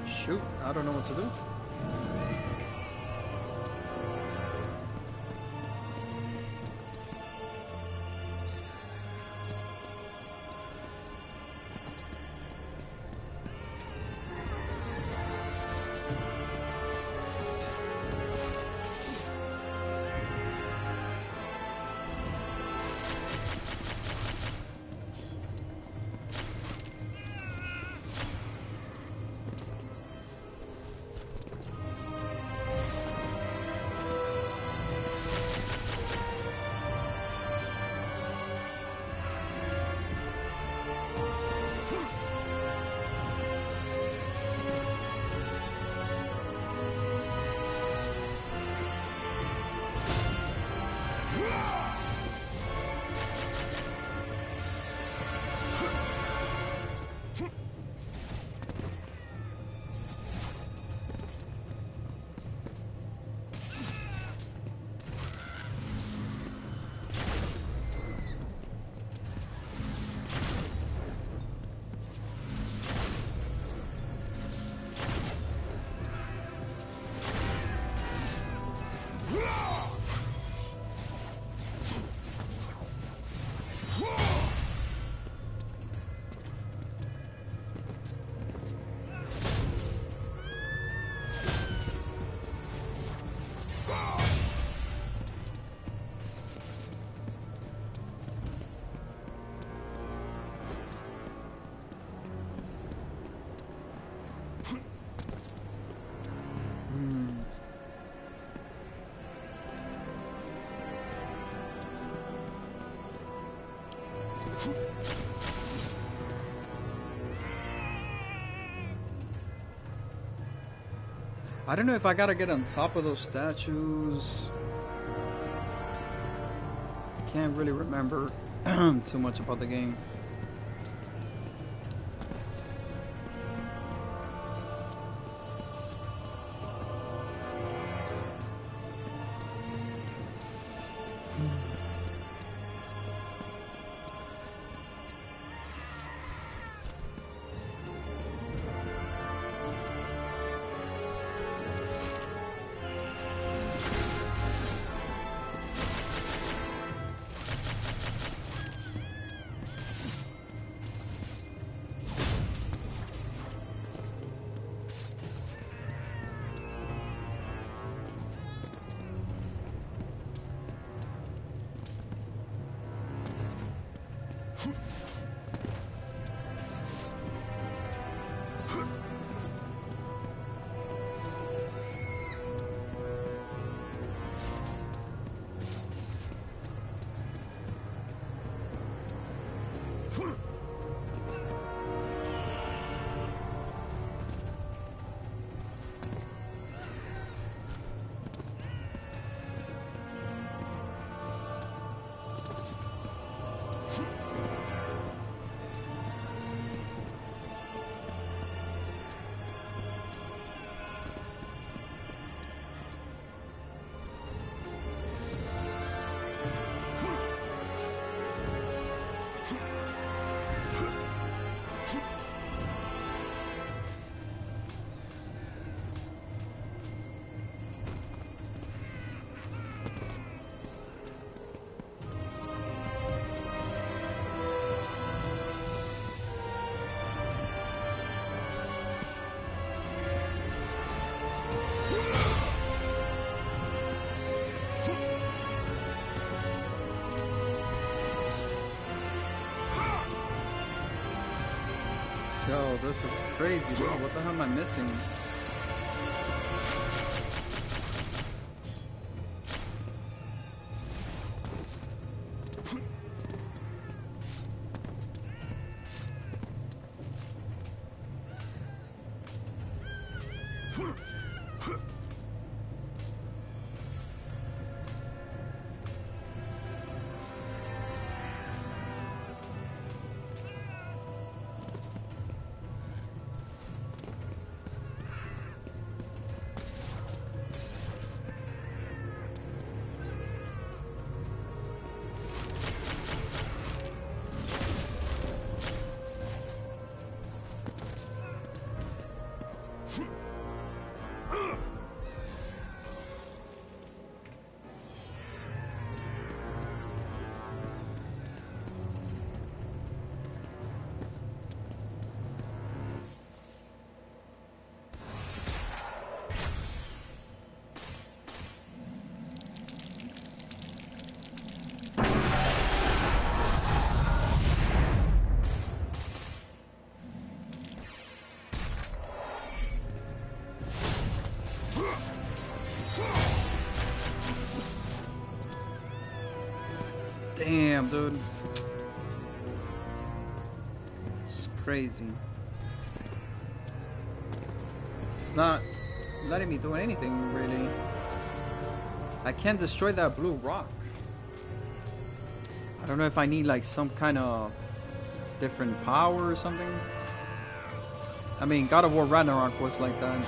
Shoot, I don't know what to do. I don't know if I gotta get on top of those statues. Can't really remember too much about the game. Yo, this is crazy, dude. What the hell am I missing? Damn, dude. It's crazy. It's not letting me do anything, really. I can't destroy that blue rock. I don't know if I need like some kind of different power or something. I mean, God of War Ragnarok was like that.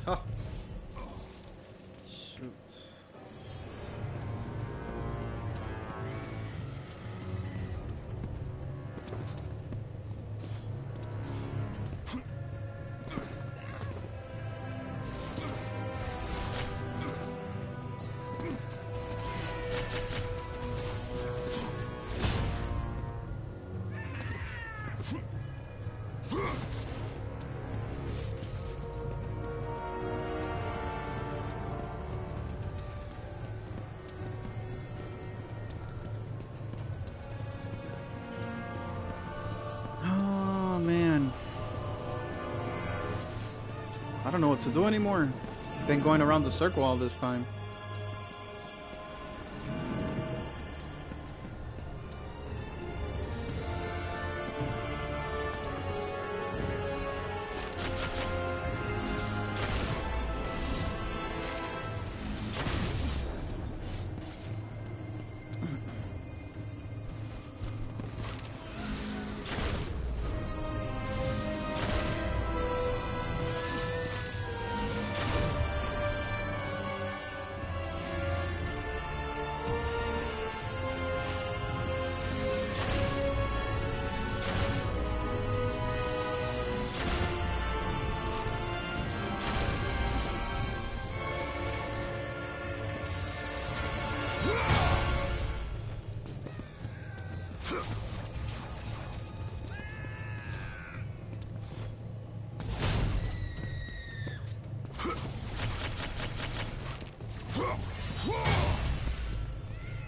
Huh. Shoot. don't know what to do anymore. Been going around the circle all this time.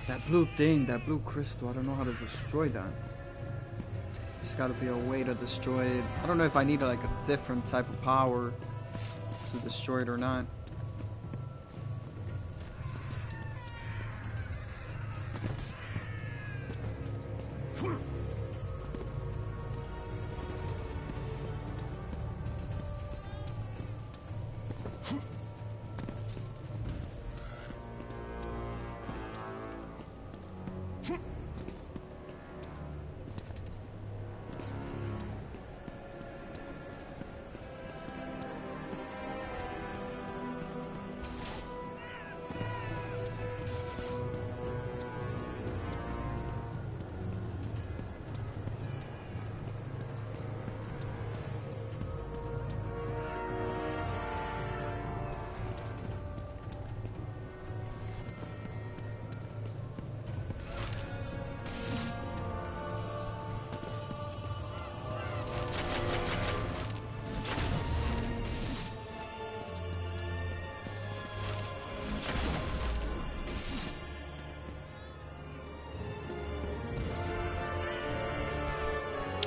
That blue thing, that blue crystal, I don't know how to destroy that. There's gotta be a way to destroy it. I don't know if I need like a different type of power to destroy it or not.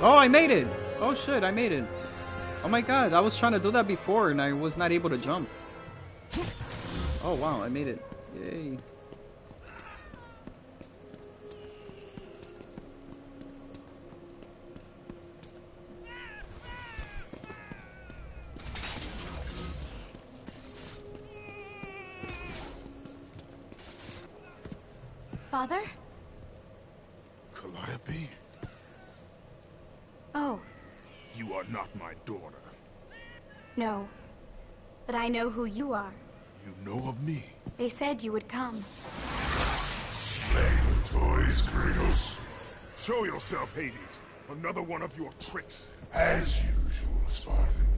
Oh, I made it! Oh shit, I made it. Oh my god, I was trying to do that before and I was not able to jump. Oh wow, I made it. Yay. Father? Calliope, Oh, you are not my daughter. no. But I know who you are. You know of me. They said you would come. Play with toys, Kratos. Show yourself, Hades. Another one of your tricks. As usual, Spartan.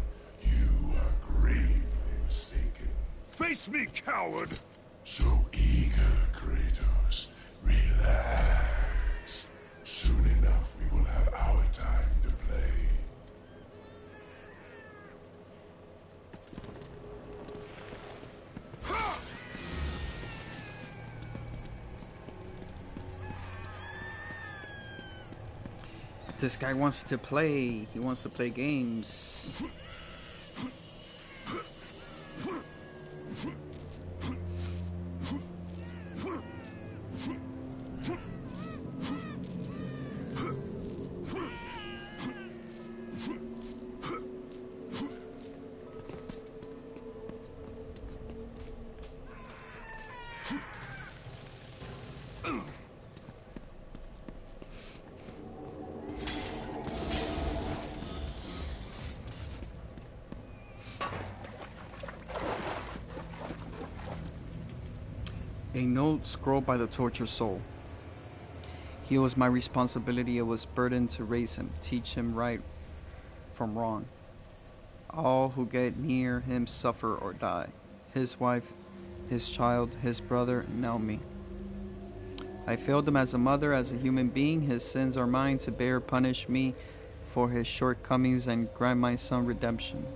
You are gravely mistaken. Face me, coward! So eager, Kratos. Relax. Soon enough, we will have our time to play. This guy wants to play. He wants to play games. A note scrawled by the tortured soul. He was my responsibility. It was burden to raise him, teach him right from wrong. All who get near him suffer or die. His wife, his child, his brother, and now me. I failed him as a mother, as a human being. His sins are mine to bear. Punish me for his shortcomings and grant my son redemption.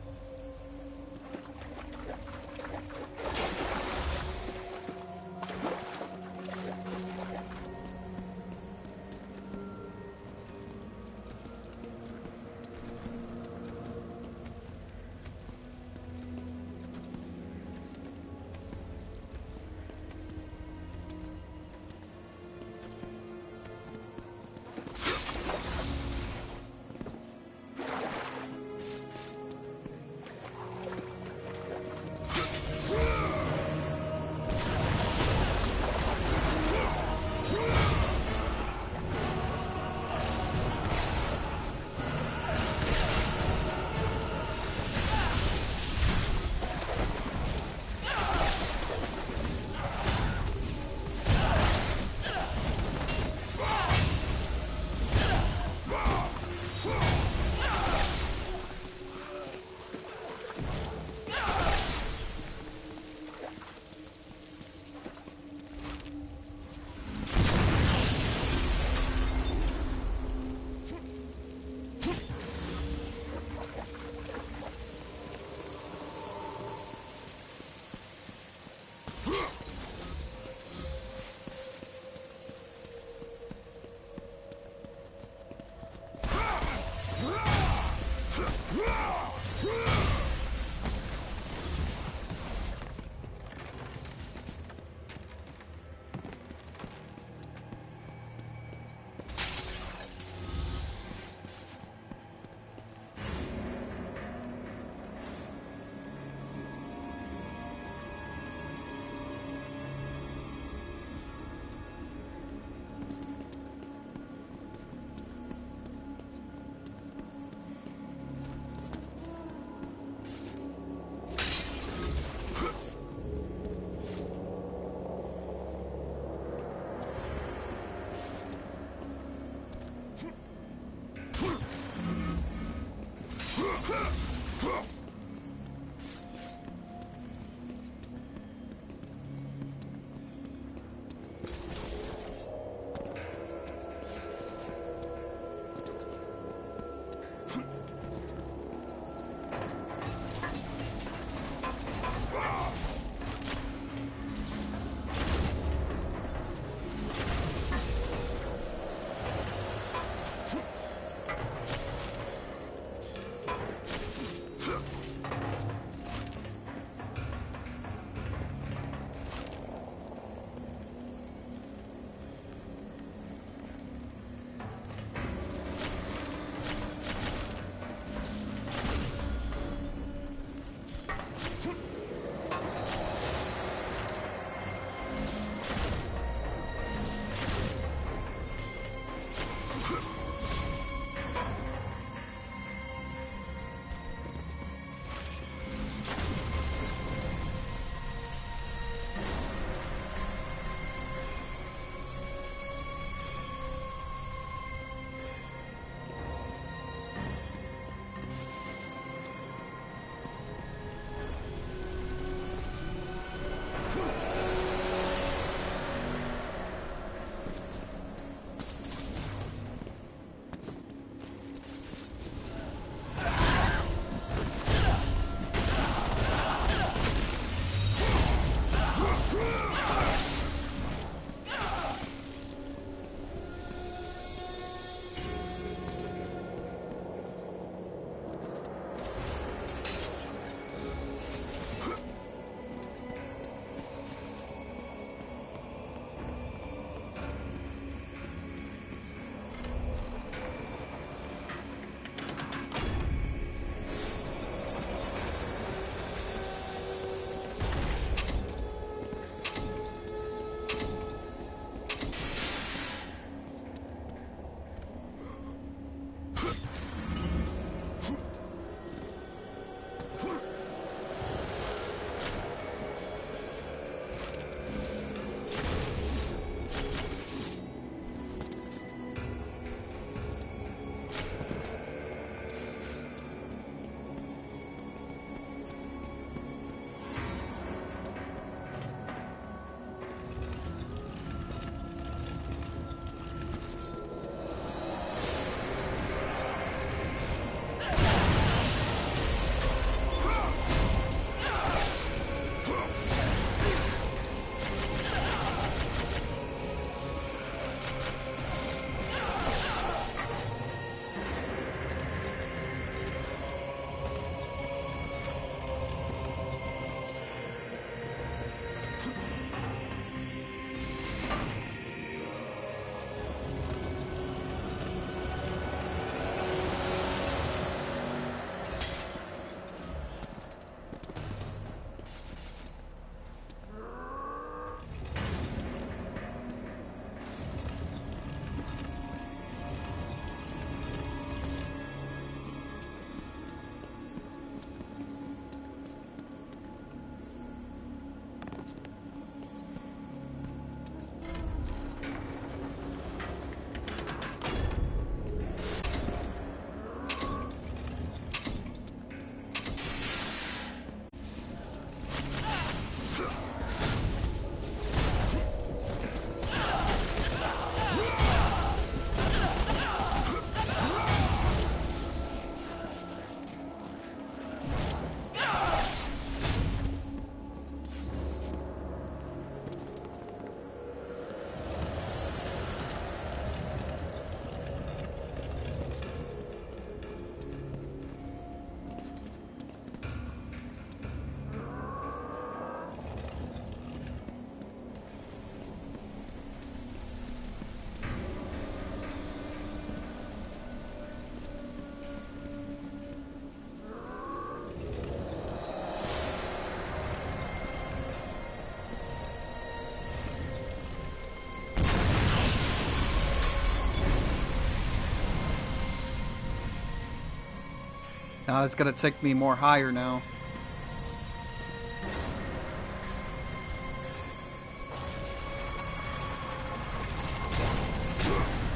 Now it's gonna take me more higher now.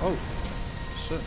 Oh, shit.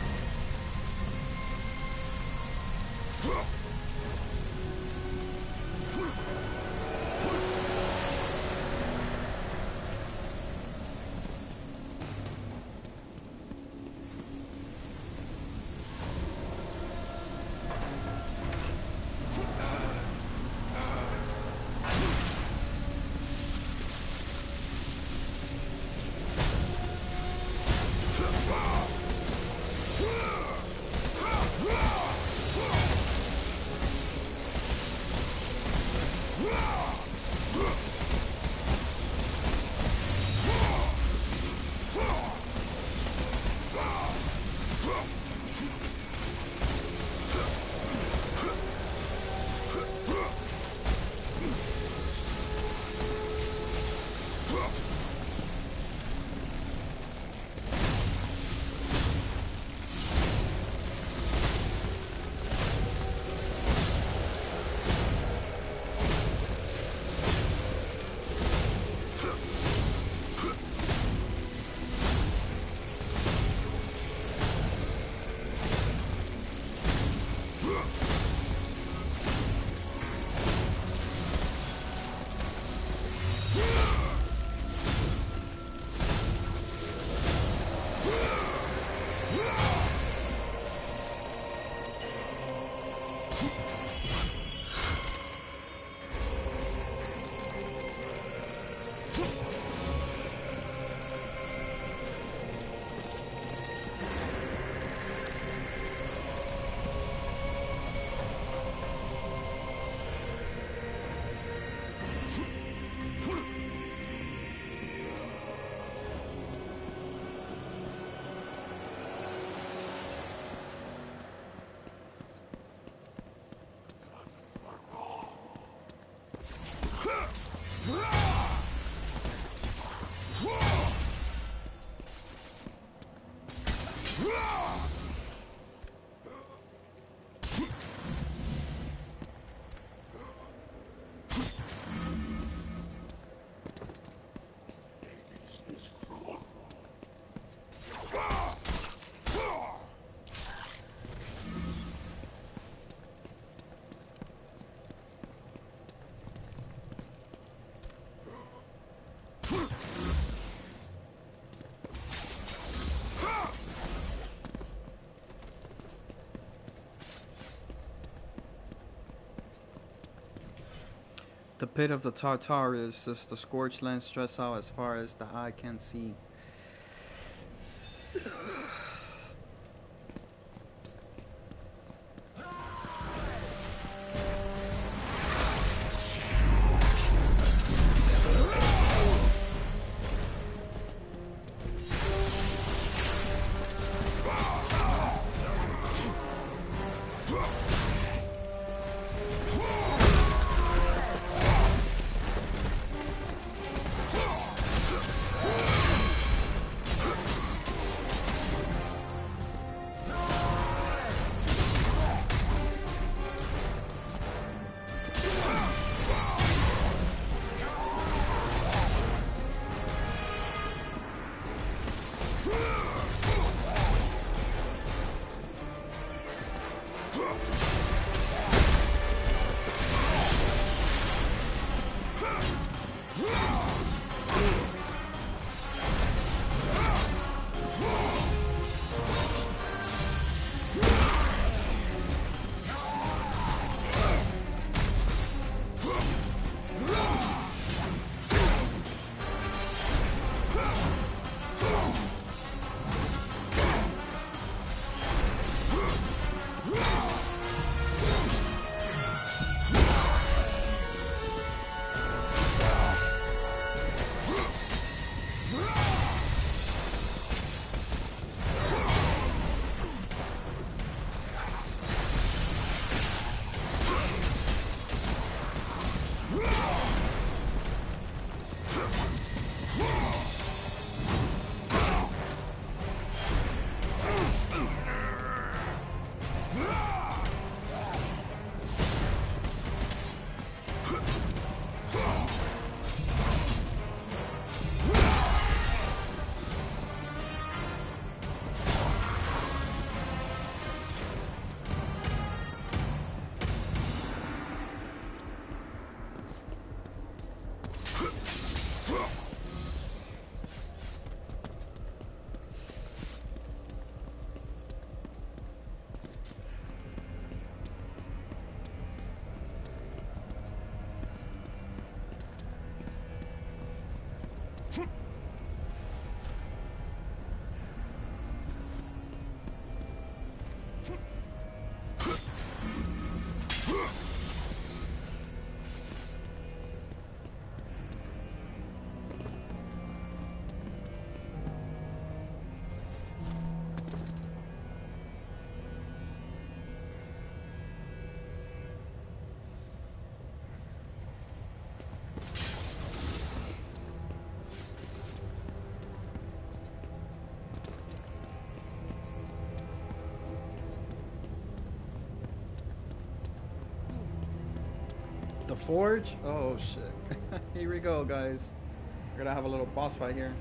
The pit of the Tartar is just the scorched land stretched out as far as the eye can see. Forge? Oh shit. Here we go, guys. We're gonna have a little boss fight here.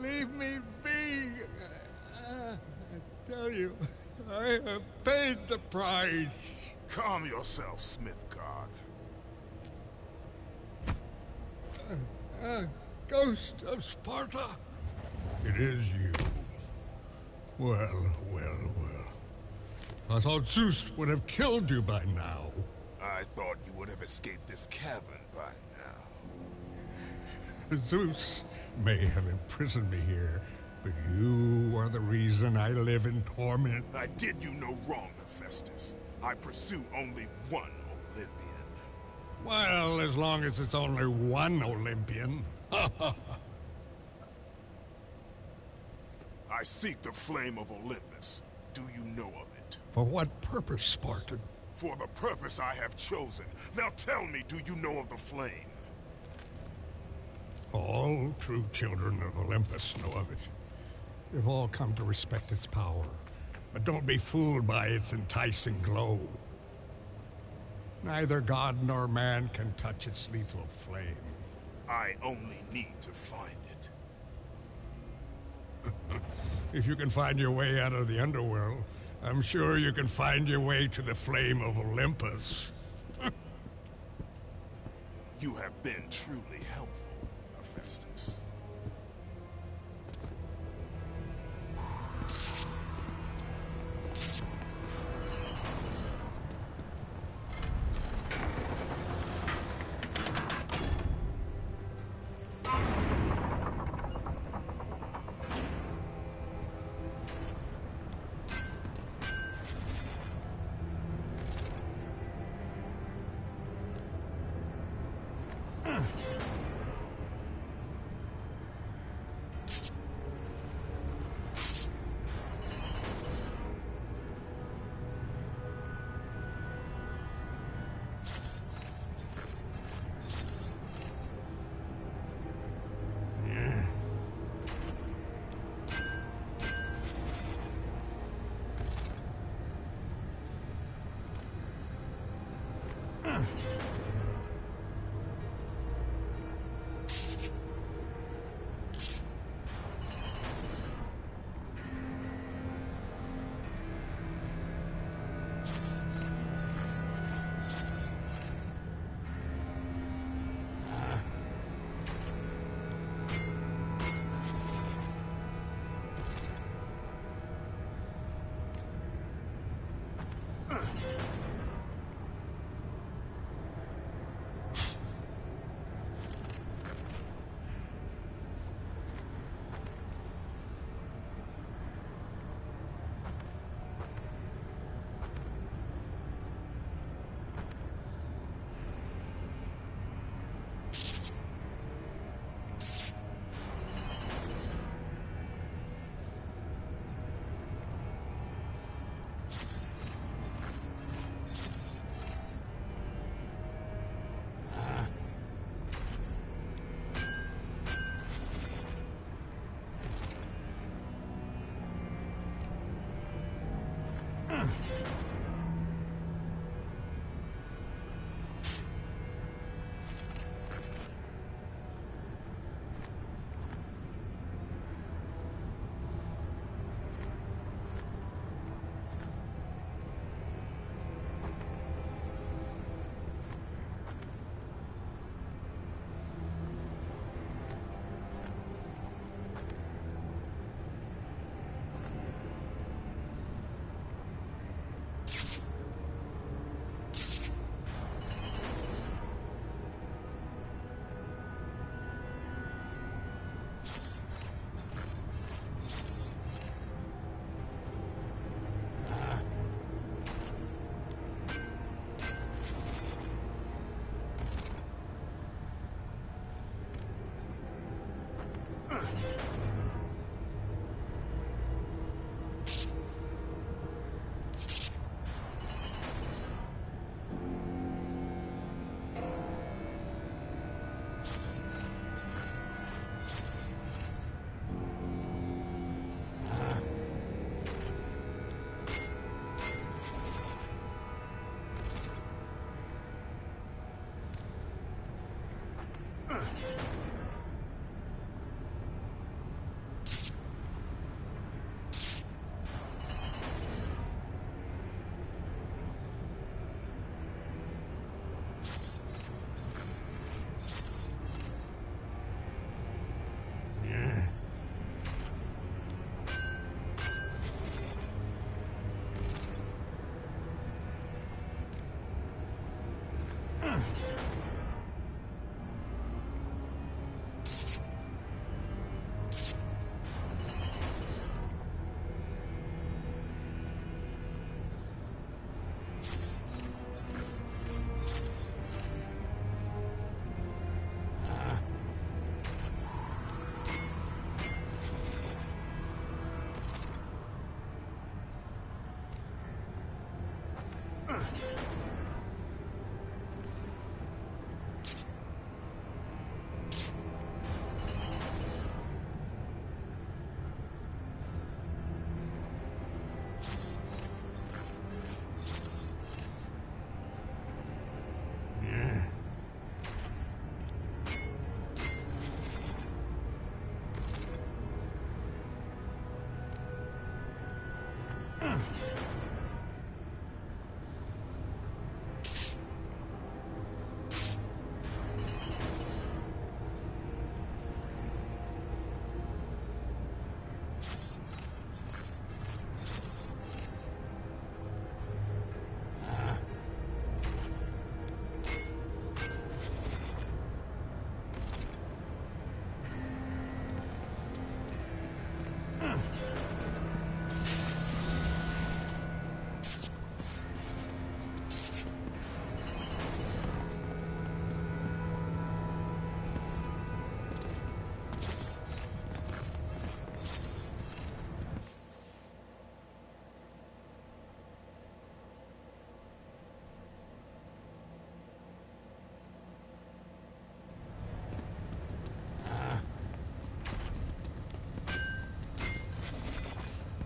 Leave me be. I tell you, I have paid the price. Calm yourself, Smithgard. Ghost of Sparta. It is you. Well, well, well. I thought Zeus would have killed you by now. I thought you would have escaped this cavern by now. Zeus may have imprisoned me here, but you are the reason I live in torment. I did you no wrong, Hephaestus. I pursue only one Olympian. Well, as long as it's only one Olympian. I seek the flame of Olympus. Do you know of it? For what purpose, Spartan? For the purpose I have chosen. Now tell me, do you know of the flame? All true children of Olympus know of it. They've all come to respect its power. But don't be fooled by its enticing glow. Neither god nor man can touch its lethal flame. I only need to find it. If you can find your way out of the underworld, I'm sure you can find your way to the flame of Olympus. You have been truly helpful, Hephaestus.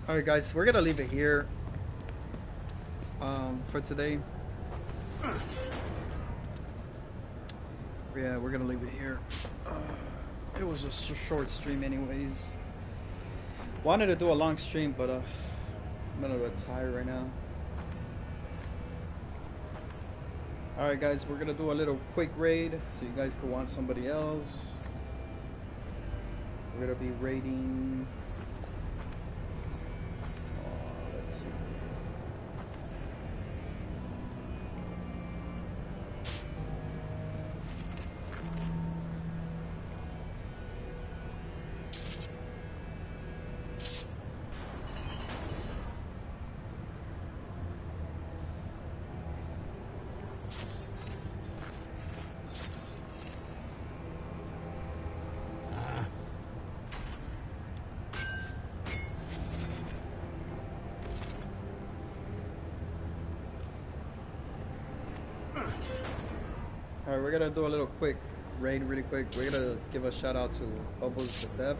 Alright guys, we're gonna leave it here for today. Yeah, we're gonna leave it here. It was a short stream anyways. Wanted to do a long stream, but I'm a little bit tired right now. Alright guys, we're gonna do a little quick raid so you guys can watch somebody else. We're gonna be raiding... let's see. Alright, we're gonna do a little quick raid really quick. We're gonna give a shout out to Bubbles the Dev.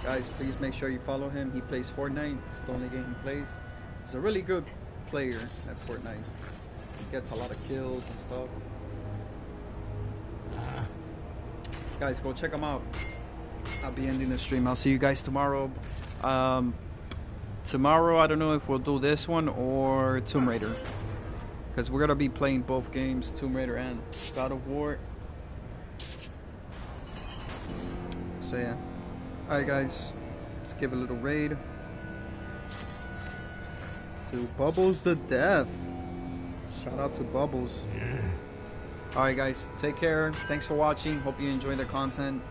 Guys, please make sure you follow him. He plays Fortnite. It's the only game he plays. He's a really good player at Fortnite. He gets a lot of kills and stuff. Guys, go check him out. I'll be ending the stream. I'll see you guys tomorrow. Tomorrow, I don't know if we'll do this one or Tomb Raider. Because we're going to be playing both games, Tomb Raider and God of War. So yeah. Alright guys, let's give a little raid to Bubbles the Dev. Shout out to Bubbles. Alright guys, take care. Thanks for watching. Hope you enjoy the content.